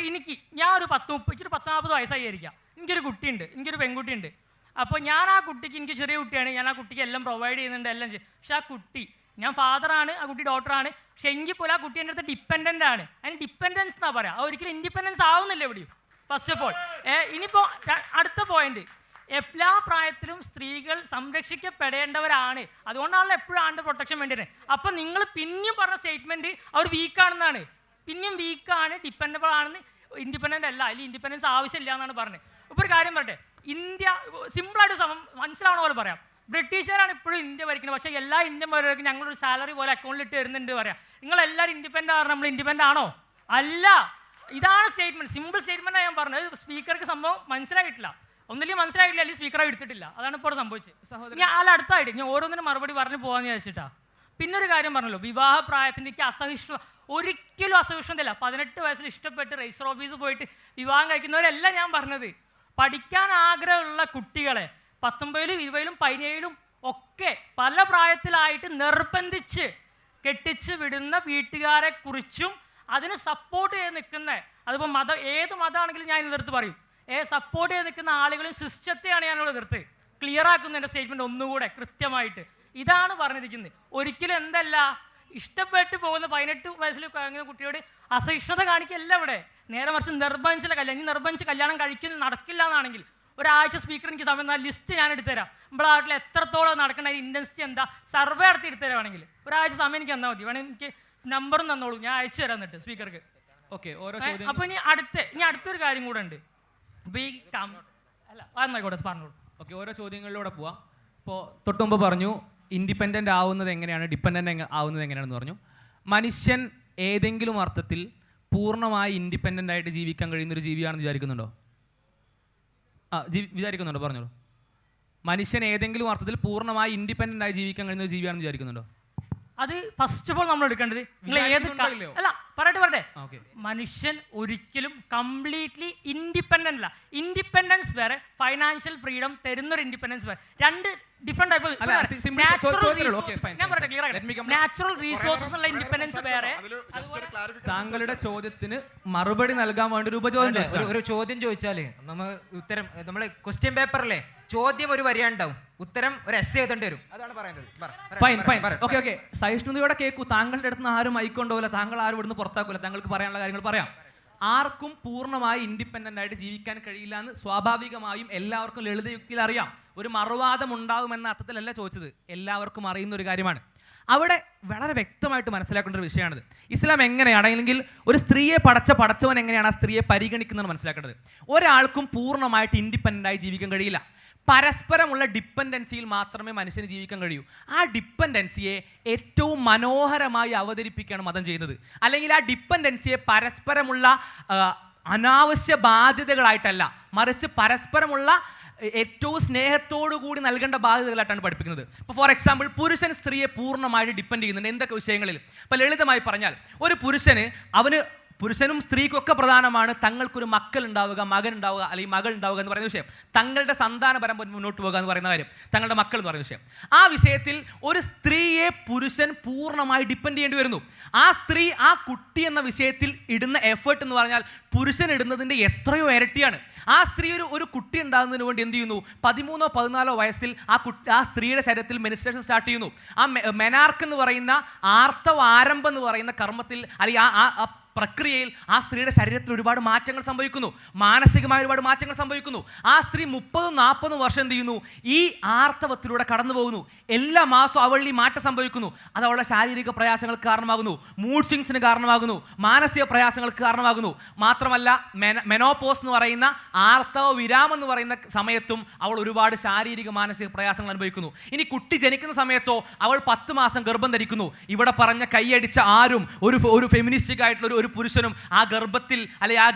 ഞാൻ ഒരു 10-40 വയസ്സായി ആയിരിക്കാം, എനിക്കൊരു കുട്ടിയുണ്ട്, എനിക്കൊരു പെൺകുട്ടിയുണ്ട്. അപ്പോൾ ഞാൻ ആ കുട്ടിക്ക്, എനിക്ക് ചെറിയ കുട്ടിയാണ്, ഞാൻ ആ കുട്ടിക്ക് എല്ലാം പ്രൊവൈഡ് ചെയ്യുന്നുണ്ട്, എല്ലാം ചെയ്യും. പക്ഷെ ആ കുട്ടി, ഞാൻ ഫാദറാണ്, ആ കുട്ടി ഡോക്ടറാണ്, പക്ഷെ എങ്കിൽ പോലും ആ കുട്ടി എൻ്റെ അടുത്ത് ഡിപ്പെൻഡൻ്റ് ആണ്. അതിന് ഡിപ്പെൻഡൻസ് എന്നാ പറയാം. ഒരിക്കലും ഇൻഡിപെൻഡൻസ് ആവുന്നില്ല എവിടെയും. ഫസ്റ്റ് ഓഫ് ഓൾ ഇനിയിപ്പോൾ അടുത്ത പോയിന്റ്, എല്ലാ പ്രായത്തിലും സ്ത്രീകൾ സംരക്ഷിക്കപ്പെടേണ്ടവരാണ്. അതുകൊണ്ടാണല്ലോ എപ്പോഴും ആണ്ട് പ്രൊട്ടക്ഷൻ വേണ്ടിയത്. അപ്പം നിങ്ങൾ പിന്നെയും പറഞ്ഞ സ്റ്റേറ്റ്മെൻറ്റ് അവർ വീക്കാണെന്നാണ്. പിന്നെയും വീക്കാണ്, ഡിപ്പെൻഡബിൾ ആണെന്ന്, ഇൻഡിപെൻഡൻ്റ് അല്ല, അല്ലെങ്കിൽ ഇൻഡിപെൻഡൻസ് ആവശ്യമില്ല എന്നാണ് പറഞ്ഞത്. ഇപ്പോൾ ഒരു കാര്യം പറയട്ടെ, ഇന്ത്യ സിമ്പിളായിട്ട് മനസ്സിലാവണ പോലെ പറയാം. ബ്രിട്ടീഷുകാരാണ് ഇപ്പോഴും ഇന്ത്യ ഭരിക്കുന്നത്. പക്ഷേ എല്ലാ ഇന്ത്യൻ പൗരർക്കും ഞങ്ങളൊരു സാലറി പോലെ അക്കൗണ്ടിൽ ഇട്ട് തരുന്നുണ്ട് പറയാം. നിങ്ങളെല്ലാവരും ഇൻഡിപെൻഡൻ്റ് ആണ്, നമ്മൾ ഇൻഡിപെൻഡൻ്റ് ആണോ? അല്ല. ഇതാണ് സ്റ്റേറ്റ്മെൻറ്റ്, സിമ്പിൾ സ്റ്റേറ്റ്മെൻറ്റാണ് ഞാൻ പറഞ്ഞത്. സ്പീക്കർക്ക് സംഭവം മനസ്സിലായിട്ടില്ല, ഒന്നില്ലെങ്കിൽ മനസ്സിലായിട്ടില്ല, അല്ലെങ്കിൽ സ്പീക്കറെ എടുത്തിട്ടില്ല. അതാണ് ഇപ്പോൾ സംഭവിച്ചത്. ഞാൻ അടുത്തായിട്ട് ഞാൻ ഓരോന്നിനും മറുപടി പറഞ്ഞു പോകാമെന്ന് വിചാരിച്ചിട്ടാണ്. പിന്നൊരു കാര്യം പറഞ്ഞല്ലോ, വിവാഹ പ്രായത്തിൻ്റെ എനിക്ക് അസഹിഷ്ണുത, ഒരിക്കലും അസഹിഷ്ണുതയില്ല. 18 വയസ്സിൽ ഇഷ്ടപ്പെട്ട് രജിസ്റ്റർ ഓഫീസിൽ പോയിട്ട് വിവാഹം കഴിക്കുന്നവരല്ല ഞാൻ പറഞ്ഞത്. പഠിക്കാൻ ആഗ്രഹമുള്ള കുട്ടികളെ 19, 20, 17 ഒക്കെ പല പ്രായത്തിലായിട്ട് നിർബന്ധിച്ച് കെട്ടിച്ച് വിടുന്ന വീട്ടുകാരെ കുറിച്ചും അതിന് സപ്പോർട്ട് ചെയ്ത് നിൽക്കുന്ന, അതിപ്പോൾ ഏത് മതമാണെങ്കിലും ഞാൻ എതിർത്ത് പറയും. സപ്പോർട്ട് ചെയ്ത് നിൽക്കുന്ന ആളുകളും സിസ്റ്റത്തെയാണ് ഞാനിവിടെ എതിർത്ത് ക്ലിയർ ആക്കുന്ന എൻ്റെ സ്റ്റേറ്റ്മെൻറ്റ് ഒന്നുകൂടെ കൃത്യമായിട്ട്. ഇതാണ് പറഞ്ഞിരിക്കുന്നത്. ഒരിക്കലും എന്തല്ല, ഇഷ്ടപ്പെട്ട് പോകുന്ന 18 വയസ്സിൽ അങ്ങനെ കുട്ടിയോട് അസഹിഷ്ണുത കാണിക്കല്ല ഇവിടെ. നേരെ മറിച്ച് നിർബന്ധിച്ചുള്ള കല്യാണം, ഇനി നിർബന്ധിച്ച് കല്യാണം നടക്കില്ല എന്നാണെങ്കിൽ ഒരാഴ്ച സ്പീക്കർ എനിക്ക് സമയം തന്നാൽ ലിസ്റ്റ് ഞാൻ എടുത്തുതരാം. നമ്മുടെ നാട്ടിൽ എത്രത്തോളം നടക്കേണ്ട ഇൻഡസ്ട്രി എന്താ സർവേ നടത്തി എടുത്തുതരാണെങ്കിൽ ഒരാഴ്ച സമയം എനിക്ക് തന്നാൽ മതി. വേണമെങ്കിൽ എനിക്ക് നമ്പറും തന്നോളൂ, ഞാൻ അയച്ചു തരാം എന്നിട്ട് സ്പീക്കർക്ക്. ഓക്കെ, അപ്പോൾ ഇനി അടുത്തൊരു കാര്യം കൂടെ ഉണ്ട്. അപ്പോൾ ഈ അല്ല എന്നായിക്കോട്ടെ പറഞ്ഞോളൂ. ഓക്കെ, ഓരോ ചോദ്യങ്ങളിലൂടെ പോവാം. ഇപ്പോൾ തൊട്ട് മുമ്പ് പറഞ്ഞു ഇൻഡിപെൻഡൻ്റ് ആവുന്നത് എങ്ങനെയാണ്, ഡിപ്പെൻഡൻ്റ് ആവുന്നത് എങ്ങനെയാണെന്ന് പറഞ്ഞു. മനുഷ്യൻ ഏതെങ്കിലും അർത്ഥത്തിൽ പൂർണ്ണമായി ഇൻഡിപെൻഡൻ്റ് ആയിട്ട് ജീവിക്കാൻ കഴിയുന്നൊരു ജീവിയാണെന്ന് വിചാരിക്കുന്നുണ്ടോ? വിചാരിക്കുന്നുണ്ടോ? പറഞ്ഞോളൂ. മനുഷ്യൻ ഏതെങ്കിലും അർത്ഥത്തിൽ പൂർണ്ണമായി ഇൻഡിപെൻഡൻ്റ് ആയി ജീവിക്കാൻ കഴിയുന്ന ഒരു ജീവിയാണെന്ന് വിചാരിക്കുന്നുണ്ടോ? അത് ഫസ്റ്റ് ഓഫ് ഓൾ നമ്മൾ എടുക്കേണ്ടത് അല്ല പറയട്ടെ മനുഷ്യൻ ഒരിക്കലും കംപ്ലീറ്റ്ലി ഇൻഡിപെൻഡൻ്റ് അല്ല. ഇൻഡിപെൻഡൻസ് വേറെ, ഫൈനാൻഷ്യൽ ഫ്രീഡം തരുന്നൊരു ഇൻഡിപെൻഡൻസ് വേറെ, രണ്ട് ഡിഫറെന്റ് ടൈപ്പ്. നാച്ചുറൽ റിസോഴ്സസ് ഉള്ള ഇൻഡിപെൻഡൻസ് വേറെ. താങ്കളുടെ ചോദ്യത്തിന് മറുപടി നൽകാൻ വേണ്ടി ഒരു ചോദ്യം ചോദിച്ചാല് ഉത്തരം നമ്മള് ക്വസ്റ്റ്യൻ പേപ്പറിലെ ചോദ്യം ഒരു വരിയുണ്ടാവും, ഉത്തരം ഒരു എസ്സേ എഴുതേണ്ടി വരും. അതാണ് പറയുന്നത്. Fine fine okay. സഹിഷ്ണുതയോടെ കേൾക്കൂ. താങ്കളുടെ അടുത്ത് ആരും മൈക്കൊണ്ടാവില്ല, താങ്കൾ ആരും ഇവിടുന്ന് പുറത്താക്കൂല. താങ്കൾക്ക് പറയാനുള്ള കാര്യങ്ങൾ പറയാം. ആർക്കും പൂർണ്ണമായി ഇൻഡിപെൻഡൻ്റ് ആയിട്ട് ജീവിക്കാൻ കഴിയില്ല എന്ന് സ്വാഭാവികമായും എല്ലാവർക്കും ലളിതയുക്തിയിൽ അറിയാം. ഒരു മറുവാദം ഉണ്ടാവുമെന്ന അർത്ഥത്തിലല്ല ചോദിച്ചത്, എല്ലാവർക്കും അറിയുന്ന ഒരു കാര്യമാണ്. അവിടെ വളരെ വ്യക്തമായിട്ട് മനസ്സിലാക്കേണ്ട ഒരു വിഷയമാണിത്. ഇസ്ലാം എങ്ങനെയാണ്, അല്ലെങ്കിൽ ഒരു സ്ത്രീയെ പടച്ചവൻ എങ്ങനെയാണ് ആ സ്ത്രീയെ പരിഗണിക്കുന്നത് മനസ്സിലാക്കേണ്ടത്. ഒരാൾക്കും പൂർണ്ണമായിട്ട് ഇൻഡിപെൻഡൻ്റ് ആയി ജീവിക്കാൻ കഴിയില്ല. പരസ്പരമുള്ള ഡിപ്പെൻഡൻസിയിൽ മാത്രമേ മനുഷ്യന് ജീവിക്കാൻ കഴിയൂ. ആ ഡിപ്പെൻഡൻസിയെ ഏറ്റവും മനോഹരമായി അവതരിപ്പിക്കുകയാണ് മതം ചെയ്യുന്നത്. അല്ലെങ്കിൽ ആ ഡിപ്പെൻഡൻസിയെ പരസ്പരമുള്ള അനാവശ്യ ബാധ്യതകളായിട്ടല്ല, മറിച്ച് പരസ്പരമുള്ള ഏറ്റവും സ്നേഹത്തോടു കൂടി നൽകേണ്ട ബാധ്യതകളായിട്ടാണ് പഠിപ്പിക്കുന്നത്. ഇപ്പോൾ ഫോർ എക്സാമ്പിൾ, പുരുഷൻ സ്ത്രീയെ പൂർണ്ണമായിട്ട് ഡിപ്പെൻഡ് ചെയ്യുന്നുണ്ട് എന്തൊക്കെ വിഷയങ്ങളിൽ. ഇപ്പോൾ ലളിതമായി പറഞ്ഞാൽ, ഒരു പുരുഷനും സ്ത്രീക്കും ഒക്കെ പ്രധാനമാണ് തങ്ങൾക്കൊരു മക്കൾ ഉണ്ടാവുക, മകൻ ഉണ്ടാവുക, അല്ലെങ്കിൽ മകൾ ഉണ്ടാവുക എന്ന് പറയുന്ന വിഷയം. തങ്ങളുടെ സന്താന പരമ്പര മുന്നോട്ട് പോകുക എന്ന് പറയുന്ന കാര്യം, തങ്ങളുടെ മക്കൾ എന്ന് പറയുന്ന വിഷയം. ആ വിഷയത്തിൽ ഒരു സ്ത്രീയെ പുരുഷൻ പൂർണ്ണമായി ഡിപ്പെൻഡ് ചെയ്യേണ്ടി വരുന്നു. ആ സ്ത്രീ ആ കുട്ടി എന്ന വിഷയത്തിൽ ഇടുന്ന എഫേർട്ട് എന്ന് പറഞ്ഞാൽ പുരുഷൻ ഇടുന്നതിൻ്റെ എത്രയോ ഇരട്ടിയാണ്. ആ സ്ത്രീ ഒരു കുട്ടി ഉണ്ടാകുന്നതിന് വേണ്ടി എന്ത് ചെയ്യുന്നു? 13 14 വയസ്സിൽ ആ സ്ത്രീയുടെ ശരീരത്തിൽ മെനിസ്ട്രേഷൻ സ്റ്റാർട്ട് ചെയ്യുന്നു. ആ മെനാർക്ക് എന്ന് പറയുന്ന ആർത്തവ ആരംഭം എന്ന് പറയുന്ന കർമ്മത്തിൽ, അല്ലെങ്കിൽ ആ പ്രക്രിയയിൽ ആ സ്ത്രീയുടെ ശരീരത്തിൽ ഒരുപാട് മാറ്റങ്ങൾ സംഭവിക്കുന്നു, മാനസികമായ ഒരുപാട് മാറ്റങ്ങൾ സംഭവിക്കുന്നു. ആ സ്ത്രീ 30-40 വർഷം എന്ത് ചെയ്യുന്നു? ഈ ആർത്തവത്തിലൂടെ കടന്നു പോകുന്നു. എല്ലാ മാസവും അവൾ ഈ മാറ്റം സംഭവിക്കുന്നു. അത് അവളുടെ ശാരീരിക പ്രയാസങ്ങൾക്ക് കാരണമാകുന്നു, മൂഡ് സ്വിങ്സിന് കാരണമാകുന്നു, മാനസിക പ്രയാസങ്ങൾക്ക് കാരണമാകുന്നു. മാത്രമല്ല മെനോപോസ് എന്ന് പറയുന്ന ആർത്തവ വിരാമം എന്ന് പറയുന്ന സമയത്തും അവൾ ഒരുപാട് ശാരീരിക മാനസിക പ്രയാസങ്ങൾ അനുഭവിക്കുന്നു. ഇനി കുട്ടി ജനിക്കുന്ന സമയത്തോ അവൾ 10 മാസം ഗർഭം ധരിക്കുന്നു. ഇവിടെ പറഞ്ഞ കൈയടിച്ച ആരും ഒരു ഫെമിനിസ്റ്റിക് ആയിട്ടുള്ള ഒരു പുരുഷനും ആ ഗർഭത്തിൽ, അല്ലെങ്കിൽ ആ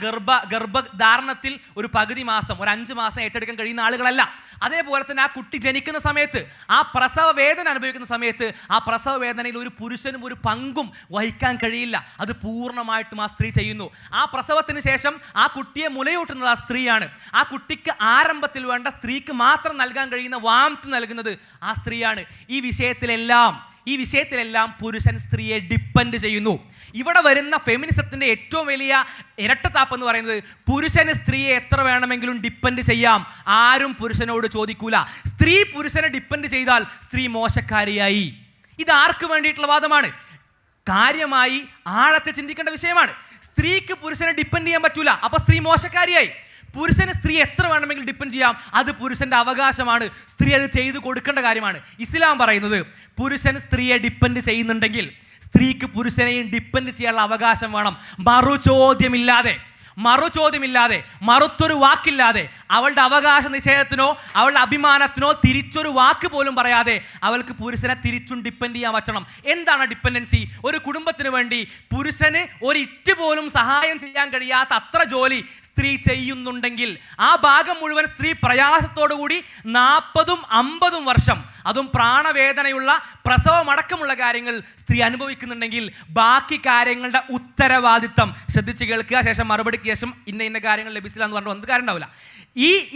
ഗർഭധാരണത്തിൽ ഒരു പകുതി മാസം, ഒരു 5 മാസം ഏറ്റെടുക്കാൻ കഴിയുന്ന ആളുകളല്ല. അതേപോലെ തന്നെ ആ കുട്ടി ജനിക്കുന്ന സമയത്ത്, ആ പ്രസവ വേദന അനുഭവിക്കുന്ന സമയത്ത്, ആ പ്രസവ വേദനയിൽ ഒരു പുരുഷനും ഒരു പങ്കും വഹിക്കാൻ കഴിയില്ല. അത് പൂർണ്ണമായിട്ടും ആ സ്ത്രീ ചെയ്യുന്നു. ആ പ്രസവത്തിന് ശേഷം ആ കുട്ടിയെ മുലയൂട്ടുന്നത് ആ സ്ത്രീയാണ്. ആ കുട്ടിക്ക് ആരംഭത്തിൽ വേണ്ട സ്ത്രീക്ക് മാത്രം നൽകാൻ കഴിയുന്ന വാംത്ത് നൽകുന്നത് ആ സ്ത്രീയാണ്. ഈ വിഷയത്തിലെല്ലാം പുരുഷൻ സ്ത്രീയെ ഡിപ്പെൻഡ് ചെയ്യുന്നു. ഇവിടെ വരുന്ന ഫെമിനിസത്തിന്റെ ഏറ്റവും വലിയ ഇരട്ടത്താപ്പ് എന്ന് പറയുന്നത്, പുരുഷന് സ്ത്രീയെ എത്ര വേണമെങ്കിലും ഡിപ്പെൻഡ് ചെയ്യാം, ആരും പുരുഷനോട് ചോദിക്കൂല. സ്ത്രീ പുരുഷനെ ഡിപ്പെൻഡ് ചെയ്താൽ സ്ത്രീ മോശക്കാരിയായി. ഇത് ആർക്ക് വേണ്ടിയിട്ടുള്ള വാദമാണ്? കാര്യമായി ആഴത്തിൽ ചിന്തിക്കേണ്ട വിഷയമാണ്. സ്ത്രീക്ക് പുരുഷനെ ഡിപ്പെൻഡ് ചെയ്യാൻ പറ്റൂല, അപ്പൊ സ്ത്രീ മോശക്കാരിയായി. പുരുഷന് സ്ത്രീ എത്ര വേണമെങ്കിലും ഡിപ്പെൻഡ് ചെയ്യാം, അത് പുരുഷന്റെ അവകാശമാണ്. സ്ത്രീ അത് ചെയ്തു കൊടുക്കേണ്ട കാര്യമാണ്. ഇസ്ലാം പറയുന്നത്, പുരുഷൻ സ്ത്രീയെ ഡിപ്പെൻഡ് ചെയ്യുന്നുണ്ടെങ്കിൽ സ്ത്രീക്ക് പുരുഷനെയും ഡിപ്പെൻഡ് ചെയ്യാനുള്ള അവകാശം വേണം. മറുചോദ്യമില്ലാതെ, മറുത്തൊരു വാക്കില്ലാതെ, അവളുടെ അവകാശ നിഷേധത്തിനോ അവളുടെ അഭിമാനത്തിനോ തിരിച്ചൊരു വാക്ക് പോലും പറയാതെ അവൾക്ക് പുരുഷനെ തിരിച്ചും ഡിപ്പെൻഡ് ചെയ്യാൻ പറ്റണം. എന്താണ് ഡിപ്പെൻഡൻസി? ഒരു കുടുംബത്തിന് വേണ്ടി പുരുഷന് ഒരിറ്റ് പോലും സഹായം ചെയ്യാൻ കഴിയാത്ത അത്ര ജോലി സ്ത്രീ ചെയ്യുന്നുണ്ടെങ്കിൽ, ആ ഭാഗം മുഴുവൻ സ്ത്രീ പ്രയാസത്തോടുകൂടി 40-50 വർഷം, അതും പ്രാണവേദനയുള്ള പ്രസവമടക്കമുള്ള കാര്യങ്ങൾ സ്ത്രീ അനുഭവിക്കുന്നുണ്ടെങ്കിൽ, ബാക്കി കാര്യങ്ങളുടെ ഉത്തരവാദിത്തം ശ്രദ്ധിച്ച് കേൾക്കുക. ശേഷം മറുപടിക്ക് ശേഷം ഇന്ന കാര്യങ്ങൾ ലഭിച്ചില്ല എന്ന് പറഞ്ഞിട്ട് കാര്യം ഉണ്ടാവില്ല.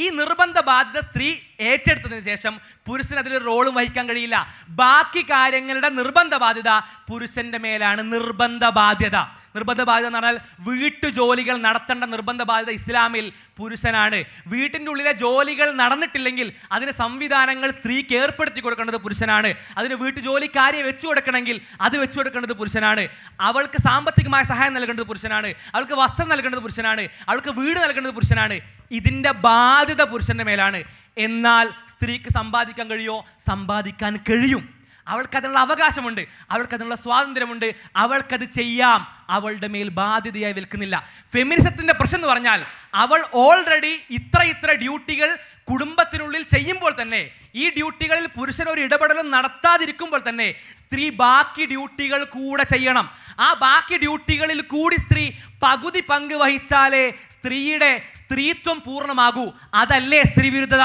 ഈ നിർബന്ധ ബാധ്യത സ്ത്രീ ഏറ്റെടുത്തതിന് ശേഷം പുരുഷന് അതിൽ റോളും വഹിക്കാൻ കഴിയില്ല. ബാക്കി കാര്യങ്ങളുടെ നിർബന്ധ ബാധ്യത പുരുഷന്റെ മേലാണ്. നിർബന്ധ ബാധ്യത നിർബന്ധ ബാധ്യത എന്ന് പറഞ്ഞാൽ വീട്ടുജോലികൾ നടത്തേണ്ട നിർബന്ധ ബാധ്യത ഇസ്ലാമിൽ പുരുഷനാണ്. വീട്ടിൻ്റെ ഉള്ളിലെ ജോലികൾ നടന്നിട്ടില്ലെങ്കിൽ അതിന് സംവിധാനങ്ങൾ സ്ത്രീക്ക് ഏർപ്പെടുത്തി കൊടുക്കേണ്ടത് പുരുഷനാണ്. അതിന് വീട്ടുജോലിക്കാരെ വെച്ചു കൊടുക്കണമെങ്കിൽ അത് വെച്ചു കൊടുക്കേണ്ടത് പുരുഷനാണ്. അവൾക്ക് സാമ്പത്തികമായ സഹായം നൽകേണ്ടത് പുരുഷനാണ്. അവൾക്ക് വസ്ത്രം നൽകേണ്ടത് പുരുഷനാണ്. അവൾക്ക് വീട് നൽകേണ്ടത് പുരുഷനാണ്. ഇതിൻ്റെ ബാധ്യത പുരുഷൻ്റെ മേലാണ്. എന്നാൽ സ്ത്രീക്ക് സമ്പാദിക്കാൻ കഴിയോ? സമ്പാദിക്കാൻ കഴിയും. അവൾക്കതിനുള്ള അവകാശമുണ്ട്, അവൾക്കതിനുള്ള സ്വാതന്ത്ര്യമുണ്ട്, അവൾക്കത് ചെയ്യാം. അവളുടെ മേൽ ബാധ്യതയായി വിൽക്കുന്നില്ല. ഫെമിനിസത്തിൻ്റെ പ്രശ്നം എന്ന് പറഞ്ഞാൽ അവൾ ഓൾറെഡി ഇത്ര ഡ്യൂട്ടികൾ കുടുംബത്തിനുള്ളിൽ ചെയ്യുമ്പോൾ തന്നെ, ഈ ഡ്യൂട്ടികളിൽ പുരുഷൻ ഒരു ഇടപെടലും നടത്താതിരിക്കുമ്പോൾ തന്നെ സ്ത്രീ ബാക്കി ഡ്യൂട്ടികൾ കൂടെ ചെയ്യണം. ആ ബാക്കി ഡ്യൂട്ടികളിൽ കൂടി സ്ത്രീ പകുതി പങ്ക് വഹിച്ചാലേ സ്ത്രീയുടെ സ്ത്രീത്വം പൂർണ്ണമാകൂ. അതല്ലേ സ്ത്രീ വിരുദ്ധത?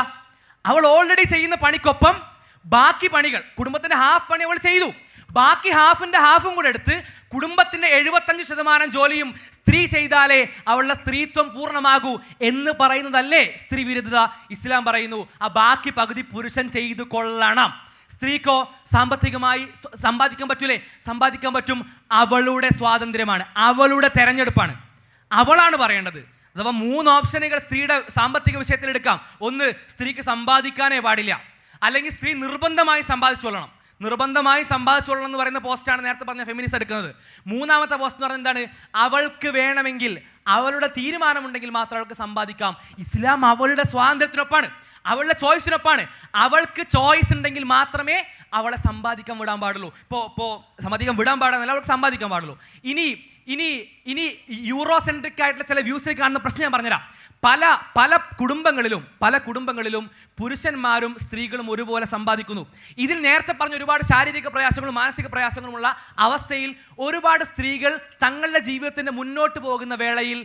അവൾ ഓൾറെഡി ചെയ്യുന്ന പണിക്കൊപ്പം ബാക്കി പണികൾ, കുടുംബത്തിൻ്റെ ഹാഫ് പണി അവൾ ചെയ്തു, ബാക്കി ഹാഫും കൂടെ എടുത്ത് കുടുംബത്തിൻ്റെ 75% ജോലിയും സ്ത്രീ ചെയ്താലേ അവളുടെ സ്ത്രീത്വം പൂർണ്ണമാകൂ എന്ന് പറയുന്നതല്ലേ സ്ത്രീ വിരുദ്ധത? ഇസ്ലാം പറയുന്നു ആ ബാക്കി പകുതി പുരുഷൻ ചെയ്തു കൊള്ളണം. സ്ത്രീക്കോ സാമ്പത്തികമായി സമ്പാദിക്കാൻ പറ്റൂലേ? സമ്പാദിക്കാൻ പറ്റും. അവളുടെ സ്വാതന്ത്ര്യമാണ്, അവളുടെ തെരഞ്ഞെടുപ്പാണ്, അവളാണ് പറയേണ്ടത്. അഥവാ 3 ഓപ്ഷനുകൾ സ്ത്രീയുടെ സാമ്പത്തിക വിഷയത്തിൽ എടുക്കാം. ഒന്ന്, സ്ത്രീക്ക് സമ്പാദിക്കാനേ പാടില്ല, അല്ലെങ്കിൽ സ്ത്രീ നിർബന്ധമായി സമ്പാദിച്ചോളണം. നിർബന്ധമായി സമ്പാദിച്ചോളണം എന്ന് പറയുന്ന പോസ്റ്റാണ് നേരത്തെ പറഞ്ഞ ഫെമിനിസ്റ്റ് എടുക്കുന്നത്. 3ാമത്തെ പോസ്റ്റ് എന്ന് പറയുന്നത് എന്താണ്? അവൾക്ക് വേണമെങ്കിൽ, അവളുടെ തീരുമാനമുണ്ടെങ്കിൽ മാത്രം അവൾക്ക് സമ്പാദിക്കാം. ഇസ്ലാം അവളുടെ സ്വാതന്ത്ര്യത്തിനൊപ്പാണ്, അവളുടെ ചോയ്സിനൊപ്പാണ്. അവൾക്ക് ചോയ്സ് ഉണ്ടെങ്കിൽ മാത്രമേ അവളെ സമ്പാദിക്കാൻ വിടാൻ പാടുള്ളൂ. ഇപ്പോൾ സമ്പാദിക്കാൻ വിടാൻ പാടുന്നില്ല, അവൾക്ക് സമ്പാദിക്കാൻ പാടുള്ളൂ. ഇനി യൂറോ സെൻട്രിക് ആയിട്ടുള്ള ചില വ്യൂസിൽ കാണുന്ന പ്രശ്നം ഞാൻ പറഞ്ഞുതരാം. പല കുടുംബങ്ങളിലും പുരുഷന്മാരും സ്ത്രീകളും ഒരുപോലെ സമ്പാദിക്കുന്നു. ഇതിൽ നേരത്തെ പറഞ്ഞ ഒരുപാട് ശാരീരിക പ്രയാസങ്ങളും മാനസിക പ്രയാസങ്ങളുമുള്ള അവസ്ഥയിൽ ഒരുപാട് സ്ത്രീകൾ തങ്ങളുടെ ജീവിതത്തിൻ്റെ മുന്നോട്ട് പോകുന്ന വേളയിൽ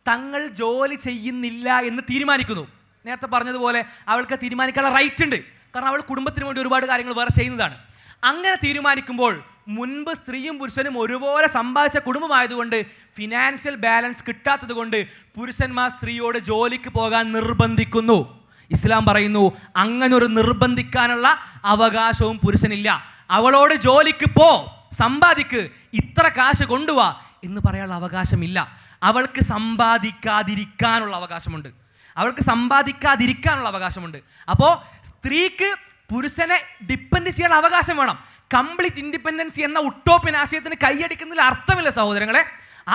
തങ്ങൾ ജോലി ചെയ്യുന്നില്ല എന്ന് തീരുമാനിക്കുന്നു. നേരത്തെ പറഞ്ഞതുപോലെ അവൾക്ക് തീരുമാനിക്കാനുള്ള റൈറ്റ് ഉണ്ട്, കാരണം അവൾ കുടുംബത്തിന് വേണ്ടി ഒരുപാട് കാര്യങ്ങൾ വേറെ ചെയ്യുന്നതാണ്. അങ്ങനെ തീരുമാനിക്കുമ്പോൾ മുൻപ് സ്ത്രീയും പുരുഷനും ഒരുപോലെ സമ്പാദിച്ച കുടുംബമായതുകൊണ്ട് ഫിനാൻഷ്യൽ ബാലൻസ് കിട്ടാത്തത് കൊണ്ട് പുരുഷന്മാർ സ്ത്രീയോട് ജോലിക്ക് പോകാൻ നിർബന്ധിക്കുന്നു. ഇസ്ലാം പറയുന്നു അങ്ങനൊരു നിർബന്ധിക്കാനുള്ള അവകാശവും പുരുഷനില്ല. അവളോട് ജോലിക്ക് പോ, സമ്പാദിക്ക്, ഇത്ര കാശ് കൊണ്ടുവാ എന്ന് പറയാനുള്ള അവകാശമില്ല. അവൾക്ക് സമ്പാദിക്കാതിരിക്കാനുള്ള അവകാശമുണ്ട്, അപ്പോൾ സ്ത്രീക്ക് പുരുഷനെ ഡിപ്പെൻഡ് ചെയ്യാനുള്ള അവകാശം വേണം. കംപ്ലീറ്റ് ഇൻഡിപെൻഡൻസി എന്ന ഉട്ടോപ്യൻ ആശയത്തിന് കൈയടിക്കുന്നതിൽ അർത്ഥമില്ല സഹോദരങ്ങളെ.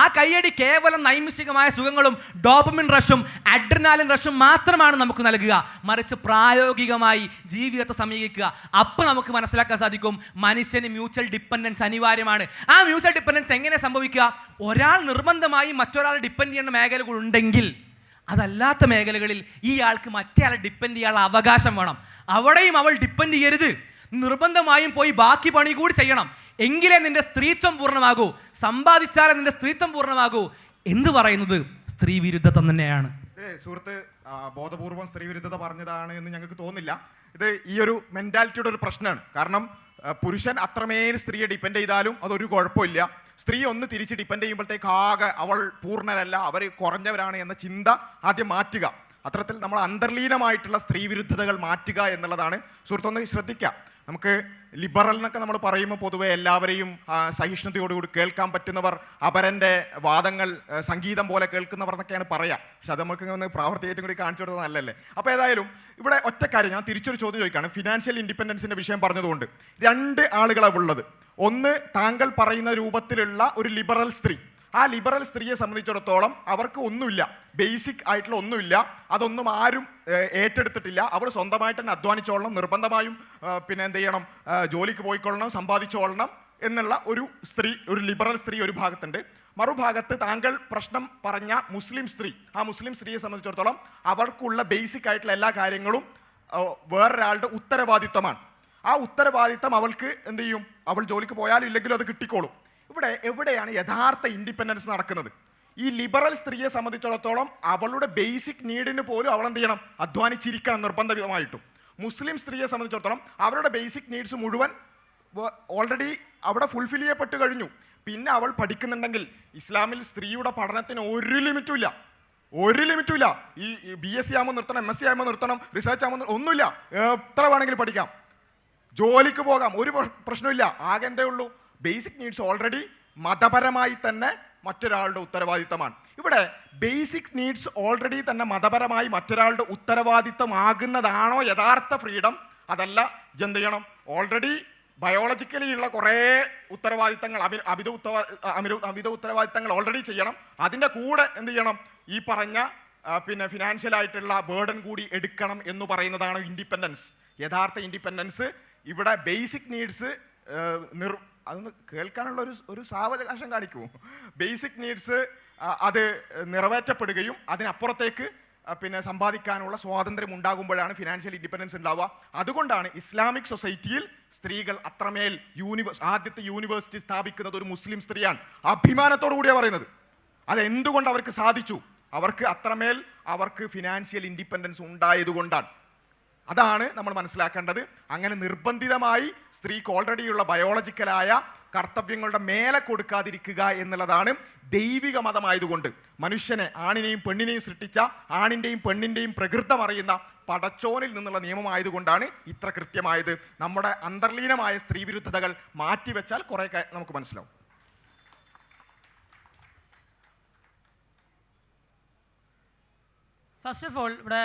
ആ കൈയടി കേവലം നൈമിഷികമായ സുഖങ്ങളും ഡോപ്പമിൻ റഷും അഡ്രിനാലിൻ റഷും മാത്രമാണ് നമുക്ക് നൽകുക. മറിച്ച് പ്രായോഗികമായി ജീവിതത്തെ സമീപിക്കുക. അപ്പോൾ നമുക്ക് മനസ്സിലാക്കാൻ സാധിക്കും മനുഷ്യന് മ്യൂച്വൽ ഡിപ്പെൻഡൻസ് അനിവാര്യമാണ്. ആ മ്യൂച്വൽ ഡിപ്പെൻഡൻസ് എങ്ങനെ സംഭവിക്കുക? ഒരാൾ നിർബന്ധമായി മറ്റൊരാളെ ഡിപ്പെൻഡ് ചെയ്യുന്ന മേഖലകൾ ഉണ്ടെങ്കിൽ, അതല്ലാത്ത മേഖലകളിൽ ഈ ആൾക്ക് മറ്റേ ആളെ ഡിപ്പെൻഡ് ചെയ്യാനുള്ള അവകാശം വേണം. അവിടെയും അവൾ ഡിപ്പെൻഡ് ചെയ്യരുത്, നിർബന്ധമായും പോയി ബാക്കി പണി കൂടി ചെയ്യണം, എങ്കിലേ നിന്റെ സ്ത്രീത്വം പൂർണ്ണമാകൂ, സമ്പാദിച്ചാലേ നിന്റെ സ്ത്രീത്വം പൂർണ്ണമാകൂ എന്ന് പറയുന്നത് സ്ത്രീ വിരുദ്ധത തന്നെയാണ്. സുഹൃത്ത് ബോധപൂർവം സ്ത്രീ വിരുദ്ധത പറഞ്ഞതാണ് എന്ന് ഞങ്ങൾക്ക് തോന്നുന്നില്ല. ഇത് ഈ ഒരു മെന്റാലിറ്റിയുടെ ഒരു പ്രശ്നമാണ്. കാരണം പുരുഷൻ അത്രമേൽ സ്ത്രീയെ ഡിപ്പെൻഡ് ചെയ്താലും അതൊരു കുഴപ്പമില്ല. സ്ത്രീ ഒന്ന് തിരിച്ച് ഡിപ്പെൻഡ് ചെയ്യുമ്പോഴത്തേക്ക് ആകെ അവൾ പൂർണ്ണരല്ല, അവർ കുറഞ്ഞവരാണ് എന്ന ചിന്ത ആദ്യം മാറ്റുക. അത്തരത്തിൽ നമ്മൾ അന്തർലീനമായിട്ടുള്ള സ്ത്രീ വിരുദ്ധതകൾ മാറ്റുക എന്നുള്ളതാണ്. സുഹൃത്തൊന്ന് ശ്രദ്ധിക്കുക. നമുക്ക് ലിബറൽ എന്നൊക്കെ നമ്മൾ പറയുമ്പോൾ പൊതുവെ എല്ലാവരെയും സഹിഷ്ണുതയോടുകൂടി കേൾക്കാൻ പറ്റുന്നവർ, അപരൻ്റെ വാദങ്ങൾ സംഗീതം പോലെ കേൾക്കുന്നവർ എന്നൊക്കെയാണ് പറയുക. പക്ഷെ അത് നമുക്ക് ഒന്ന് പ്രാവർത്തികമായിട്ടും കൂടി കാണിച്ചു കൊടുത്തത് നല്ലല്ലേ. അപ്പോൾ ഏതായാലും ഇവിടെ ഒറ്റ കാര്യം, ഞാൻ തിരിച്ചൊരു ചോദ്യം ചോദിക്കുകയാണ്. ഫിനാൻഷ്യൽ ഇൻഡിപെൻഡൻസിൻ്റെ വിഷയം പറഞ്ഞതുകൊണ്ട് 2 ആളുകളാണ് ഉള്ളത്. ഒന്ന്, താങ്കൾ പറയുന്ന രൂപത്തിലുള്ള ഒരു ലിബറൽ സ്ത്രീ. ആ ലിബറൽ സ്ത്രീയെ സംബന്ധിച്ചിടത്തോളം അവർക്ക് ഒന്നുമില്ല, ബേസിക് ആയിട്ടുള്ള ഒന്നുമില്ല, അതൊന്നും ആരും ഏറ്റെടുത്തിട്ടില്ല. അവൾ സ്വന്തമായിട്ട് തന്നെ അധ്വാനിച്ചോളണം, നിർബന്ധമായും പിന്നെ എന്ത് ചെയ്യണം, ജോലിക്ക് പോയിക്കൊള്ളണം, സമ്പാദിച്ചോളണം എന്നുള്ള ഒരു സ്ത്രീ, ഒരു ലിബറൽ സ്ത്രീ ഒരു ഭാഗത്തുണ്ട്. മറുഭാഗത്ത് താങ്കൾ പ്രശ്നം പറഞ്ഞ മുസ്ലിം സ്ത്രീ, ആ മുസ്ലിം സ്ത്രീയെ സംബന്ധിച്ചിടത്തോളം അവർക്കുള്ള ബേസിക് ആയിട്ടുള്ള എല്ലാ കാര്യങ്ങളും വേറൊരാളുടെ ഉത്തരവാദിത്വമാണ്. ആ ഉത്തരവാദിത്വം അവൾക്ക് എന്ത് ചെയ്യും, അവൾ ജോലിക്ക് പോയാലും ഇല്ലെങ്കിലും അത് കിട്ടിക്കോളും. ഇവിടെ എവിടെയാണ് യഥാർത്ഥ ഇൻഡിപെൻഡൻസ് നടക്കുന്നത്? ഈ ലിബറൽ സ്ത്രീയെ സംബന്ധിച്ചിടത്തോളം അവളുടെ ബേസിക് നീഡിന് പോലും അവൾ എന്ത് ചെയ്യണം, അധ്വാനിച്ചിരിക്കണം നിർബന്ധമായിട്ടും. മുസ്ലിം സ്ത്രീയെ സംബന്ധിച്ചിടത്തോളം അവരുടെ ബേസിക് നീഡ്സ് മുഴുവൻ ഓൾറെഡി അവിടെ ഫുൾഫിൽ ചെയ്യപ്പെട്ട് കഴിഞ്ഞു. പിന്നെ അവൾ പഠിക്കുന്നുണ്ടെങ്കിൽ ഇസ്ലാമിൽ സ്ത്രീയുടെ പഠനത്തിന് ഒരു ലിമിറ്റും ഇല്ല. ഈ BSc ആകുമ്പോൾ നിർത്തണം, MSc ആകുമ്പോൾ നിർത്തണം, റിസർച്ച് ആകുമ്പോൾ ഒന്നുമില്ല, എത്ര വേണമെങ്കിലും പഠിക്കാം, ജോലിക്ക് പോകാം, ഒരു പ്രശ്നമില്ല. ആകെ എന്തേ ഉള്ളൂ, ബേസിക് നീഡ്സ് ഓൾറെഡി മതപരമായി തന്നെ മറ്റൊരാളുടെ ഉത്തരവാദിത്തമാണ്. ഇവിടെ ബേസിക് നീഡ്സ് ഓൾറെഡി തന്നെ മതപരമായി മറ്റൊരാളുടെ ഉത്തരവാദിത്തമാകുന്നതാണോ യഥാർത്ഥ ഫ്രീഡം? അതല്ല, എന്ത് ചെയ്യണം, ഓൾറെഡി ബയോളജിക്കലി ഉള്ള കുറേ ഉത്തരവാദിത്തങ്ങൾ, അമിത ഉത്തരവാദിത്തങ്ങൾ ഓൾറെഡി ചെയ്യണം. അതിൻ്റെ കൂടെ എന്ത് ചെയ്യണം, ഈ പറഞ്ഞ പിന്നെ ഫിനാൻഷ്യൽ ആയിട്ടുള്ള ബേർഡൻ കൂടി എടുക്കണം എന്ന് പറയുന്നതാണ് ഇൻഡിപെൻഡൻസ്. യഥാർത്ഥ ഇൻഡിപെൻഡൻസ് ഇവിടെ ബേസിക് നീഡ്സ് അതൊന്ന് കേൾക്കാനുള്ള ഒരു സാവകാശം കാണിക്കൂ. ബേസിക് നീഡ്സ് അത് നിറവേറ്റപ്പെടുകയും അതിനപ്പുറത്തേക്ക് പിന്നെ സമ്പാദിക്കാനുള്ള സ്വാതന്ത്ര്യം ഉണ്ടാകുമ്പോഴാണ് ഫിനാൻഷ്യൽ ഇൻഡിപെൻഡൻസ് ഉണ്ടാവുക. അതുകൊണ്ടാണ് ഇസ്ലാമിക് സൊസൈറ്റിയിൽ സ്ത്രീകൾ അത്രമേൽ ആദ്യത്തെ യൂണിവേഴ്സിറ്റി സ്ഥാപിക്കുന്നത് ഒരു മുസ്ലിം സ്ത്രീയാണ്. അഭിമാനത്തോടു കൂടിയാണ് പറയുന്നത്. അതെന്തുകൊണ്ട് അവർക്ക് സാധിച്ചു? അവർക്ക് അത്രമേൽ ഫിനാൻഷ്യൽ ഇൻഡിപെൻഡൻസ് ഉണ്ടായതുകൊണ്ടാണ്. അതാണ് നമ്മൾ മനസ്സിലാക്കേണ്ടത്. അങ്ങനെ നിർബന്ധിതമായി സ്ത്രീക്ക് ഓൾറെഡിയുള്ള ബയോളജിക്കലായ കർത്തവ്യങ്ങളുടെ മേലെ കൊടുക്കാതിരിക്കുക എന്നുള്ളതാണ് ദൈവിക മതമായതുകൊണ്ട്. മനുഷ്യനെ, ആണിനെയും പെണ്ണിനെയും സൃഷ്ടിച്ച ആണിൻ്റെയും പെണ്ണിൻ്റെയും പ്രകൃതം അറിയുന്ന പടച്ചോനിൽ നിന്നുള്ള നിയമമായതുകൊണ്ടാണ് ഇത്ര കൃത്യമായത്. നമ്മുടെ അന്തർലീനമായ സ്ത്രീവിരുദ്ധതകൾ മാറ്റിവെച്ചാൽ കുറേ നമുക്ക് മനസ്സിലാവും. ഫസ്റ്റ് ഓഫ് ഓൾ ഇവിടെ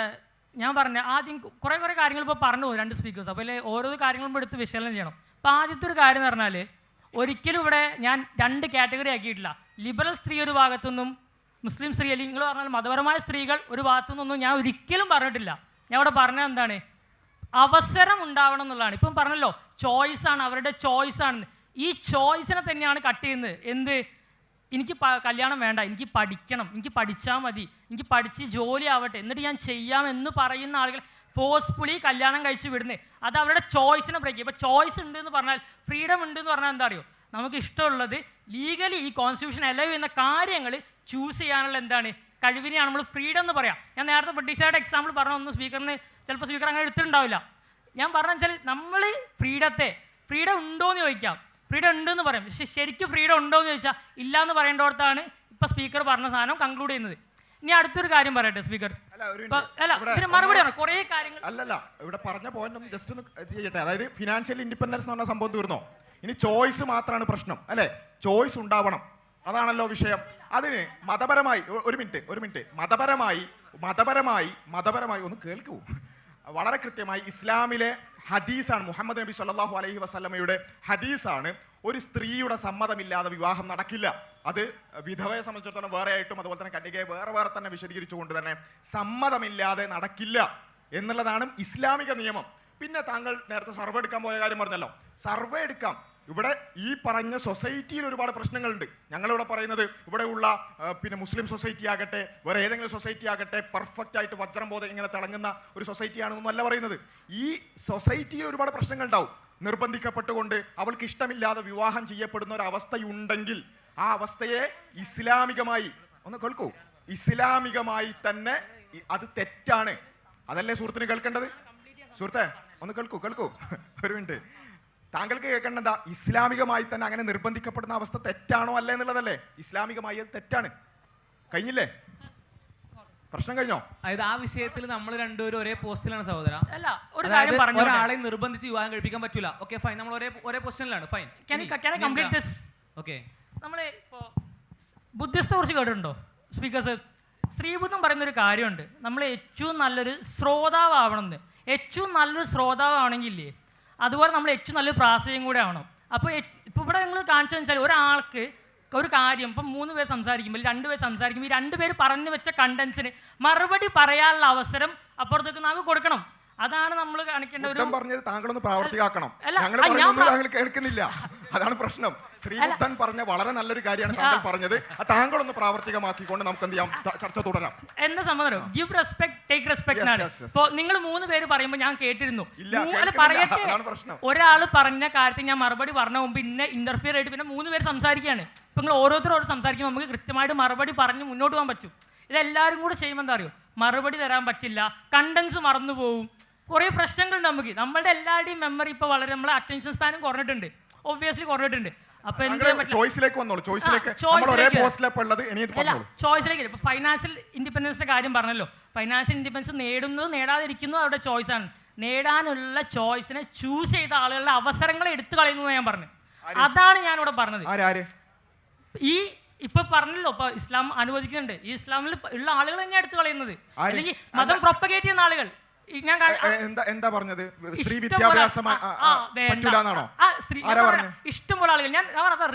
ഞാൻ പറഞ്ഞ ആദ്യം കുറേ കാര്യങ്ങൾ ഇപ്പോൾ പറഞ്ഞു പോകും രണ്ട് സ്പീക്കേഴ്സ്. അപ്പോൾ ഓരോ കാര്യങ്ങളും എടുത്ത് വിശകലനം ചെയ്യണം. അപ്പോൾ ആദ്യത്തെ ഒരു കാര്യം എന്ന് പറഞ്ഞാൽ, ഒരിക്കലും ഇവിടെ ഞാൻ രണ്ട് കാറ്റഗറി ആക്കിയിട്ടില്ല. ലിബറൽ സ്ത്രീ ഒരു ഭാഗത്തുനിന്നും മുസ്ലിം സ്ത്രീ, അല്ലെങ്കിൽ നിങ്ങൾ പറഞ്ഞാൽ മതപരമായ സ്ത്രീകൾ ഒരു ഭാഗത്തുനിന്നൊന്നും ഞാൻ ഒരിക്കലും പറഞ്ഞിട്ടില്ല. ഞാൻ ഇവിടെ പറഞ്ഞത് എന്താണ്, അവസരം ഉണ്ടാവണം എന്നുള്ളതാണ്. ഇപ്പം പറഞ്ഞല്ലോ ചോയ്സാണ്, അവരുടെ ചോയ്സാണെന്ന്. ഈ ചോയ്സിനെ തന്നെയാണ് കട്ട് ചെയ്യുന്നത്. എന്ത്, എനിക്ക് കല്യാണം വേണ്ട, എനിക്ക് പഠിക്കണം, എനിക്ക് പഠിച്ചാൽ മതി, എനിക്ക് പഠിച്ച് ജോലി ആവട്ടെ, എന്നിട്ട് ഞാൻ ചെയ്യാമെന്ന് പറയുന്ന ആളുകൾ ഫോഴ്സ്ഫുള്ളി കല്യാണം കഴിച്ച് വിടുന്നത്. അത് അവരുടെ ചോയ്സിനെ ബ്രേക്ക് ചെയ്യും. ഇപ്പോൾ ചോയ്സ് ഉണ്ട് എന്ന് പറഞ്ഞാൽ, ഫ്രീഡം ഉണ്ട് എന്ന് പറഞ്ഞാൽ എന്താ അറിയോ, നമുക്ക് ഇഷ്ടമുള്ളത് ലീഗലി ഈ കോൺസ്റ്റിറ്റ്യൂഷൻ അലോ ചെയ്യുന്ന കാര്യങ്ങൾ ചൂസ് ചെയ്യാനുള്ള എന്താണ് കഴിവിനെയാണ് നമ്മൾ ഫ്രീഡം എന്ന് പറയാം. ഞാൻ നേരത്തെ ബ്രിട്ടീഷുകാരുടെ എക്സാമ്പിൾ പറഞ്ഞൊന്നും സ്പീക്കറിന് ചിലപ്പോൾ സ്പീക്കർ അങ്ങനെ എടുത്തിട്ടുണ്ടാവില്ല. ഞാൻ പറഞ്ഞ വെച്ചാൽ നമ്മൾ ഫ്രീഡം ഉണ്ടോ എന്ന് ചോദിക്കാം, ഫ്രീഡം ഉണ്ടെന്ന് പറയും. പക്ഷെ ശരിക്കും ഫ്രീഡം ഉണ്ടോ എന്ന് ചോദിച്ചാൽ ഇല്ല എന്ന് പറയേണ്ടോടത്താണ് ഇപ്പോൾ സ്പീക്കർ പറഞ്ഞ സാധനം കൺക്ലൂഡ് ചെയ്യുന്നത്. ഇനി അടുത്തൊരു കാര്യം പറയട്ടെ സ്പീക്കർ. ഇതിന് മറുപടി ആണ് കുറേ കാര്യങ്ങൾ. അല്ലല്ല, ഇവിടെ പറഞ്ഞ പോയിന്റ് ഒന്ന് ജസ്റ്റ് ഒന്ന് ചെയ്യട്ടെ. അതായത് ഫിനാൻഷ്യൽ ഇൻഡിപെൻഡൻസ് എന്ന് പറഞ്ഞ സംഭവം തീർന്നോ? ഇനി ചോയ്സ് മാത്രമാണ് പ്രശ്നം, അല്ലേ? ചോയ്സ് ഉണ്ടാവണം, അതാണല്ലോ വിഷയം. അതിന് മതപരമായി ഒരു മിനിറ്റ് മതപരമായി ഒന്ന് കേൾക്കൂ. വളരെ കൃത്യമായി ഇസ്ലാമിലെ ഹദീസാണ്, മുഹമ്മദ് നബി സല്ലല്ലാഹു അലൈഹി വസല്ലമയുടെ ഹദീസാണ്, ഒരു സ്ത്രീയുടെ സമ്മതമില്ലാതെ വിവാഹം നടക്കില്ല. അത് വിധവയെ സംബന്ധിച്ചിടത്തോളം വേറെ ആയിട്ടും അതുപോലെ തന്നെ കന്യകയെ വേറെ തന്നെ വിശദീകരിച്ചുകൊണ്ട് തന്നെ സമ്മതമില്ലാതെ നടക്കില്ല എന്നുള്ളതാണ് ഇസ്ലാമിക നിയമം. പിന്നെ താങ്കൾ നേരത്തെ സർവേ എടുക്കാൻ പോയ കാര്യം പറഞ്ഞല്ലോ, സർവേ എടുക്കാം. ഇവിടെ ഈ പറഞ്ഞ സൊസൈറ്റിയിൽ ഒരുപാട് പ്രശ്നങ്ങളുണ്ട്. ഞങ്ങളിവിടെ പറയുന്നത് ഇവിടെയുള്ള പിന്നെ മുസ്ലിം സൊസൈറ്റി ആകട്ടെ വേറെ ഏതെങ്കിലും സൊസൈറ്റി ആകട്ടെ പെർഫെക്റ്റ് ആയിട്ട് വജ്രം പോലെ ഇങ്ങനെ തിളങ്ങുന്ന ഒരു സൊസൈറ്റി ആണെന്നല്ല പറയുന്നത്. ഈ സൊസൈറ്റിയിൽ ഒരുപാട് പ്രശ്നങ്ങൾ ഉണ്ടാവും. നിർബന്ധിക്കപ്പെട്ടുകൊണ്ട് അവൾക്ക് ഇഷ്ടമില്ലാതെ വിവാഹം ചെയ്യപ്പെടുന്ന ഒരു അവസ്ഥയുണ്ടെങ്കിൽ ആ അവസ്ഥയെ ഇസ്ലാമികമായി ഒന്ന് കേൾക്കൂ, ഇസ്ലാമികമായി തന്നെ അത് തെറ്റാണ്. അതല്ലേ സുഹൃത്തിന് കേൾക്കേണ്ടത്? സുഹൃത്തെ ഒന്ന് കേൾക്കൂ ഒരു മിനിറ്റ്. താങ്കൾക്ക് കേൾക്കേണ്ടതാ, ഇസ്ലാമികമായി തന്നെ അങ്ങനെ നിർബന്ധിക്കപ്പെടുന്ന അവസ്ഥ തെറ്റാണോ അല്ലേ എന്നുള്ളതല്ലേ? ഇസ്ലാമികമായി അത് തെറ്റാണ്. കഴിഞ്ഞില്ലേ? പ്രശ്നം കഴിഞ്ഞോ? അതായത് ആ വിഷയത്തിൽ നമ്മൾ രണ്ടുപേരും ഒരേ പോസ്റ്റിലാണ് സഹോദര. അല്ല, ഒരു കാര്യം പറഞ്ഞു, ഒരാളെ നിർബന്ധിച്ച് വിവാഹം കഴിപ്പിക്കാൻ പറ്റൂല. ഓക്കെ ഫൈൻ, നമ്മൾ ഒരേ പൊസിഷനിലാണ്. ഫൈൻ. ഓക്കെ, നമ്മൾ ഇപ്പോൾ ബുദ്ധിസ്റ്റ് കുറിച്ച് കേട്ടിട്ടുണ്ടോ സ്പീക്കേഴ്സ്? ശ്രീബുദ്ധൻ പറയുന്നൊരു കാര്യമുണ്ട്, നമ്മൾ ഏറ്റവും നല്ലൊരു ശ്രോതാവണമെന്ന്. ഏറ്റവും നല്ലൊരു ശ്രോതാവാണെങ്കിൽ ഇല്ലേ, അതുപോലെ നമ്മൾ ഏറ്റവും നല്ലൊരു പ്രാസയും കൂടെ ആവണം. അപ്പോൾ ഇപ്പോൾ ഇവിടെ നിങ്ങൾ കാണിച്ചതെന്ന് വെച്ചാൽ ഒരാൾക്ക് ഒരു കാര്യം ഇപ്പം 3 പേര് സംസാരിക്കുമ്പോൾ 2 പേര് സംസാരിക്കുമ്പോൾ ഈ 2 പേര് പറഞ്ഞു വെച്ച കണ്ടൻസിന് മറുപടി പറയാനുള്ള അവസരം അപ്പുറത്തേക്ക് നമുക്ക് കൊടുക്കണം. അതാണ് നമ്മൾ കാണിക്കേണ്ട ഒരു പറഞ്ഞത്. താങ്കളൊന്ന് പ്രാവർത്തികമാക്കണം. താങ്കൾ കേൾക്കുന്നില്ല, അതാണ് പ്രശ്നം. ശ്രീബുദ്ധൻ പറഞ്ഞ വളരെ നല്ലൊരു കാര്യമാണ് താങ്കൾ പറഞ്ഞത്. താങ്കളൊന്ന് പ്രാവർത്തികമാക്കിക്കൊണ്ട് നമുക്ക് എന്ത് ചെയ്യാം, ചർച്ച തുടരാം. എന്താ സംബന്ധം? ഗിവ് റെസ്പെക്ട് ടേക്ക് റെസ്പെക്ട് ആണ്. ഇപ്പോൾ നിങ്ങൾ 3 പേര് പറയുമ്പോൾ ഞാൻ കേട്ടിരുന്നു, പറയട്ടെ, ഒരാൾ പറഞ്ഞ കാര്യത്തിൽ ഞാൻ മറുപടി പറഞ്ഞ മുമ്പ് ഇന്നെ ഇന്റർഫിയർ ആയിട്ട് പിന്നെ 3 പേര് സംസാരിക്കുകയാണ്. ഇപ്പം നിങ്ങൾ ഓരോരുത്തരോട് സംസാരിക്കുമ്പോൾ നമുക്ക് കൃത്യമായിട്ട് മറുപടി പറഞ്ഞ് മുന്നോട്ട് പോകാൻ പറ്റും. ഇതെല്ലാവരും കൂടെ ചെയ്യുമ്പോൾ എന്താ അറിയോ, മറുപടി തരാൻ പറ്റില്ല, കണ്ടൻസ് മറന്നു പോവും, കുറേ പ്രശ്നങ്ങൾ നമുക്ക്. നമ്മളുടെ എല്ലാവരുടെയും മെമ്മറി ഇപ്പോൾ വളരെ, നമ്മളെ അറ്റൻഷൻ സ്പാനും കുറഞ്ഞിട്ടുണ്ട്, ഒബ്വിയസ്ലി കുറഞ്ഞിട്ടുണ്ട്. അപ്പൊ ചോയ്സിലേക്ക് ഇപ്പൊ ഫൈനാൻഷ്യൽ ഇൻഡിപെൻഡൻസിന്റെ കാര്യം പറഞ്ഞല്ലോ. ഫൈനാൻഷ്യൽ ഇൻഡിപെൻഡൻസ് നേടുന്നത് നേടാതിരിക്കുന്നത് അവരുടെ ചോയ്സാണ്. നേടാനുള്ള ചോയ്സിനെ ചൂസ് ചെയ്ത ആളുകളുടെ അവസരങ്ങളെ എടുത്തു കളയുന്നു ഞാൻ പറഞ്ഞു. അതാണ് ഞാനിവിടെ പറഞ്ഞത്. ഈ ഇപ്പൊ പറഞ്ഞല്ലോ, ഇപ്പൊ ഇസ്ലാം അനുവദിക്കുന്നുണ്ട്. ഈ ഇസ്ലാമിൽ ഉള്ള ആളുകൾ തന്നെ എടുത്തു കളയുന്നത്, അല്ലെങ്കിൽ മതം പ്രൊപ്പഗേറ്റ് ചെയ്യുന്ന ആളുകൾ. ഞാൻ എന്താ പറഞ്ഞത്? സ്ത്രീ വിദ്യാഭ്യാസം പറ്റൂലെന്നാണോ? ഇഷ്ടംപോലെ ആളുകൾ ഞാൻ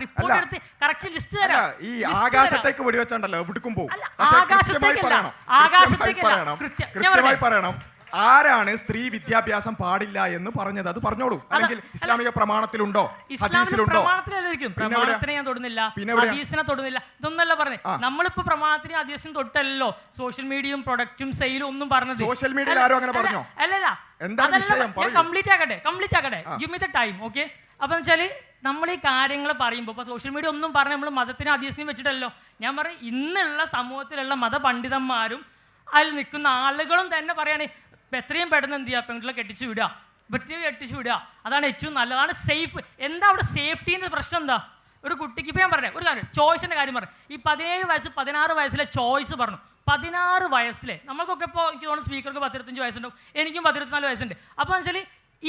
റിപ്പോർട്ട് എടുത്ത് കറക്റ്റ് ലിസ്റ്റ് തരാം. ഈ ആകാശത്തേക്ക് വെടിവെച്ചുണ്ടല്ലോ എവിടേക്കും പോകും. കൃത്യമായി പറയണം ആരാണ് സ്ത്രീ വിദ്യാഭ്യാസം പാടില്ല എന്ന് പറഞ്ഞത്, അത് പറഞ്ഞോളൂ. അല്ലെങ്കിൽ ഇസ്ലാമിക പ്രമാണത്തിലുണ്ടോ, ഹദീസിലുണ്ടോ? പ്രമാണത്തിനെ ഞാൻ തൊടുന്നില്ല, ഹദീസിനെ തൊടുന്നില്ല, ഇതൊന്നല്ല പറഞ്ഞേ. നമ്മളിപ്പോ പ്രമാണത്തിന് ഹദീസിനും തൊട്ടല്ലോ സോഷ്യൽ മീഡിയയും പ്രൊഡക്റ്റും സെയിലും ഒന്നും പറഞ്ഞത്. സോഷ്യൽ മീഡിയയിൽ ആരും അങ്ങനെ പറഞ്ഞോ? അല്ലല്ല, കംപ്ലീറ്റ് ആക്കട്ടെ. Give me the time. Okay, അപ്പൊ വെച്ചാല് നമ്മൾ ഈ കാര്യങ്ങൾ പറയുമ്പോൾ ഇപ്പൊ സോഷ്യൽ മീഡിയ ഒന്നും പറഞ്ഞ് നമ്മൾ മതത്തിനും ഹദീസിനെയും വെച്ചിട്ടല്ലോ. ഞാൻ പറയും ഇന്നുള്ള സമൂഹത്തിലുള്ള മതപണ്ഡിതന്മാരും അതിൽ നിൽക്കുന്ന ആളുകളും തന്നെ പറയാണ് എത്രയും പെട്ടെന്ന് എന്ത് ചെയ്യുക, പെൺകുട്ടികളെ കെട്ടിച്ചു വിടുക, കെട്ടിച്ചു വിടുക, അതാണ് ഏറ്റവും നല്ലതാണ്, സേഫ്. എന്താ അവിടെ സേഫ്റ്റീൻ്റെ പ്രശ്നം എന്താ? ഒരു കുട്ടിക്ക് ഇപ്പം ഞാൻ പറഞ്ഞേ ഒരു കാര്യം, ചോയ്സിൻ്റെ കാര്യം പറഞ്ഞു. ഈ 17 വയസ്സ് 16 വയസ്സിലെ ചോയ്സ് പറഞ്ഞു. 16 വയസ്സിലെ നമ്മൾക്കൊക്കെ ഇപ്പോൾ എനിക്ക് തോന്നുന്നു സ്പീക്കർക്ക് 15 വയസ്സുണ്ടാവും, എനിക്കും 14 വയസ്സുണ്ട്. അപ്പോൾ വെച്ചാൽ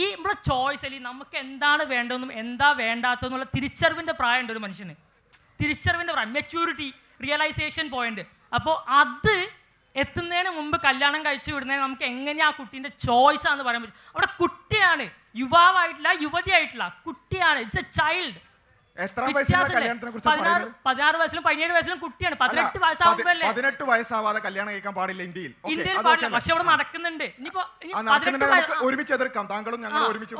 ഈ നമ്മുടെ ചോയ്സ് അല്ലെങ്കിൽ നമുക്ക് എന്താണ് വേണ്ടതെന്നും എന്താ വേണ്ടാത്തതെന്നുള്ള തിരിച്ചറിവിൻ്റെ പ്രായമുണ്ട് ഒരു മനുഷ്യന്. തിരിച്ചറിവിൻ്റെ പ്രായം, മെച്യൂരിറ്റി, റിയലൈസേഷൻ പോയിന്റ്. അപ്പോൾ അത് എത്തുന്നതിന് മുമ്പ് കല്യാണം കഴിച്ചു വിടുന്നതിന് നമുക്ക് എങ്ങനെയാ ആ കുട്ടീൻ്റെ ചോയ്സ് ആണെന്ന് പറയാൻ പറ്റും. അവിടെ കുട്ടിയാണ്, യുവാവായിട്ടില്ല, യുവതിയായിട്ടില്ല, കുട്ടിയാണ്. It's A child. 16 വയസ്സിലും 17 വയസ്സിലും കുട്ടിയാണ്. 18 വയസ്സാവുമ്പോഴല്ലേ? 18 വയസ്സാവാതെ കല്യാണം കഴിക്കാൻ പാടില്ല ഇന്ത്യയിൽ. പാടില്ല, പക്ഷെ അവിടെ നടക്കുന്നുണ്ട്. ഒരുമിച്ച് എതിർക്കാം, താങ്കളും ഞങ്ങളും ഒരുമിച്ച്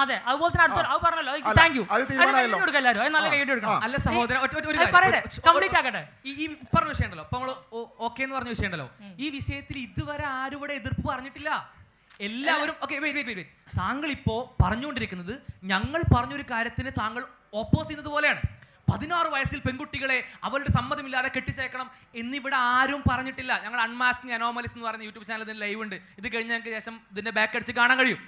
അതെ, അതുപോലെ തന്നെ അടുത്ത അത് പറഞ്ഞല്ലോ. Thank you. എല്ലാവരും നല്ല കൈയ്യടി കൊടുക്കണം. അല്ല സഹോദരൻ, കംപ്ലീറ്റ് ആക്കട്ടെ. ഈ പറഞ്ഞ വിഷയം ഉണ്ടല്ലോ, അപ്പൊ നമ്മൾ ഓക്കെ എന്ന് പറഞ്ഞ വിഷയം ഉണ്ടല്ലോ, ഈ വിഷയത്തിൽ ഇതുവരെ ആരും ഇവിടെ എതിർപ്പ് പറഞ്ഞിട്ടില്ല. എല്ലാവരും ഓക്കെ. താങ്കൾ ഇപ്പോ പറഞ്ഞുകൊണ്ടിരിക്കുന്നത് ഞങ്ങൾ പറഞ്ഞൊരു കാര്യത്തിന് താങ്കൾ ഓപ്പോസ് ചെയ്യുന്നത് പോലെയാണ്. 16 വയസ്സിൽ പെൺകുട്ടികളെ അവരുടെ സമ്മതമില്ലാതെ കെട്ടിച്ചേക്കണം എന്നിവിടെ ആരും പറഞ്ഞിട്ടില്ല. ഞങ്ങൾ അൺമാസ്കിംഗ് അനോമലീസ് എന്ന് പറയുന്ന യൂട്യൂബ് ചാനൽ ഇതിന് ലൈവ് ഉണ്ട്. ഇത് കഴിഞ്ഞ ശേഷം ഇതിന്റെ ബാക്ക് അടിച്ച് കാണാൻ കഴിയും.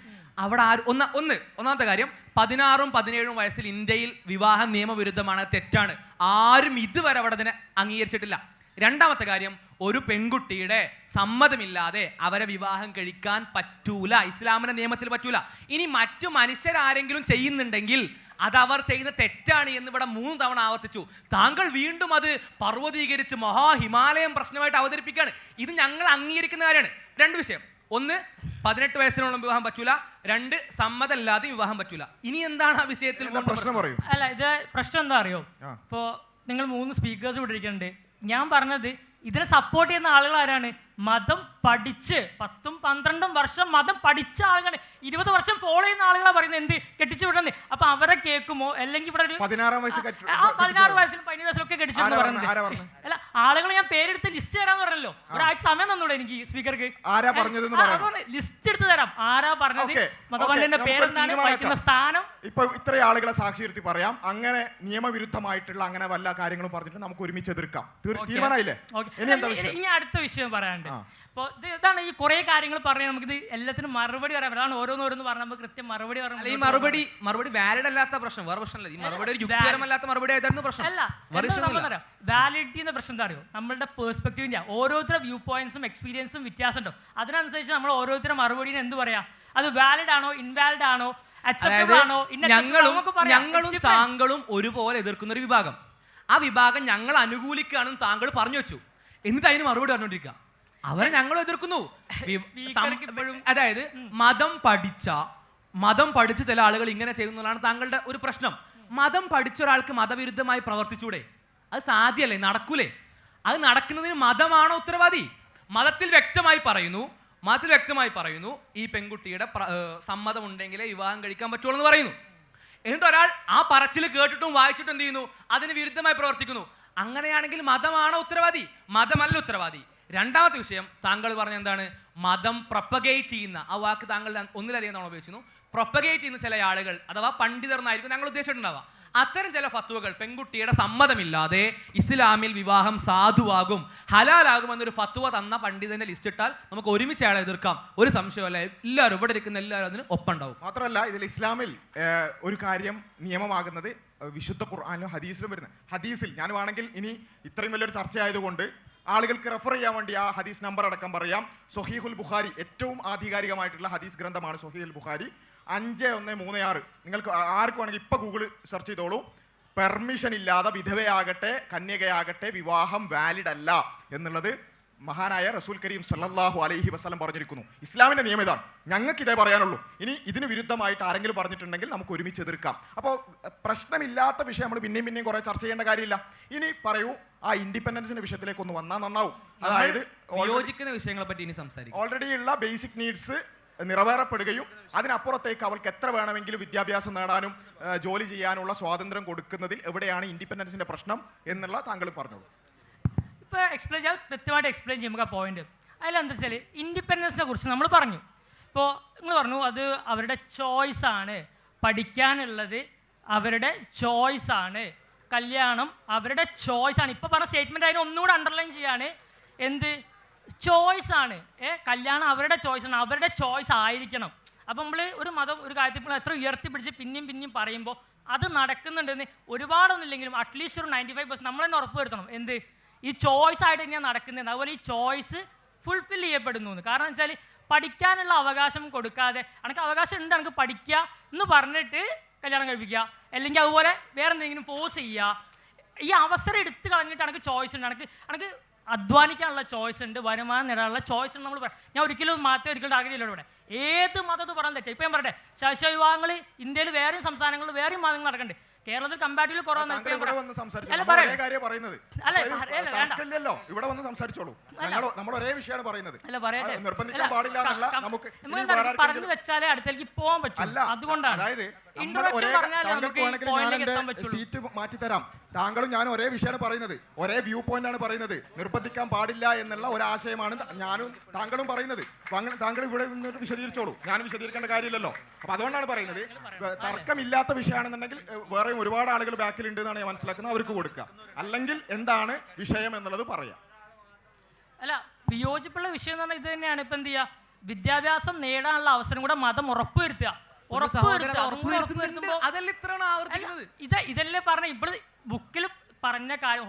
അവിടെ ആരും ഒന്നാമത്തെ കാര്യം, 16ഉം 17ഉം വയസ്സിൽ ഇന്ത്യയിൽ വിവാഹം നിയമവിരുദ്ധമാണ്, തെറ്റാണ്. ആരും ഇതുവരെ അവിടെ അതിനെ അംഗീകരിച്ചിട്ടില്ല. രണ്ടാമത്തെ കാര്യം, ഒരു പെൺകുട്ടിയുടെ സമ്മതമില്ലാതെ അവരെ വിവാഹം കഴിക്കാൻ പറ്റൂല, ഇസ്ലാമിന്റെ നിയമത്തിൽ പറ്റൂല. ഇനി മറ്റു മനുഷ്യരാരെങ്കിലും ചെയ്യുന്നുണ്ടെങ്കിൽ അത് അവർ ചെയ്യുന്ന തെറ്റാണ് എന്ന് ഇവിടെ 3 തവണ ആവർത്തിച്ചു. താങ്കൾ വീണ്ടും അത് പർവ്വതീകരിച്ച് ഹിമാലയം പ്രശ്നമായിട്ട് അവതരിപ്പിക്കുകയാണ്. ഇത് ഞങ്ങൾ അംഗീകരിക്കുന്ന കാര്യമാണ്. 2 വിഷയം, 1 18 വയസ്സിനുള്ള വിവാഹം പറ്റൂല, 2 സമ്മതമില്ലാതെ വിവാഹം പറ്റൂല. ഇനി എന്താണ് ആ വിഷയത്തിൽ പ്രശ്നം? പറയൂ. അല്ല, ഇത് പ്രശ്നം എന്താ അറിയോ? ഇപ്പോൾ നിങ്ങൾ 3 സ്പീക്കേഴ്സ് ഇവിടെ ഇരിക്കുന്നുണ്ട്. ഞാൻ പറഞ്ഞത് ഇതിനെ സപ്പോർട്ട് ചെയ്യുന്ന ആളുകൾ ആരാണ്? മതം പഠിച്ച് 10ഉം 12ഉം വർഷം മതം പഠിച്ച ആളുകൾ, 20 വർഷം ഫോളോ ചെയ്യുന്ന ആളുകളാണ് പറയുന്നത് എന്ത് കെട്ടിച്ചു വിടുന്നത്. അപ്പൊ അവരെ കേൾക്കുമോ? അല്ലെങ്കിൽ ഇവിടെ ഒരു 16 വയസ്സിലും 17 വയസ്സിലൊക്കെ കെട്ടിച്ചു പറയുന്നത്. അല്ല, ആളുകൾ ഞാൻ പേരെടുത്ത് ലിസ്റ്റ് തരാന്ന് പറഞ്ഞല്ലോ. ഒരാഴ്ച സമയം തന്നൂടെ എനിക്ക് സ്പീക്കർക്ക്? ലിസ്റ്റ് എടുത്ത് തരാം. ആരാ പറഞ്ഞത്, മതപണ്ഡിതന്റെ പേരെന്താണ്, വഹിക്കുന്ന സ്ഥാനം. ഇപ്പൊ ഇത്ര ആളുകളെ സാക്ഷി നിർത്തി പറയാം. അങ്ങനെ നിയമവിരുദ്ധമായിട്ടുള്ള അങ്ങനെ വല്ല കാര്യങ്ങളും പറഞ്ഞിട്ട് നമുക്ക് ഒരുമിച്ച് എതിർക്കാം. തീരുമാനമായില്ലേ? ഇനി അടുത്ത വിഷയം പറയാനുണ്ട്. അപ്പോൾ ഇതാണ് ഈ കുറെ കാര്യങ്ങൾ പറഞ്ഞാൽ നമുക്കിത് എല്ലാത്തിനും മറുപടി പറയാം. അതാണ് ഓരോന്ന് പറഞ്ഞാൽ നമുക്ക് കൃത്യം മറുപടി പറയാം. ഈ മറുപടി വാലിഡ് അല്ലാത്ത പ്രശ്നം വേറെ പ്രശ്നമല്ല. ഈ മറുപടി ഒരു യുക്തിപരമല്ലാത്ത മറുപടി ആയിരുന്നു പ്രശ്നം. അല്ല, വാലിഡിറ്റിന്റെ പ്രശ്നം എന്താ അറിയോ? നമ്മളുടെ പേഴ്സ്പെക്റ്റീവിന്റെ ഓരോരുത്തരുടെ വ്യൂ പോയിന്റ്സും എക്സ്പീരിയൻസും വ്യത്യാസമുണ്ടോ, അതിനനുസരിച്ച് നമ്മൾ ഓരോരുത്തരുടെ മറുപടിന് എന്ത് പറയാ, അത് വാലിഡ് ആണോ ഇൻവാലിഡ് ആണോ അക്സെപ്റ്റബിൾ ആണോ? ഞങ്ങളും താങ്കളും ഒരുപോലെ എതിർക്കുന്ന ഒരു വിഭാഗം, ആ വിഭാഗം ഞങ്ങൾ അനുകൂലിക്കുകയാണെന്ന് താങ്കൾ പറഞ്ഞു വെച്ചു. എന്നിട്ട് അതിന് മറുപടി പറഞ്ഞുകൊണ്ടിരിക്കുക. അവരെ ഞങ്ങൾ എതിർക്കുന്നു. അതായത് മതം പഠിച്ച ചില ആളുകൾ ഇങ്ങനെ ചെയ്യുന്നതാണ് താങ്കളുടെ ഒരു പ്രശ്നം. മതം പഠിച്ച ഒരാൾക്ക് മതവിരുദ്ധമായി പ്രവർത്തിച്ചൂടെ? അത് സാധ്യല്ലേ? നടക്കൂലേ? അത് നടക്കുന്നതിന് മതമാണോ ഉത്തരവാദി? മതത്തിൽ വ്യക്തമായി പറയുന്നു ഈ പെൺകുട്ടിയുടെ സമ്മതം ഉണ്ടെങ്കിലേ വിവാഹം കഴിക്കാൻ പറ്റുള്ളൂ എന്ന് പറയുന്നു. എന്നിട്ട് ഒരാൾ ആ പറച്ചിൽ കേട്ടിട്ടും വായിച്ചിട്ടും എന്ത് ചെയ്യുന്നു? അതിന് വിരുദ്ധമായി പ്രവർത്തിക്കുന്നു. അങ്ങനെയാണെങ്കിൽ മതമാണോ ഉത്തരവാദി? മതമല്ല ഉത്തരവാദി. രണ്ടാമത്തെ വിഷയം, താങ്കൾ പറഞ്ഞ എന്താണ്? മതം പ്രൊപ്പഗേറ്റ് ചെയ്യുന്ന ആ വാക്ക് താങ്കൾ ഒന്നിലധികം തവണ ഉപയോഗിച്ചു. പ്രൊപ്പഗേറ്റ് ചെയ്യുന്ന ചില ആളുകൾ അഥവാ പണ്ഡിതർ എന്നായിരിക്കും ഞങ്ങൾ ഉദ്ദേശിച്ചിട്ടുണ്ടാവുക. അത്തരം ചില ഫത്വകൾ, പെൺകുട്ടിയുടെ സമ്മതമില്ലാതെ ഇസ്ലാമിൽ വിവാഹം സാധുവാകും, ഹലാലാകുമെന്നൊരു ഫത്വ തന്ന പണ്ഡിതന്റെ ലിസ്റ്റ് ഇട്ടാൽ നമുക്ക് ഒരുമിച്ച് അയാളെ എതിർക്കാം. ഒരു സംശയമല്ല, എല്ലാവരും ഇവിടെ ഇരിക്കുന്ന എല്ലാവരും അതിന് ഒപ്പുണ്ടാവും. മാത്രമല്ല, ഇതിൽ ഇസ്ലാമിൽ ഒരു കാര്യം നിയമമാകുന്നത് വിശുദ്ധ ഖുർആനിലും ഹദീസിലും വരുന്നത്. ഹദീസിൽ ഞാൻ വേണമെങ്കിൽ ഇനി ഇത്രയും വലിയൊരു ചർച്ച ആയതുകൊണ്ട് ആളുകൾക്ക് റെഫർ ചെയ്യാൻ വേണ്ടി ആ ഹദീസ് നമ്പർ അടക്കം പറയാം. സ്വഹീഹുൽ ബുഖാരി, ഏറ്റവും ആധികാരികമായിട്ടുള്ള ഹദീസ് ഗ്രന്ഥമാണ് സ്വഹീഹുൽ ബുഖാരി. 5136. നിങ്ങൾക്ക് ആർക്കും വേണമെങ്കിൽ ഇപ്പൊ ഗൂഗിൾ സെർച്ച് ചെയ്തോളൂ. പെർമിഷൻ ഇല്ലാതെ വിധവയാകട്ടെ കന്യകയാകട്ടെ വിവാഹം വാലിഡ് അല്ല എന്നുള്ളത് മഹാനായ റസൂൽ കരീം സല്ലല്ലാഹു അലൈഹി വസല്ലം പറഞ്ഞിരിക്കുന്നു. ഇസ്ലാമിന്റെ നിയമം ഇതാണ്. ഞങ്ങൾക്ക് ഇതേ പറയാനുള്ളൂ. ഇനി ഇതിന് വിരുദ്ധമായിട്ട് ആരെങ്കിലും പറഞ്ഞിട്ടുണ്ടെങ്കിൽ നമുക്ക് ഒരുമിച്ച് എതിർക്കാം. അപ്പോൾ പ്രശ്നമില്ലാത്ത വിഷയം നമ്മൾ പിന്നെയും കുറേ ചർച്ച ചെയ്യേണ്ട കാര്യമില്ല. ഇനി പറയൂ, ആ ഇൻഡിപെൻഡൻസിന്റെ വിഷയത്തിലേക്ക് ഒന്ന് വന്നാൽ നന്നാവും. അതായത് യോജിക്കുന്ന വിഷയങ്ങളെ പറ്റി ഇനി സംസാരിക്കും. ഓൾറെഡി ഉള്ള ബേസിക് നീഡ്സ് നിറവേറപ്പെടുകയും അതിനപ്പുറത്തേക്ക് അവൾക്ക് എത്ര വേണമെങ്കിലും വിദ്യാഭ്യാസം നേടാനും ജോലി ചെയ്യാനുള്ള സ്വാതന്ത്ര്യം കൊടുക്കുന്നതിൽ എവിടെയാണ് ഇൻഡിപെൻഡൻസിന്റെ പ്രശ്നം എന്നുള്ള താങ്കൾ പറഞ്ഞോളൂ. ഇപ്പോൾ എക്സ്പ്ലെയിൻ ചെയ്യാൻ കൃത്യമായിട്ട് എക്സ്പ്ലെയിൻ ചെയ്യുമ്പോൾ ആ പോയിന്റ് അതിലെന്താ വെച്ചാൽ ഇൻഡിപെൻഡൻസിനെ കുറിച്ച് നമ്മൾ പറഞ്ഞു. ഇപ്പോൾ നിങ്ങൾ പറഞ്ഞു അത് അവരുടെ ചോയ്സാണ്, പഠിക്കാനുള്ളത് അവരുടെ ചോയ്സാണ്, കല്യാണം അവരുടെ ചോയ്സാണ്. ഇപ്പോൾ പറഞ്ഞ സ്റ്റേറ്റ്മെൻറ്റ് അതിന് ഒന്നുകൂടെ അണ്ടർലൈൻ ചെയ്യാണ്. എന്ത് ചോയ്സാണ്? കല്യാണം അവരുടെ ചോയ്സാണ്, അവരുടെ ചോയ്സ് ആയിരിക്കണം. അപ്പം നമ്മൾ ഒരു മതം ഒരു കാര്യത്തിൽ എത്ര ഉയർത്തിപ്പിടിച്ച് പിന്നെയും പറയുമ്പോൾ അത് നടക്കുന്നുണ്ടെന്ന് ഒരുപാടൊന്നുമില്ലെങ്കിലും അറ്റ്ലീസ്റ്റ് ഒരു 95% നമ്മൾ തന്നെ ഉറപ്പ് വരുത്തണം. എന്ത് ഈ ചോയ്സ് ആയിട്ട് തന്നെയാണ് നടക്കുന്നത്. അതുപോലെ ഈ ചോയ്സ് ഫുൾഫിൽ ചെയ്യപ്പെടുന്നു. കാരണം വെച്ചാൽ പഠിക്കാനുള്ള അവകാശം കൊടുക്കാതെ എനിക്ക് അവകാശം ഉണ്ട് എനിക്ക് പഠിക്കുക എന്ന് പറഞ്ഞിട്ട് കല്യാണം കഴിപ്പിക്കുക, അല്ലെങ്കിൽ അതുപോലെ വേറെ എന്തെങ്കിലും ഫോഴ്സ് ചെയ്യുക. ഈ അവസരം എടുത്ത് കളഞ്ഞിട്ട് എനിക്ക് ചോയ്സ് ഉണ്ട്, എനിക്ക് അധ്വാനിക്കാനുള്ള ചോയ്സ് ഉണ്ട്, വരുമാനം നേടാനുള്ള ചോയ്സ് ഉണ്ട്. നമ്മൾ ഞാൻ ഒരിക്കലും ഒരിക്കലും ടാർഗറ്റ് ചെയ്യില്ല. ഇവിടെ ഏത് മതത്ത് പറയാൻ തെറ്റാ. ഇപ്പം ഞാൻ പറയട്ടെ, ശൈശവ വിവാഹങ്ങൾ ഇന്ത്യയിൽ വേറെയും സംസ്ഥാനങ്ങളിൽ വേറെയും മതങ്ങൾ നടക്കുന്നുണ്ട്. കേരളത്തിൽ കമ്പാരിറ്റീവ്ലി കുറവാണ്. ഇവിടെ വന്ന് സംസാരിച്ചോളൂ. നമ്മൾ ഒരേ വിഷയമാണ് പറയുന്നത്. നിർബന്ധിക്കാൻ പാടില്ല എന്നല്ല, നമുക്ക് പറഞ്ഞു വെച്ചാലേ അടുത്തേക്ക് പോകാൻ പറ്റും. അതുകൊണ്ടാണ് അതായത് സീറ്റ് മാറ്റിത്തരാം. താങ്കളും ഞാൻ ഒരേ വിഷയമാണ് പറയുന്നത്, ഒരേ വ്യൂ പോയിന്റ് ആണ് പറയുന്നത്. നിർബന്ധിക്കാൻ പാടില്ല എന്നുള്ള ഒരാശയമാണ് ഞാനും താങ്കളും പറയുന്നത്. താങ്കൾ ഇവിടെ നിന്ന് വിശദീകരിച്ചോളൂ, ഞാൻ വിശദീകരിക്കേണ്ട കാര്യമില്ലല്ലോ. അപ്പൊ അതുകൊണ്ടാണ് പറയുന്നത്, തർക്കമില്ലാത്ത വിഷയമാണെന്നുണ്ടെങ്കിൽ വേറെയും ഒരുപാട് ആളുകൾ ബാക്കിലുണ്ട് എന്നാണ് ഞാൻ മനസ്സിലാക്കുന്നത്, അവർക്ക് കൊടുക്കുക. അല്ലെങ്കിൽ എന്താണ് വിഷയം എന്നുള്ളത് പറയാം. അല്ല, വിയോജിപ്പുള്ള വിഷയം എന്ന് പറഞ്ഞാൽ ഇത് തന്നെയാണ്. ഇപ്പൊ എന്ത് ചെയ്യുക, വിദ്യാഭ്യാസം നേടാനുള്ള അവസരം കൂടെ മതം ഉറപ്പുവരുത്തുക. ഇതല്ലേ പറഞ്ഞ ഇവിടെ ബുക്കിൽ പറഞ്ഞ കാര്യം,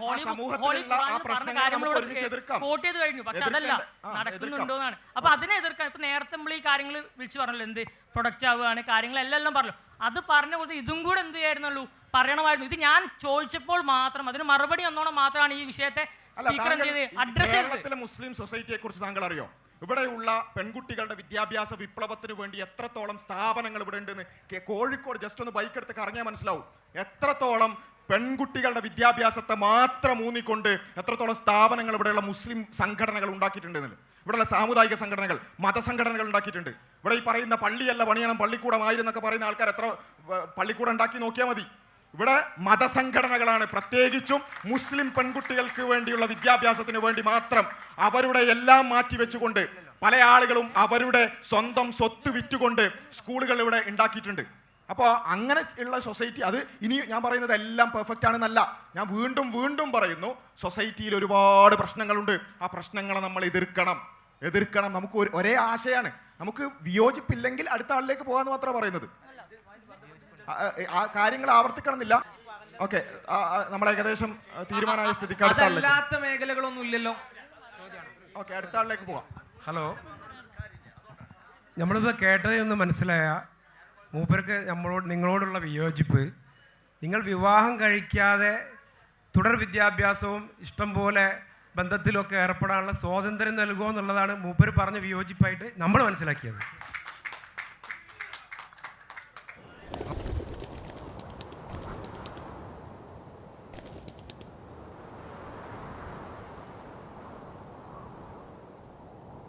കോട്ട് ചെയ്ത് കഴിഞ്ഞു. പക്ഷെ അതല്ല നടക്കുന്നുണ്ടോന്നാണ്. അപ്പൊ അതിനെ എതിർക്കാൻ ഇപ്പൊ നേരത്തെ നമ്മൾ ഈ കാര്യങ്ങൾ വിളിച്ചു പറഞ്ഞല്ലോ, എന്ത് പ്രൊഡക്റ്റ് ആവുകയാണ് കാര്യങ്ങളെല്ലാം പറഞ്ഞു. അത് പറഞ്ഞ കൊടുത്ത് ഇതും കൂടെ എന്ത് ചെയ്യായിരുന്നുള്ളൂ, പറയണമായിരുന്നു. ഇത് ഞാൻ ചോദിച്ചപ്പോൾ മാത്രം അതിന് മറുപടി വന്നോണം മാത്രമാണ് ഈ വിഷയത്തെ സ്പീക്കർ എന്ത് ചെയ്ത് അഡ്രസ് ചെയ്തത്. മുസ്ലിം സൊസൈറ്റിയെ കുറിച്ച് താങ്കൾ അറിയോ? ഇവിടെയുള്ള പെൺകുട്ടികളുടെ വിദ്യാഭ്യാസ വിപ്ലവത്തിന് വേണ്ടി എത്രത്തോളം സ്ഥാപനങ്ങൾ ഇവിടെ ഉണ്ടെന്ന് കോഴിക്കോട് ജസ്റ്റ് ഒന്ന് ബൈക്ക് എടുത്ത് കറങ്ങിയാൽ മനസ്സിലാവും. എത്രത്തോളം പെൺകുട്ടികളുടെ വിദ്യാഭ്യാസത്തെ മാത്രം ഊന്നിക്കൊണ്ട് എത്രത്തോളം സ്ഥാപനങ്ങൾ ഇവിടെയുള്ള മുസ്ലിം സംഘടനകൾ ഉണ്ടാക്കിയിട്ടുണ്ടെന്നില്ല. ഇവിടെയുള്ള സാമുദായിക സംഘടനകൾ, മതസംഘടനകൾ ഉണ്ടാക്കിയിട്ടുണ്ട്. ഇവിടെ ഈ പറയുന്ന പള്ളിയല്ല പണിയണം പള്ളിക്കൂടമായിരുന്നൊക്കെ പറയുന്ന ആൾക്കാർ എത്ര പള്ളിക്കൂടം ഉണ്ടാക്കി നോക്കിയാൽ മതി. ഇവിടെ മതസംഘടനകളാണ്, പ്രത്യേകിച്ചും മുസ്ലിം പെൺകുട്ടികൾക്ക് വേണ്ടിയുള്ള വിദ്യാഭ്യാസത്തിന് വേണ്ടി മാത്രം അവരുടെ എല്ലാം മാറ്റിവെച്ചുകൊണ്ട് പല ആളുകളും അവരുടെ സ്വന്തം സ്വത്ത് വിറ്റുകൊണ്ട് സ്കൂളുകൾ ഇവിടെ ഉണ്ടാക്കിയിട്ടുണ്ട്. അപ്പോൾ അങ്ങനെ ഉള്ള സൊസൈറ്റി, അത് ഇനി ഞാൻ പറയുന്നത് എല്ലാം പെർഫെക്റ്റ് ആണെന്നല്ല, ഞാൻ വീണ്ടും പറയുന്നു, സൊസൈറ്റിയിൽ ഒരുപാട് പ്രശ്നങ്ങളുണ്ട്. ആ പ്രശ്നങ്ങളെ നമ്മൾ എതിർക്കണം. നമുക്ക് ഒരേ ആശയമാണ്. നമുക്ക് വിയോജിപ്പില്ലെങ്കിൽ അടുത്ത ആളിലേക്ക് പോകാന്ന് മാത്രമാണ് പറയുന്നത്. ആ കാര്യങ്ങൾ ആവർത്തിക്കണമെന്നില്ല. ഓക്കെ, നമ്മൾ ഏകദേശം തീരുമാനമായ സ്ഥിതിക്ക് അല്ലാത്ത മേഖലകളൊന്നും ഇല്ലല്ലോ. ഓക്കെ, അടുത്ത ആളിലേക്ക് പോവാം. ഹലോ, നമ്മളിത് കേട്ടതെന്ന് മനസ്സിലായ മൂപ്പർക്ക് നിങ്ങളോടുള്ള വിയോജിപ്പ്, നിങ്ങൾ വിവാഹം കഴിക്കാതെ തുടർ വിദ്യാഭ്യാസവും ഇഷ്ടം പോലെ ബന്ധത്തിലൊക്കെ ഏർപ്പെടാനുള്ള സ്വാതന്ത്ര്യം നൽകുമോ എന്നുള്ളതാണ് മൂപ്പർ പറഞ്ഞ വിയോജിപ്പായിട്ട് നമ്മൾ മനസ്സിലാക്കിയത്.